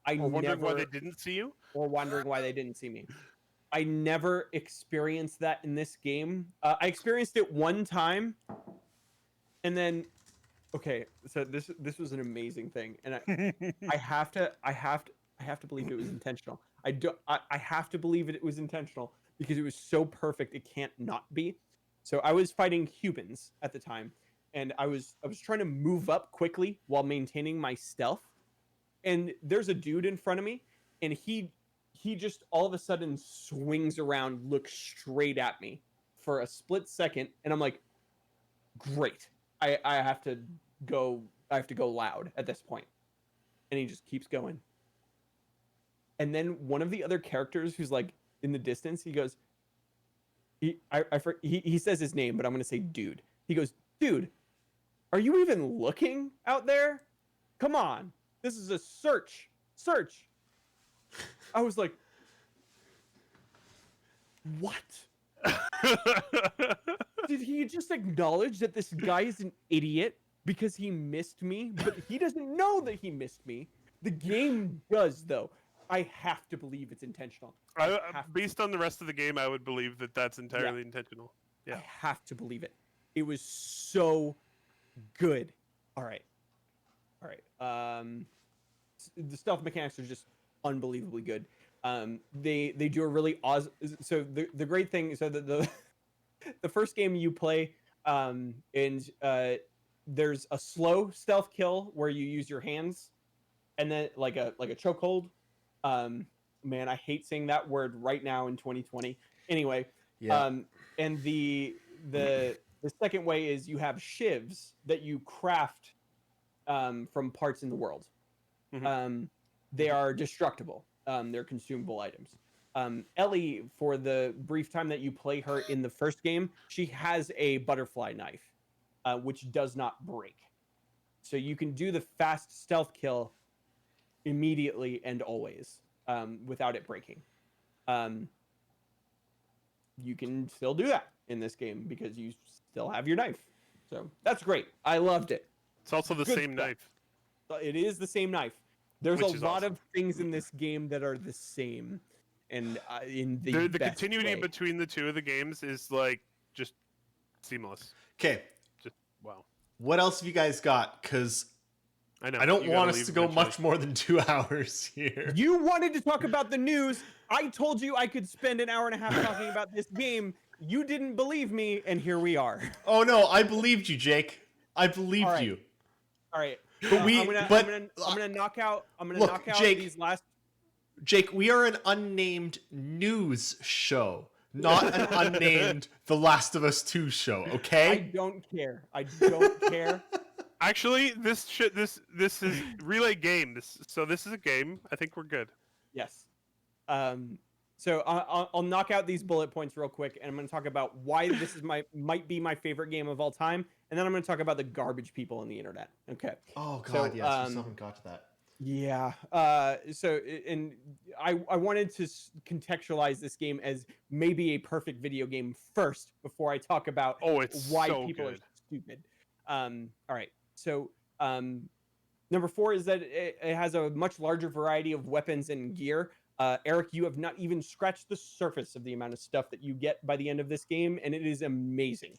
Speaker 4: Or wondering why they didn't see you.
Speaker 3: or wondering why they didn't see me. I never experienced that in this game. I experienced it one time, and then, okay, so this was an amazing thing, and I have to believe it was intentional. I have to believe it was intentional because it was so perfect it can't not be. So I was fighting humans at the time, and I was trying to move up quickly while maintaining my stealth. And there's a dude in front of me, and he just all of a sudden swings around, looks straight at me for a split second, and I'm like, great. I have to go loud at this point. And he just keeps going. And then one of the other characters who's like in the distance, he goes, he says his name, but I'm gonna say dude. He goes, dude, are you even looking out there? Come on. This is a search. I was like, what? Did he just acknowledge that this guy is an idiot because he missed me? But he doesn't know that he missed me. The game does, though. I have to believe it's intentional.
Speaker 4: Based on the rest of the game, I would believe that that's entirely intentional.
Speaker 3: I
Speaker 4: Yeah.
Speaker 3: have to believe it. It was so good. All right. The stealth mechanics are just unbelievably good. They do a really awesome. So the great thing, so the the first game you play, and there's a slow stealth kill where you use your hands, and then like a chokehold. Man, I hate saying that word right now in 2020. Anyway,
Speaker 2: Yeah.
Speaker 3: and the second way is you have shivs that you craft from parts in the world. They are destructible. They're consumable items. Ellie, for the brief time that you play her in the first game, she has a butterfly knife, which does not break. So you can do the fast stealth kill immediately and always without it breaking. You can still do that in this game because you still have your knife. So that's great. I loved it.
Speaker 4: It's also the
Speaker 3: Good
Speaker 4: same
Speaker 3: stuff.
Speaker 4: knife.
Speaker 3: It is the same knife. There's
Speaker 4: Which
Speaker 3: a
Speaker 4: is
Speaker 3: lot
Speaker 4: awesome.
Speaker 3: of things in this game that are the same, and in the
Speaker 4: The
Speaker 3: best
Speaker 4: continuity
Speaker 3: way.
Speaker 4: between the two of the games is like just seamless.
Speaker 2: Okay.
Speaker 4: Just wow.
Speaker 2: What else have you guys got? Because
Speaker 4: I know.
Speaker 2: I don't
Speaker 4: you gotta
Speaker 2: want us
Speaker 4: leave
Speaker 2: to go
Speaker 4: eventually.
Speaker 2: much more than 2 hours here.
Speaker 3: You wanted to talk about the news. I told you I could spend an hour and a half talking about this game. You didn't believe me, and here we are.
Speaker 2: Oh no, I believed you, Jake. I believed
Speaker 3: All right.
Speaker 2: you.
Speaker 3: All right.
Speaker 2: But we-
Speaker 3: I'm gonna knock out. I'm gonna
Speaker 2: Look,
Speaker 3: knock out
Speaker 2: Jake,
Speaker 3: these last.
Speaker 2: Jake, we are an unnamed news show, not an unnamed The Last of Us 2 show,
Speaker 3: I
Speaker 2: okay?
Speaker 3: don't care. I don't care.
Speaker 4: Actually, this is relay game. This is a game. I think we're good.
Speaker 3: Yes. So I'll knock out these bullet points real quick, and I'm going to talk about why this is might be my favorite game of all time, and then I'm going to talk about the garbage people on the internet. Okay.
Speaker 2: Oh
Speaker 3: So,
Speaker 2: god, yes, we still haven't got to that.
Speaker 3: Yeah. And I wanted to contextualize this game as maybe a perfect video game first before I talk about
Speaker 4: Oh, it's
Speaker 3: why
Speaker 4: so
Speaker 3: people
Speaker 4: good.
Speaker 3: are stupid. All right. So number 4 is that it has a much larger variety of weapons and gear. Eric, you have not even scratched the surface of the amount of stuff that you get by the end of this game, and it is amazing.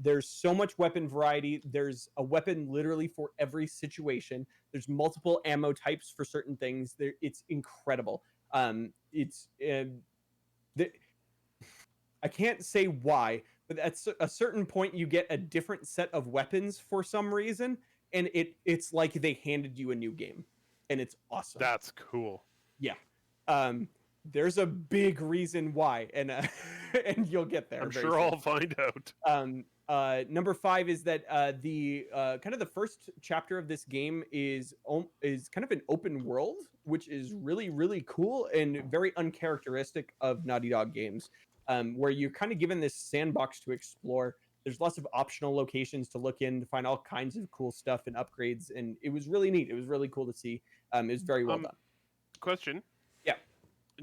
Speaker 3: There's so much weapon variety. There's a weapon literally for every situation. There's multiple ammo types for certain things. It's incredible. I can't say why, but at a certain point, you get a different set of weapons for some reason, and it's like they handed you a new game, and it's awesome.
Speaker 4: That's cool.
Speaker 3: Yeah. There's a big reason why, and and you'll get there.
Speaker 4: I'm
Speaker 3: very
Speaker 4: sure
Speaker 3: soon.
Speaker 4: I'll find out.
Speaker 3: Number 5 is that the kind of the first chapter of this game is kind of an open world, which is really, really cool and very uncharacteristic of Naughty Dog games, where you're kind of given this sandbox to explore. There's lots of optional locations to look in to find all kinds of cool stuff and upgrades, and it was really neat. It was really cool to see. It was very well done.
Speaker 4: Question.
Speaker 3: Yeah.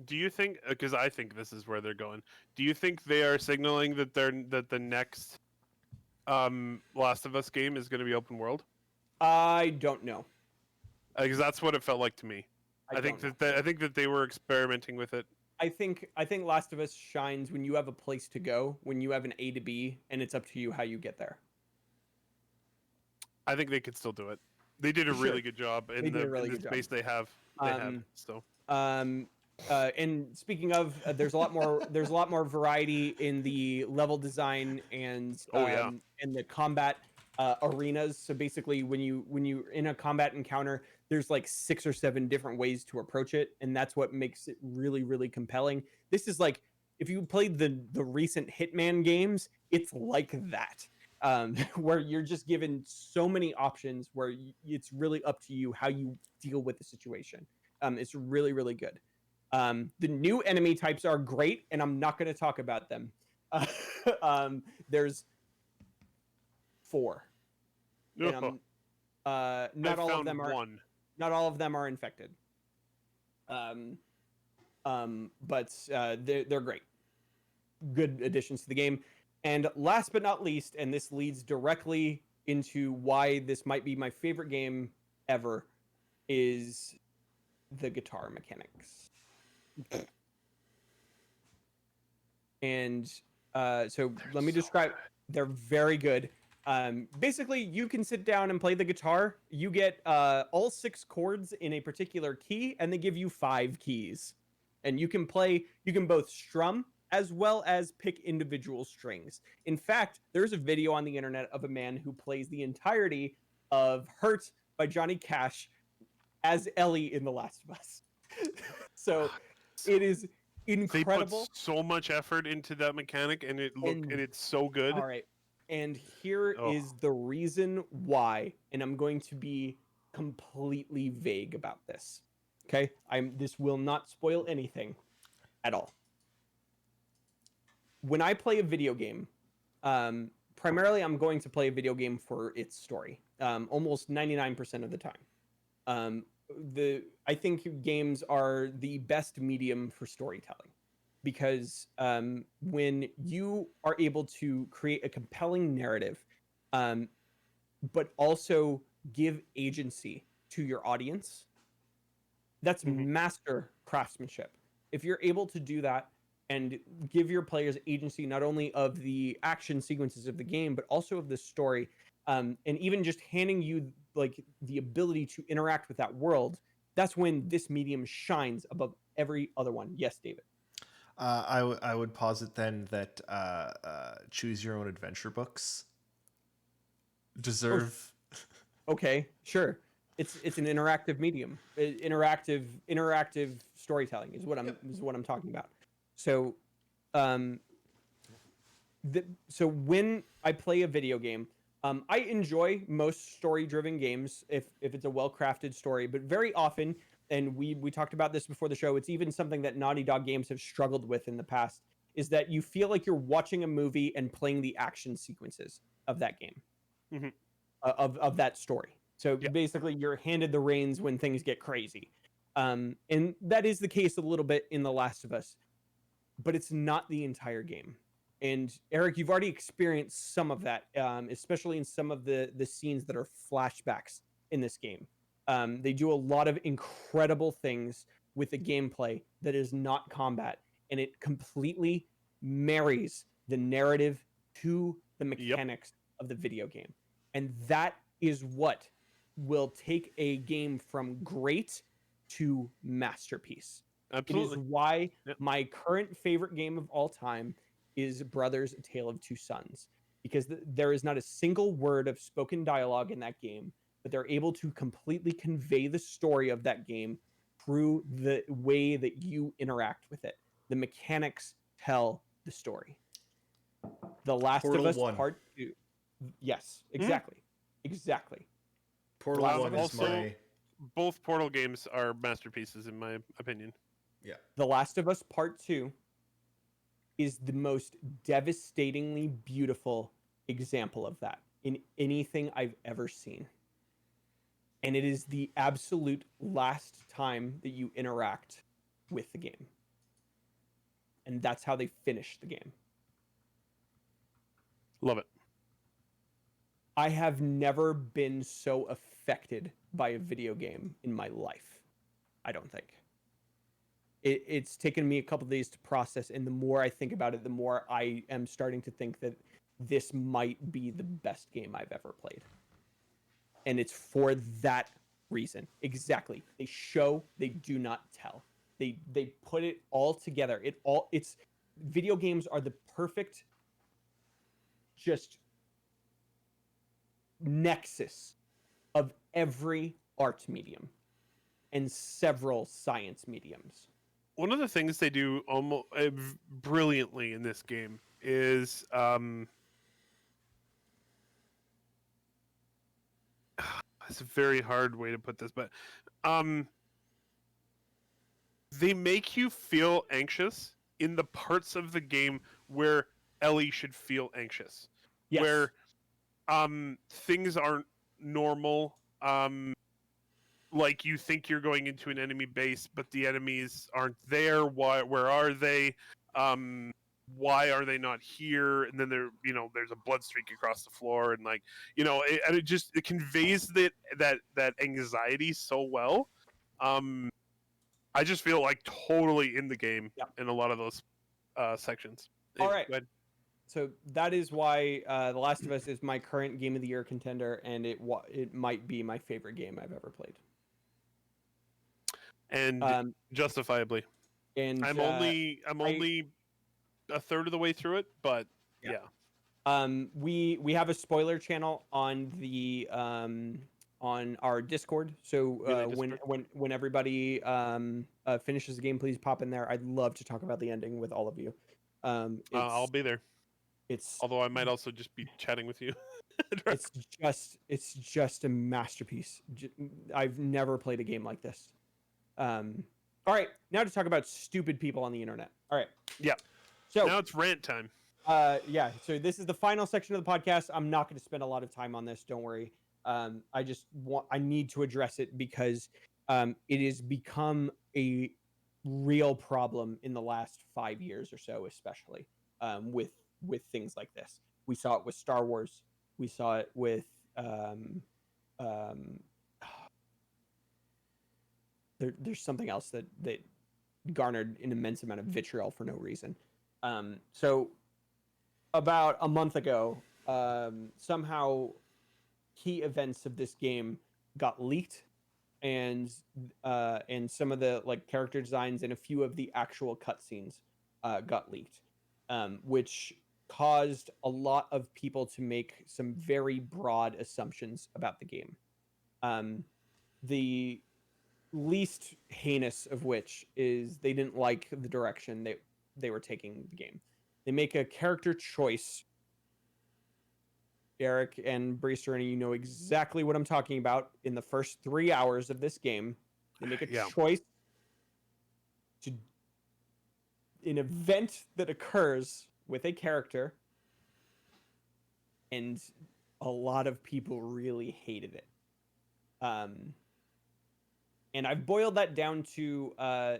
Speaker 4: Do you think? Because I think this is where they're going. Do you think they are signaling that the next Last of Us game is going to be open world?
Speaker 3: I don't know.
Speaker 4: Because that's what it felt like to me. I think
Speaker 3: don't
Speaker 4: that I think that they were experimenting with it.
Speaker 3: I think Last of Us shines when you have a place to go, when you have an A to B, and it's up to you how you get there.
Speaker 4: I think they could still do it. They did a
Speaker 3: Sure.
Speaker 4: really good job in
Speaker 3: They did a really
Speaker 4: the
Speaker 3: good job.
Speaker 4: space they have. So
Speaker 3: And speaking of, there's a lot more variety in the level design and and the combat arenas. So basically, when you're in a combat encounter, there's like 6 or 7 different ways to approach it, and that's what makes it really, really compelling. This is like, if you played the recent Hitman games, it's like that. Where you're just given so many options where it's really up to you how you deal with the situation. It's really, really good. The new enemy types are great, and I'm not going to talk about them. There's 4. And not all of them are
Speaker 4: one.
Speaker 3: not all of them are infected. But they're great. Good additions to the game. And last but not least, and this leads directly into why this might be my favorite game ever, is the guitar mechanics. And so let me describe. They're very good. Basically, you can sit down and play the guitar. You get all 6 chords in a particular key, and they give you 5 keys. And you can play. You can both strum as well as pick individual strings. In fact, there's a video on the internet of a man who plays the entirety of "Hurt" by Johnny Cash as Ellie in The Last of Us. So it is incredible.
Speaker 4: They put so much effort into that mechanic, and it's so good.
Speaker 3: All right. And here is the reason why, and I'm going to be completely vague about this. Okay? This will not spoil anything at all. When I play a video game, primarily I'm going to play a video game for its story. Almost 99% of the time. I think games are the best medium for storytelling, because when you are able to create a compelling narrative, but also give agency to your audience, that's master craftsmanship. If you're able to do that and give your players agency not only of the action sequences of the game, but also of the story, and even just handing you like the ability to interact with that world, that's when this medium shines above every other one. Yes, David.
Speaker 2: I would posit then that choose your own adventure books deserve.
Speaker 3: Okay, sure. It's an interactive medium. Interactive storytelling is what I'm talking about. So, so when I play a video game, I enjoy most story-driven games if it's a well-crafted story, but very often, and we talked about this before the show, it's even something that Naughty Dog games have struggled with in the past, is that you feel like you're watching a movie and playing the action sequences of that game, of that story. So basically, you're handed the reins when things get crazy. And that is the case a little bit in The Last of Us, but it's not the entire game. And Eric, you've already experienced some of that, especially in some of the scenes that are flashbacks in this game. They do a lot of incredible things with the gameplay that is not combat, and it completely marries the narrative to the mechanics of the video game. And that is what will take a game from great to masterpiece.
Speaker 4: Absolutely.
Speaker 3: It is why my current favorite game of all time is Brothers: A Tale of Two Sons, because there is not a single word of spoken dialogue in that game, but they're able to completely convey the story of that game through the way that you interact with it. The mechanics tell the story. The Last
Speaker 2: Portal
Speaker 3: of Us
Speaker 2: 1.
Speaker 3: Part 2. Yes, exactly. Exactly.
Speaker 2: Portal
Speaker 4: Wow,
Speaker 2: 1 is
Speaker 4: also-
Speaker 2: my...
Speaker 4: Both Portal games are masterpieces, in my opinion.
Speaker 2: Yeah.
Speaker 3: The Last of Us Part 2 is the most devastatingly beautiful example of that in anything I've ever seen. And it is the absolute last time that you interact with the game. And that's how they finish the game.
Speaker 4: Love it.
Speaker 3: I have never been so affected by a video game in my life. I don't think. It's taken me a couple of days to process, and the more I think about it, the more I am starting to think that this might be the best game I've ever played. And it's for that reason. Exactly. They show, they do not tell. They put it all together. It's video games are the perfect just nexus of every art medium and several science mediums.
Speaker 4: One of the things they do almost brilliantly in this game is it's a very hard way to put this, but they make you feel anxious in the parts of the game where Ellie should feel anxious.
Speaker 3: Yes.
Speaker 4: Where things aren't normal. Like you think you're going into an enemy base, but the enemies aren't there. Where are they? Why are they not here? And then there's a blood streak across the floor, and it conveys that anxiety so well. I just feel like totally in the game
Speaker 3: Yep.
Speaker 4: in a lot of those sections.
Speaker 3: All right.
Speaker 4: Go ahead.
Speaker 3: So that is why The Last of Us is my current Game of the Year contender, and it might be my favorite game I've ever played.
Speaker 4: And justifiably.
Speaker 3: And
Speaker 4: I'm only a third of the way through it, but yeah.
Speaker 3: We have a spoiler channel on the on our Discord. So when everybody finishes the game, please pop in there. I'd love to talk about the ending with all of you.
Speaker 4: I'll be there. Although I might also just be chatting with you.
Speaker 3: it's just a masterpiece. I've never played a game like this. All right, now to talk about stupid people on the internet. All right.
Speaker 4: Yeah.
Speaker 3: So
Speaker 4: now it's rant time.
Speaker 3: Yeah. So this is the final section of the podcast. I'm not going to spend a lot of time on this. Don't worry. I need to address it because it has become a real problem in the last 5 years or so, especially with things like this. We saw it with Star Wars. We saw it with there's something else that garnered an immense amount of vitriol for no reason. So about a month ago, somehow key events of this game got leaked, and some of the like character designs and a few of the actual cutscenes got leaked, which caused a lot of people to make some very broad assumptions about the game. The least heinous of which is they didn't like the direction they were taking the game. They make a character choice. Eric and Breezer, you know exactly what I'm talking about. In the first 3 hours of this game, they make a choice to an event that occurs with a character, and a lot of people really hated it. And I've boiled that down to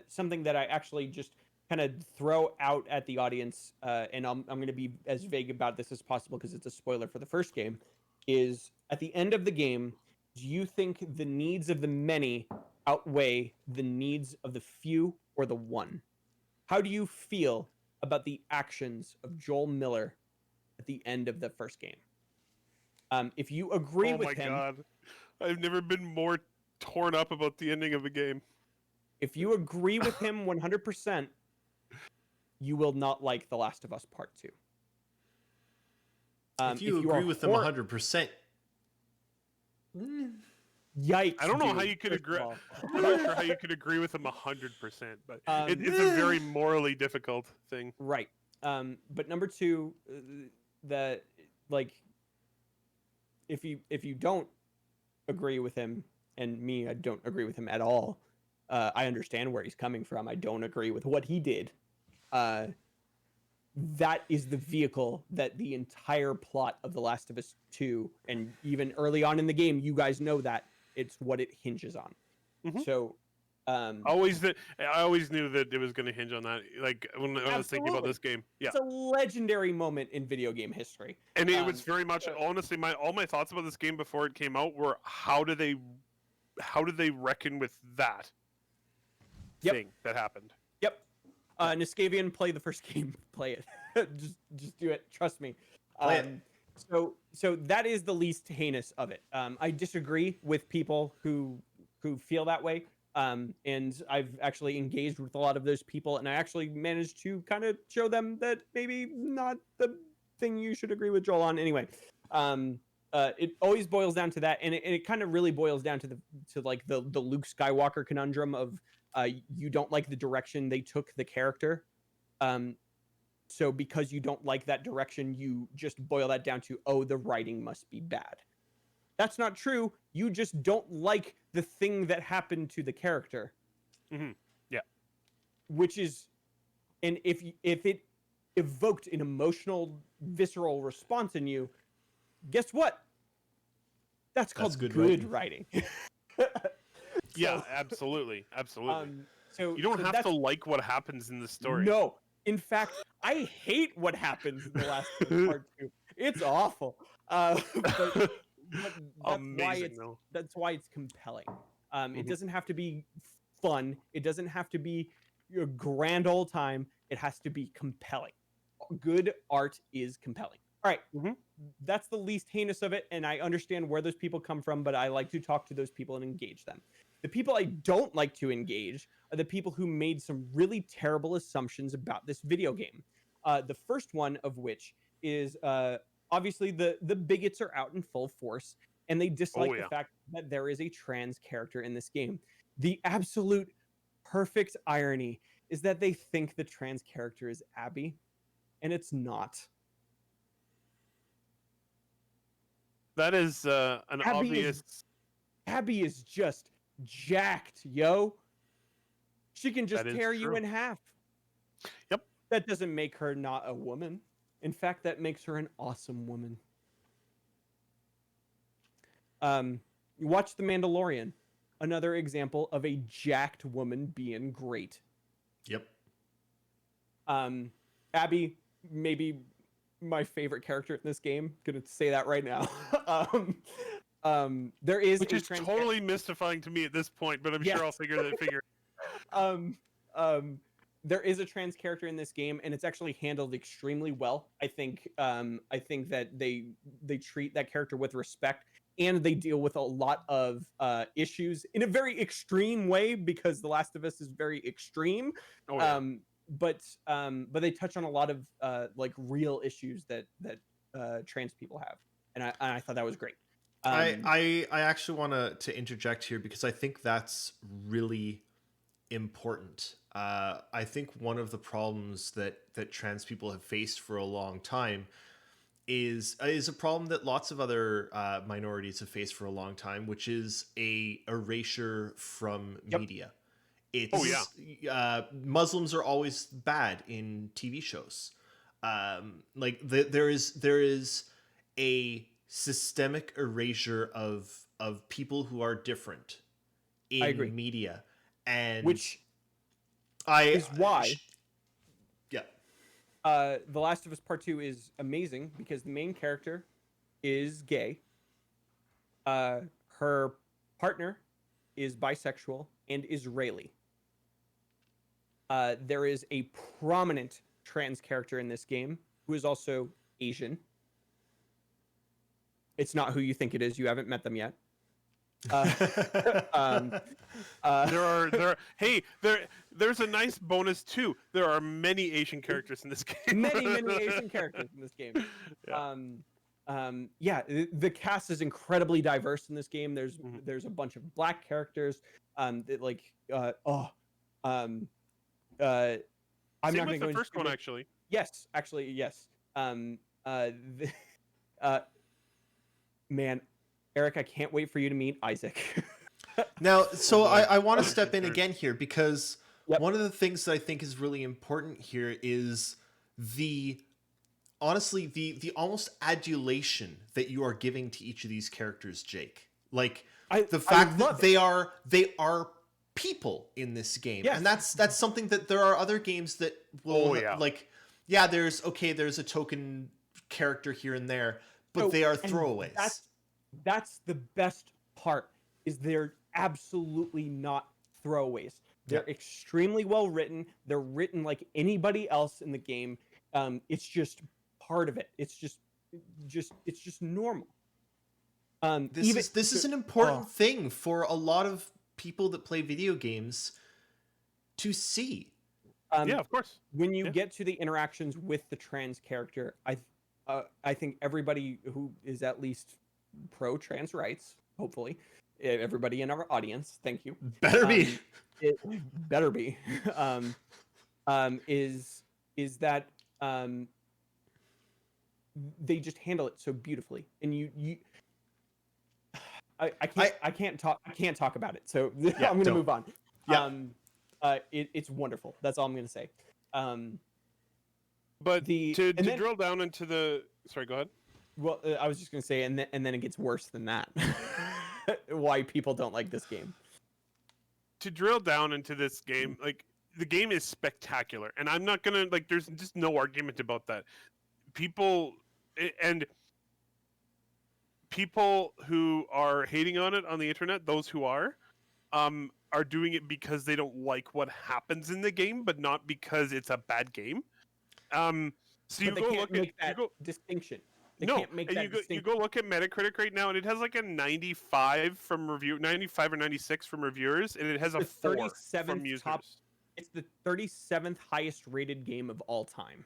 Speaker 3: something that I actually just kind of throw out at the audience, and I'm going to be as vague about this as possible because it's a spoiler for the first game, is at the end of the game, do you think the needs of the many outweigh the needs of the few or the one? How do you feel about the actions of Joel Miller at the end of the first game? If you agree with him... Oh my God.
Speaker 4: I've never been more torn up about the ending of a game.
Speaker 3: If you agree with him 100%, you will not like The Last of Us Part 2.
Speaker 2: If you agree with them 100%,
Speaker 3: yikes!
Speaker 4: I don't know how you could agree. I'm not sure how you could agree with them 100%, but it's a very morally difficult thing.
Speaker 3: Right. But number two, that like, if you don't agree with him, and me, I don't agree with him at all. I understand where he's coming from. I don't agree with what he did. That is the vehicle that the entire plot of The Last of Us 2, and even early on in the game, you guys know that it's what it hinges on. Mm-hmm. So,
Speaker 4: I always knew that it was going to hinge on that. Like when I was thinking about this game, yeah,
Speaker 3: it's a legendary moment in video game history,
Speaker 4: and it was very much honestly all my thoughts about this game before it came out were how do they reckon with that thing that happened?
Speaker 3: Yep. Niskavian, play the first game. Play it. just do it. Trust me.
Speaker 2: Play it.
Speaker 3: So that is the least heinous of it. I disagree with people who feel that way. And I've actually engaged with a lot of those people, and I actually managed to kind of show them that maybe not the thing you should agree with Joel on. Anyway, it always boils down to that, and it kind of really boils down to the Luke Skywalker conundrum of you don't like the direction they took the character. So because you don't like that direction, you just boil that down to, oh, the writing must be bad. That's not true. You just don't like the thing that happened to the character.
Speaker 4: Mm-hmm. Yeah.
Speaker 3: Which is, and if it evoked an emotional, visceral response in you, guess what? That's called good writing.
Speaker 4: Yeah, absolutely. So you don't have to like what happens in the story.
Speaker 3: No. In fact, I hate what happens in The Last of Us Part 2. It's awful. But that's why it's compelling. It doesn't have to be fun. It doesn't have to be a grand old time. It has to be compelling. Good art is compelling. All right.
Speaker 4: Mhm.
Speaker 3: That's the least heinous of it, and I understand where those people come from, but I like to talk to those people and engage them. The people I don't like to engage are the people who made some really terrible assumptions about this video game. The first one of which is obviously the bigots are out in full force, and they dislike
Speaker 4: Oh,
Speaker 3: the
Speaker 4: yeah.
Speaker 3: fact that there is a trans character in this game. The absolute perfect irony is that they think the trans character is Abby, and it's not.
Speaker 4: That is an
Speaker 3: Abby
Speaker 4: obvious.
Speaker 3: Abby is just jacked, yo. She can just
Speaker 4: That is
Speaker 3: tear you
Speaker 4: true.
Speaker 3: in half.
Speaker 4: Yep.
Speaker 3: That doesn't make her not a woman. In fact, that makes her an awesome woman. You watch The Mandalorian, another example of a jacked woman being great.
Speaker 2: Yep.
Speaker 3: Abby, maybe my favorite character in this game. Gonna say that right now. There is
Speaker 4: Which
Speaker 3: a
Speaker 4: is totally mystifying to me at this point, but I'm
Speaker 3: Yeah.
Speaker 4: sure I'll figure.
Speaker 3: There is a trans character in this game, and it's actually handled extremely well. I think that they treat that character with respect, and they deal with a lot of issues in a very extreme way, because The Last of Us is very extreme.
Speaker 4: Oh, yeah.
Speaker 3: But they touch on a lot of like real issues that trans people have, and I thought that was great.
Speaker 2: I actually want to interject here because I think that's really important. I think one of the problems that trans people have faced for a long time is a problem that lots of other minorities have faced for a long time, which is a erasure from media. It's, Muslims are always bad in TV shows. Like there is a systemic erasure of people who are different
Speaker 3: I agree.
Speaker 2: in media, and
Speaker 3: Which
Speaker 2: is
Speaker 3: why
Speaker 2: yeah.
Speaker 3: The Last of Us Part 2 is amazing because the main character is gay. Her partner is bisexual and Israeli. There is a prominent trans character in this game who is also Asian. It's not who you think it is. You haven't met them yet.
Speaker 4: There's a nice bonus too. There are many Asian characters in this game.
Speaker 3: many Asian characters in this game.
Speaker 4: Yeah.
Speaker 3: The cast is incredibly diverse in this game. There's a bunch of black characters. I'm
Speaker 4: Same
Speaker 3: not going
Speaker 4: with
Speaker 3: to
Speaker 4: the first one, actually.
Speaker 3: Yes, actually, yes. Man, Eric, I can't wait for you to meet Isaac.
Speaker 2: Now, so I want to step in again here because
Speaker 3: Yep.
Speaker 2: one of the things that I think is really important here is the almost adulation that you are giving to each of these characters, Jake. Like the fact that they are people in this game,
Speaker 3: Yes.
Speaker 2: and that's something that there are other games that will there's a token character here and there, but they are throwaways.
Speaker 3: That's the best part, is they're absolutely not throwaways. They're extremely well written. They're written like anybody else in the game. It's just part of it. It's just normal.
Speaker 2: This is an important thing for a lot of people that play video games to see.
Speaker 4: Yeah, of course.
Speaker 3: When you get to the interactions with the trans character, I think everybody who is at least pro trans rights, hopefully, everybody in our audience, thank you.
Speaker 2: Better be.
Speaker 3: It better be. Is that they just handle it so beautifully, and I can't talk about it, so I'm going to move on.
Speaker 2: Yeah.
Speaker 3: It's wonderful. That's all I'm going to say.
Speaker 4: But to drill down into the... Sorry, go ahead.
Speaker 3: Well, I was just going to say, and then it gets worse than that. Why people don't like this game.
Speaker 4: To drill down into this game, like, the game is spectacular, and I'm not gonna, like, there's just no argument about that. People who are hating on it on the internet, those who are are doing it because they don't like what happens in the game, but not because it's a bad game. So you
Speaker 3: But they
Speaker 4: go
Speaker 3: can't
Speaker 4: look at
Speaker 3: make that distinction. They
Speaker 4: no,
Speaker 3: can't make
Speaker 4: and
Speaker 3: that
Speaker 4: you
Speaker 3: distinction.
Speaker 4: go look at Metacritic right now, and it has like a 95 from 95 or 96 from reviewers, and it has a
Speaker 3: The
Speaker 4: 4
Speaker 3: 37th
Speaker 4: from users.
Speaker 3: top- It's the 37th highest rated game of all time.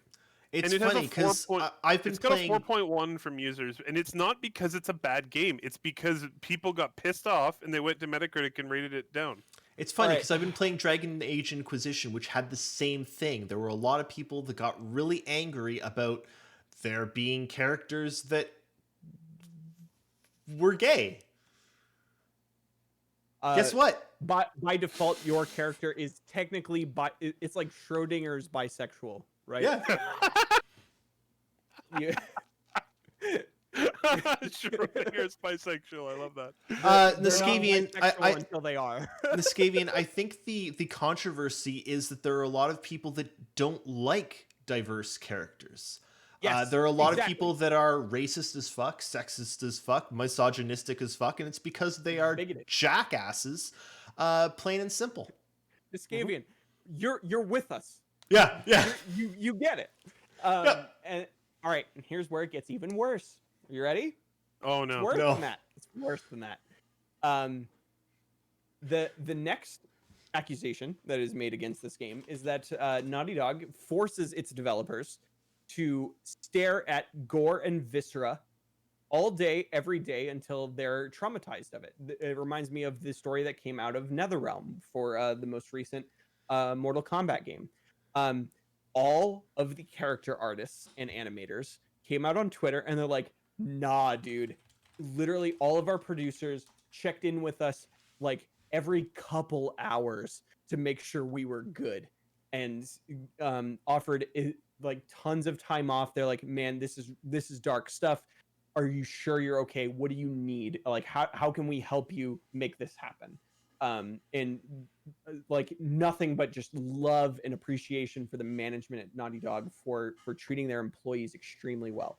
Speaker 2: It's
Speaker 4: and it
Speaker 2: funny
Speaker 4: has a
Speaker 2: because I've been
Speaker 4: it's got
Speaker 2: playing.
Speaker 4: a 4.1 from users, and it's not because it's a bad game. It's because people got pissed off and they went to Metacritic and rated it down.
Speaker 2: It's funny
Speaker 3: Alright.
Speaker 2: because I've been playing Dragon Age Inquisition, which had the same thing. There were a lot of people that got really angry about there being characters that were gay. Guess what?
Speaker 3: By default, your character is technically it's like Schrodinger's bisexual, right?
Speaker 2: Yeah.
Speaker 3: Yeah.
Speaker 4: Schrodinger's bisexual. I love that.
Speaker 3: They're not
Speaker 2: Niskavian,
Speaker 3: bisexual until they are.
Speaker 2: Niskavian, I think the controversy is that there are a lot of people that don't like diverse characters.
Speaker 3: Yes,
Speaker 2: there are a lot
Speaker 3: exactly.
Speaker 2: of people that are racist as fuck, sexist as fuck, misogynistic as fuck, and it's because they are
Speaker 3: Bigoted.
Speaker 2: jackasses, plain and simple.
Speaker 3: Niskavian, you're with us.
Speaker 2: Yeah, yeah.
Speaker 3: You get it.
Speaker 2: Yep.
Speaker 3: And all right, and here's where it gets even worse. Are you ready?
Speaker 4: Oh
Speaker 3: It's
Speaker 4: no.
Speaker 3: worse
Speaker 2: No.
Speaker 3: than that. It's worse than that. The next accusation that is made against this game is that Naughty Dog forces its developers to stare at gore and viscera all day, every day until they're traumatized of it. It reminds me of the story that came out of NetherRealm for the most recent Mortal Kombat game. All of the character artists and animators came out on Twitter and they're like, nah, dude. Literally all of our producers checked in with us like every couple hours to make sure we were good and offered like tons of time off. They're like, man, this is dark stuff. Are you sure you're okay? What do you need? Like, how can we help you make this happen? And like nothing but just love and appreciation for the management at Naughty Dog for treating their employees extremely well.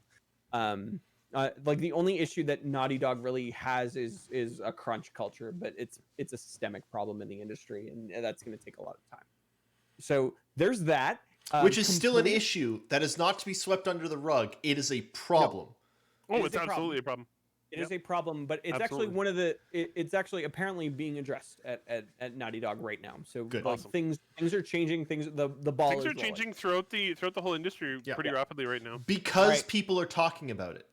Speaker 3: Like the only issue that Naughty Dog really has is a crunch culture, but it's a systemic problem in the industry, and that's going to take a lot of time. So there's that,
Speaker 2: Which is still an
Speaker 3: complete-
Speaker 2: issue that is not to be swept under the rug. It is a problem.
Speaker 4: Oh,
Speaker 3: It is
Speaker 4: it's
Speaker 3: a problem.
Speaker 4: absolutely a problem.
Speaker 3: It is a problem, but it's
Speaker 4: Absolutely.
Speaker 3: actually one of the. It's actually apparently being addressed at Naughty Dog right now. So
Speaker 2: Good.
Speaker 3: like
Speaker 4: Awesome.
Speaker 3: things are changing. The ball
Speaker 4: Things
Speaker 3: is
Speaker 4: are
Speaker 3: rolling.
Speaker 4: changing throughout the whole industry
Speaker 2: Yeah.
Speaker 4: pretty
Speaker 3: Yeah.
Speaker 4: rapidly right now.
Speaker 2: Because
Speaker 3: Right.
Speaker 2: people are talking about it.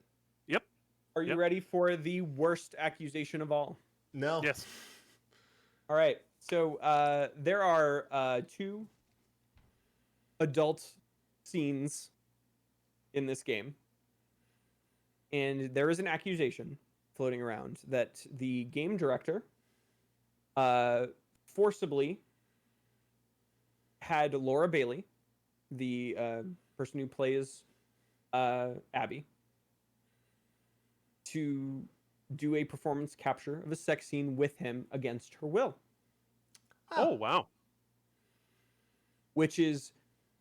Speaker 3: Are you
Speaker 4: Yep.
Speaker 3: ready for the worst accusation of all?
Speaker 2: No.
Speaker 4: Yes.
Speaker 3: All right. So there are 2 adult scenes in this game, and there is an accusation floating around that the game director forcibly had Laura Bailey, the person who plays Abby, to do a performance capture of a sex scene with him against her will,
Speaker 4: Oh wow.
Speaker 3: which is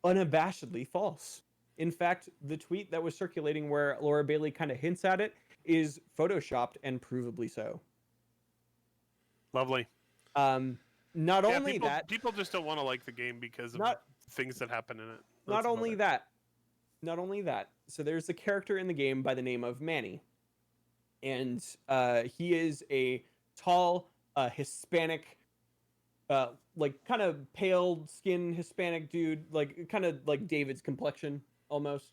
Speaker 3: unabashedly false. In fact, the tweet that was circulating where Laura Bailey kind of hints at it is photoshopped and provably so.
Speaker 4: Lovely.
Speaker 3: Not
Speaker 4: Yeah,
Speaker 3: only that,
Speaker 4: people just don't want to like the game because of
Speaker 3: Not-
Speaker 4: things that happen in it.
Speaker 3: not
Speaker 4: That's about
Speaker 3: only
Speaker 4: it.
Speaker 3: that, not only that. So there's a character in the game by the name of Manny, and he is a tall Hispanic, like kind of pale skin Hispanic dude, like kind of like David's complexion almost.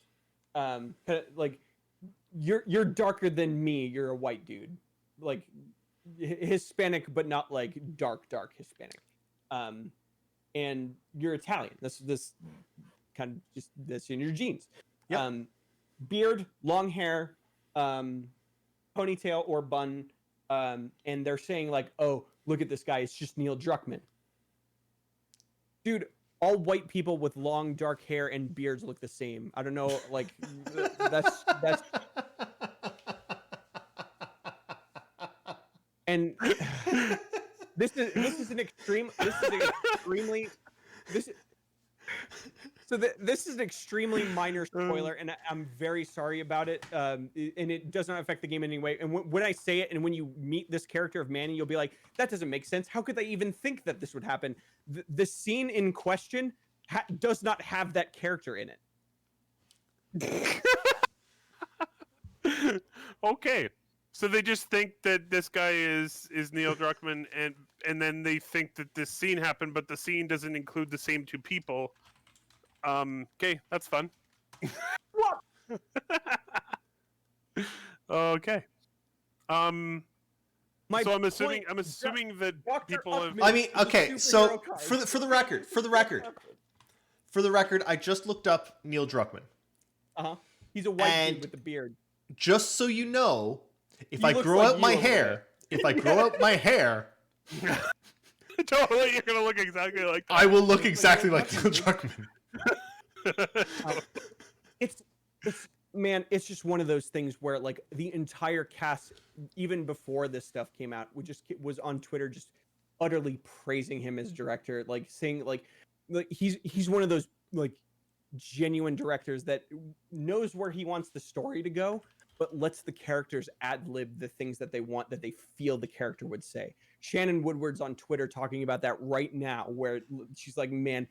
Speaker 3: Kind of like you're darker than me. You're a white dude, like Hispanic, but not like dark Hispanic. And you're Italian. This kind of just this in your genes.
Speaker 2: Yep.
Speaker 3: Beard, long hair, ponytail or bun, and they're saying like, "Oh, look at this guy! It's just Neil Druckmann." Dude, all white people with long dark hair and beards look the same. I don't know, like that's and this is an extremely So this is an extremely minor spoiler, and I'm very sorry about it. And it does not affect the game in any way. And when I say it, and when you meet this character of Manny, you'll be like, "That doesn't make sense. How could they even think that this would happen?" The scene in question does not have that character in it.
Speaker 4: Okay, so they just think that this guy is Neil Druckmann, and then they think that this scene happened, but the scene doesn't include the same two people. Okay, that's fun.
Speaker 3: What?
Speaker 4: Okay.
Speaker 3: My
Speaker 4: So I'm assuming
Speaker 3: point-
Speaker 4: that
Speaker 3: Dr.
Speaker 4: people have.
Speaker 3: Uckman
Speaker 2: I mean,
Speaker 3: is a
Speaker 2: okay, so
Speaker 3: superhero card.
Speaker 2: for the record, I just looked up Neil Druckmann.
Speaker 3: He's a white
Speaker 2: And-
Speaker 3: dude with a beard.
Speaker 2: Just so you know, if
Speaker 3: He
Speaker 2: I
Speaker 3: looks
Speaker 2: grow
Speaker 3: like
Speaker 2: out
Speaker 3: you
Speaker 2: my
Speaker 3: over
Speaker 2: hair,
Speaker 4: Totally, you're gonna look exactly like that.
Speaker 2: I will look exactly like Neil Druckmann.
Speaker 3: It's man, it's just one of those things where like the entire cast, even before this stuff came out, was on Twitter just utterly praising him as director, like saying like he's one of those like genuine directors that knows where he wants the story to go, but lets the characters ad-lib the things that they want, that they feel the character would say. Shannon Woodward's on Twitter talking about that right now, where she's like, man,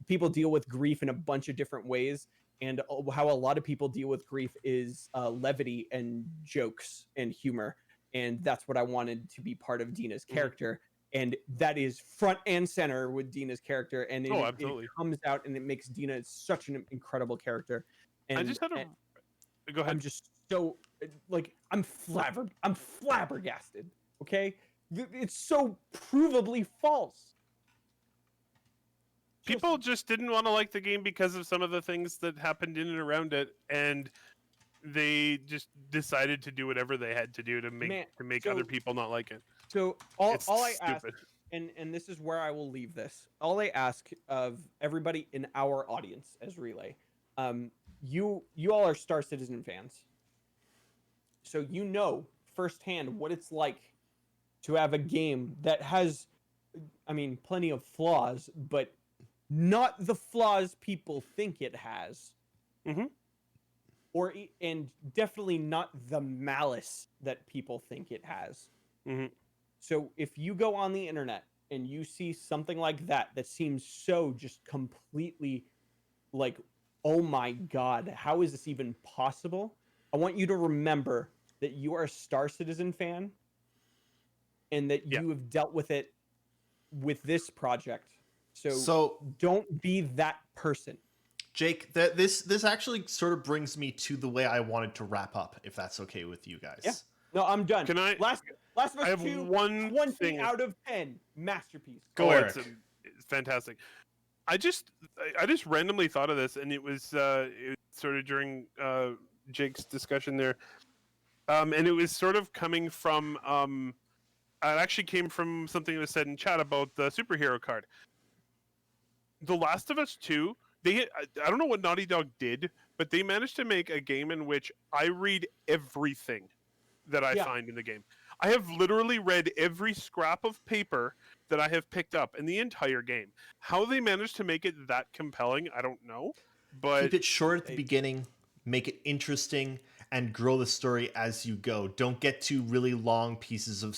Speaker 3: people deal with grief in a bunch of different ways, and how a lot of people deal with grief is levity and jokes and humor, and that's what I wanted to be part of Dina's character. And that is front and center with Dina's character, and it comes out, and it makes Dina such an incredible character. And
Speaker 4: I just had a. Go ahead.
Speaker 3: I'm just so like I'm flabbergasted. Okay, it's so provably false.
Speaker 4: People just didn't want to like the game because of some of the things that happened in and around it, and they just decided to do whatever they had to do to make other people not like it.
Speaker 3: So all
Speaker 4: It's
Speaker 3: I ask,
Speaker 4: stupid.
Speaker 3: and this is where I will leave this. All I ask of everybody in our audience as Relay, you all are Star Citizen fans, so you know firsthand what it's like to have a game that has, I mean, plenty of flaws, but not the flaws people think it has. And definitely not the malice that people think it has. So if you go on the internet and you see something like that seems so just completely like, oh my God, how is this even possible? I want you to remember that you are a Star Citizen fan and that you have dealt with it with this project. So don't be that person.
Speaker 2: Jake, this actually sort of brings me to the way I wanted to wrap up, if that's okay with you guys.
Speaker 3: Yeah. No, I'm done.
Speaker 4: Can I?
Speaker 3: Last of Us
Speaker 4: I have
Speaker 3: 2,
Speaker 4: one
Speaker 3: 20
Speaker 4: thing
Speaker 3: out of 10. Masterpiece.
Speaker 2: Go, Eric.
Speaker 4: It's fantastic. I just randomly thought of this, and it was sort of during Jake's discussion there, and it was sort of coming from it actually came from something that was said in chat about the superhero card. The Last of Us 2, I don't know what Naughty Dog did, but they managed to make a game in which I read everything that I find in the game. I have literally read every scrap of paper that I have picked up in the entire game. How they managed to make it that compelling, I don't know. But
Speaker 2: keep it short at the beginning, make it interesting, and grow the story as you go. Don't get to really long pieces of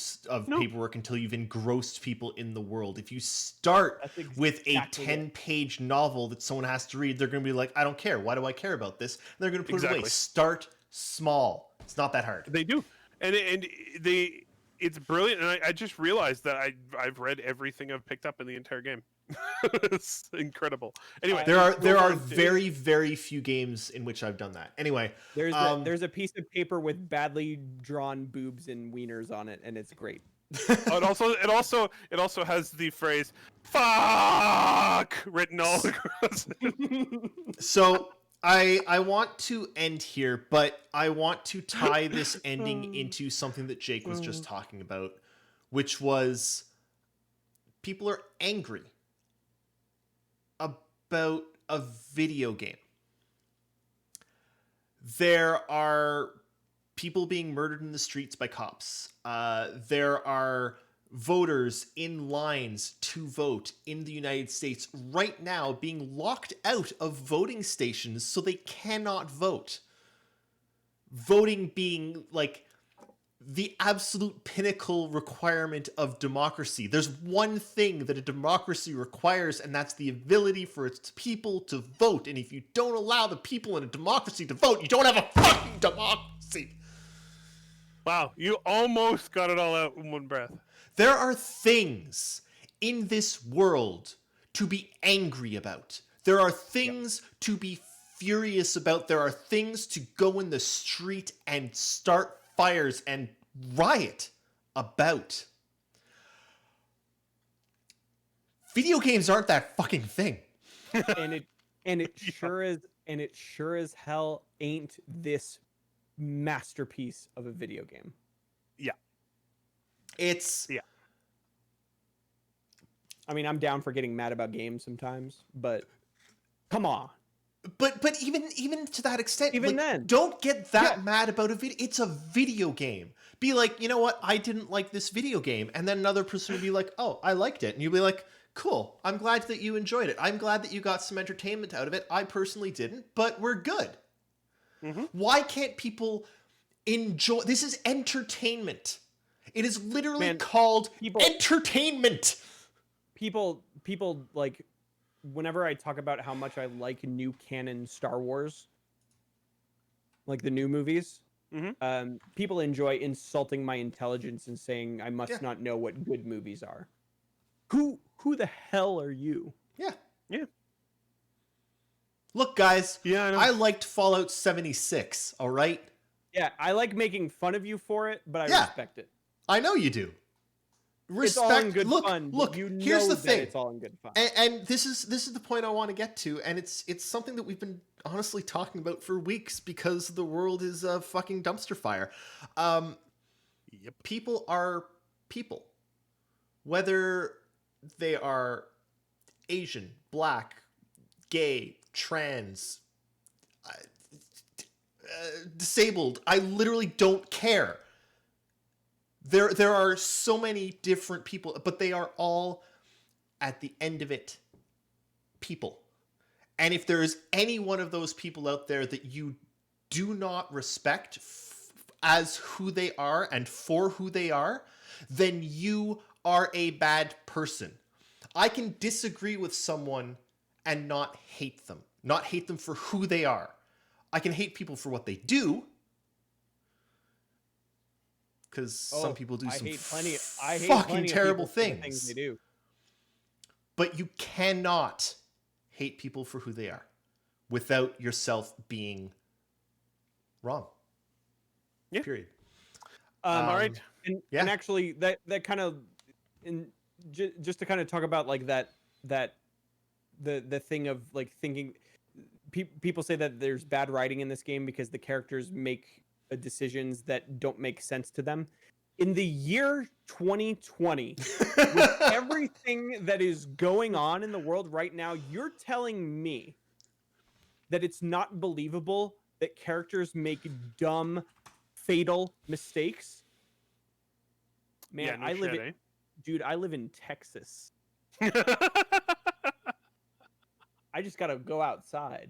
Speaker 2: paperwork until you've engrossed people in the world. If you start with a 10-page novel that someone has to read, they're going to be like, I don't care. Why do I care about this? And they're going to put it away. Start small. It's not that hard.
Speaker 4: They do. And it's brilliant. And I just realized that I've read everything I've picked up in the entire game. It's incredible. Anyway,
Speaker 2: there are very, very few games in which I've done that. Anyway,
Speaker 3: there's a piece of paper with badly drawn boobs and wieners on it, and it's great.
Speaker 4: It also has the phrase "fuck" written all across it.
Speaker 2: So I want to end here, but I want to tie this ending into something that Jake was just talking about, which was people are angry about a video game. There are people being murdered in the streets by cops. There are voters in lines to vote in the United States right now being locked out of voting stations so they cannot vote. Voting being like the absolute pinnacle requirement of democracy. There's one thing that a democracy requires, and that's the ability for its people to vote. And if you don't allow the people in a democracy to vote, you don't have a fucking democracy.
Speaker 4: Wow, you almost got it all out in one breath.
Speaker 2: There are things in this world to be angry about. There are things to be furious about. There are things to go in the street and start fires and riot about. Video games aren't that fucking thing.
Speaker 3: and it sure as hell ain't this masterpiece of a video game.
Speaker 2: It's
Speaker 3: I mean, I'm down for getting mad about games sometimes, but come on.
Speaker 2: But even to that extent,
Speaker 3: Even
Speaker 2: like,
Speaker 3: then.
Speaker 2: don't get that mad about a video. It's a video game. Be like, you know what? I didn't like this video game, and then another person would be like, oh, I liked it, and you'd be like, cool. I'm glad that you enjoyed it. I'm glad that you got some entertainment out of it. I personally didn't, but we're good.
Speaker 4: Mm-hmm.
Speaker 2: Why can't people enjoy? This is entertainment. It is literally called entertainment.
Speaker 3: People like, whenever I talk about how much I like new canon Star Wars, like the new movies, people enjoy insulting my intelligence and saying I must not know what good movies are. Who the hell are you?
Speaker 2: Yeah. Look, guys.
Speaker 4: Yeah, I know.
Speaker 2: I liked Fallout 76. All right.
Speaker 3: Yeah, I like making fun of you for it, but I respect it.
Speaker 2: I know you do.
Speaker 3: It's all in good fun.
Speaker 2: Look,
Speaker 3: You
Speaker 2: here's
Speaker 3: know
Speaker 2: the thing.
Speaker 3: It's all in good fun.
Speaker 2: And this is the point I want to get to, and it's something that we've been honestly talking about for weeks because the world is a fucking dumpster fire. People are people. Whether they are Asian, black, gay, trans, disabled, I literally don't care. There are so many different people, but they are all, at the end of it, people. And if there is any one of those people out there that you do not respect as who they are and for who they are, then you are a bad person. I can disagree with someone and not hate them. Not hate them for who they are. I can hate people for what they do, because some people do some fucking terrible things
Speaker 3: they do.
Speaker 2: But you cannot hate people for who they are without yourself being wrong.
Speaker 4: Yeah.
Speaker 2: Period.
Speaker 4: All right.
Speaker 3: And actually, that kind of, just to kind of talk about like the thing of like thinking, people say that there's bad writing in this game because the characters make decisions that don't make sense to them. In the year 2020, with everything that is going on in the world right now, you're telling me that it's not believable that characters make dumb, fatal mistakes? Man,
Speaker 4: Yeah, no shit,
Speaker 3: dude, I live in Texas. I just gotta go outside.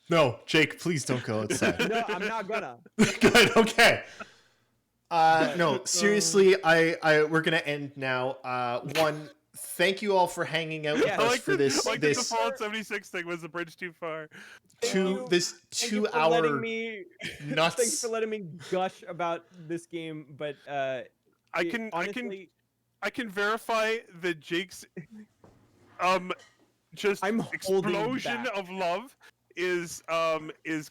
Speaker 2: No, Jake, please don't go outside.
Speaker 3: No, I'm not gonna.
Speaker 2: Good, okay. No, seriously, we're gonna end now. One, thank you all for hanging out with us for this.
Speaker 4: Like the Fallout 76 thing was the bridge too far.
Speaker 2: This 2 hour nuts.
Speaker 3: Thanks for letting me gush about this game, but
Speaker 4: I can verify that Jake's just explosion of love is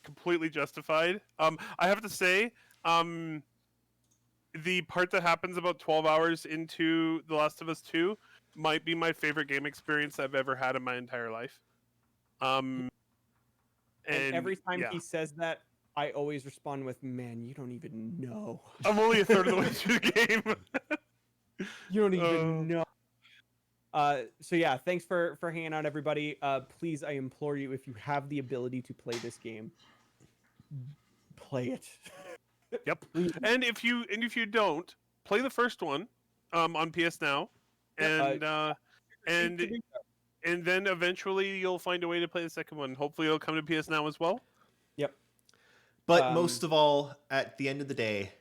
Speaker 4: completely justified. I have to say, the part that happens about 12 hours into The Last of Us 2 might be my favorite game experience I've ever had in my entire life.
Speaker 3: And every time he says that, I always respond with, "Man, you don't even know."
Speaker 4: I'm only a third of the way through the game.
Speaker 3: You don't even know. So yeah, thanks for hanging out, everybody. Please, I implore you, if you have the ability to play this game, play it.
Speaker 4: Yep. And if you don't, play the first one on PS Now, and and then eventually you'll find a way to play the second one. Hopefully, it'll come to PS Now as well.
Speaker 3: Yep.
Speaker 2: But most of all, at the end of the day,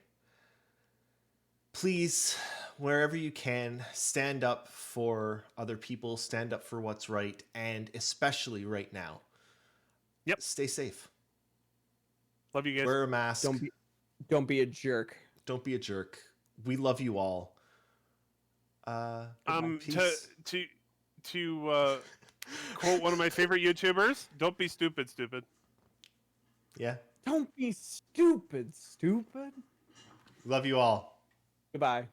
Speaker 2: please, wherever you can, stand up for other people, stand up for what's right, and especially right now.
Speaker 4: Yep.
Speaker 2: Stay safe.
Speaker 4: Love you guys.
Speaker 2: Wear a mask.
Speaker 3: Don't be a jerk.
Speaker 2: Don't be a jerk. We love you all. Peace.
Speaker 4: To quote one of my favorite YouTubers, "Don't be stupid, stupid."
Speaker 2: Yeah.
Speaker 3: Don't be stupid, stupid.
Speaker 2: Love you all.
Speaker 3: Goodbye.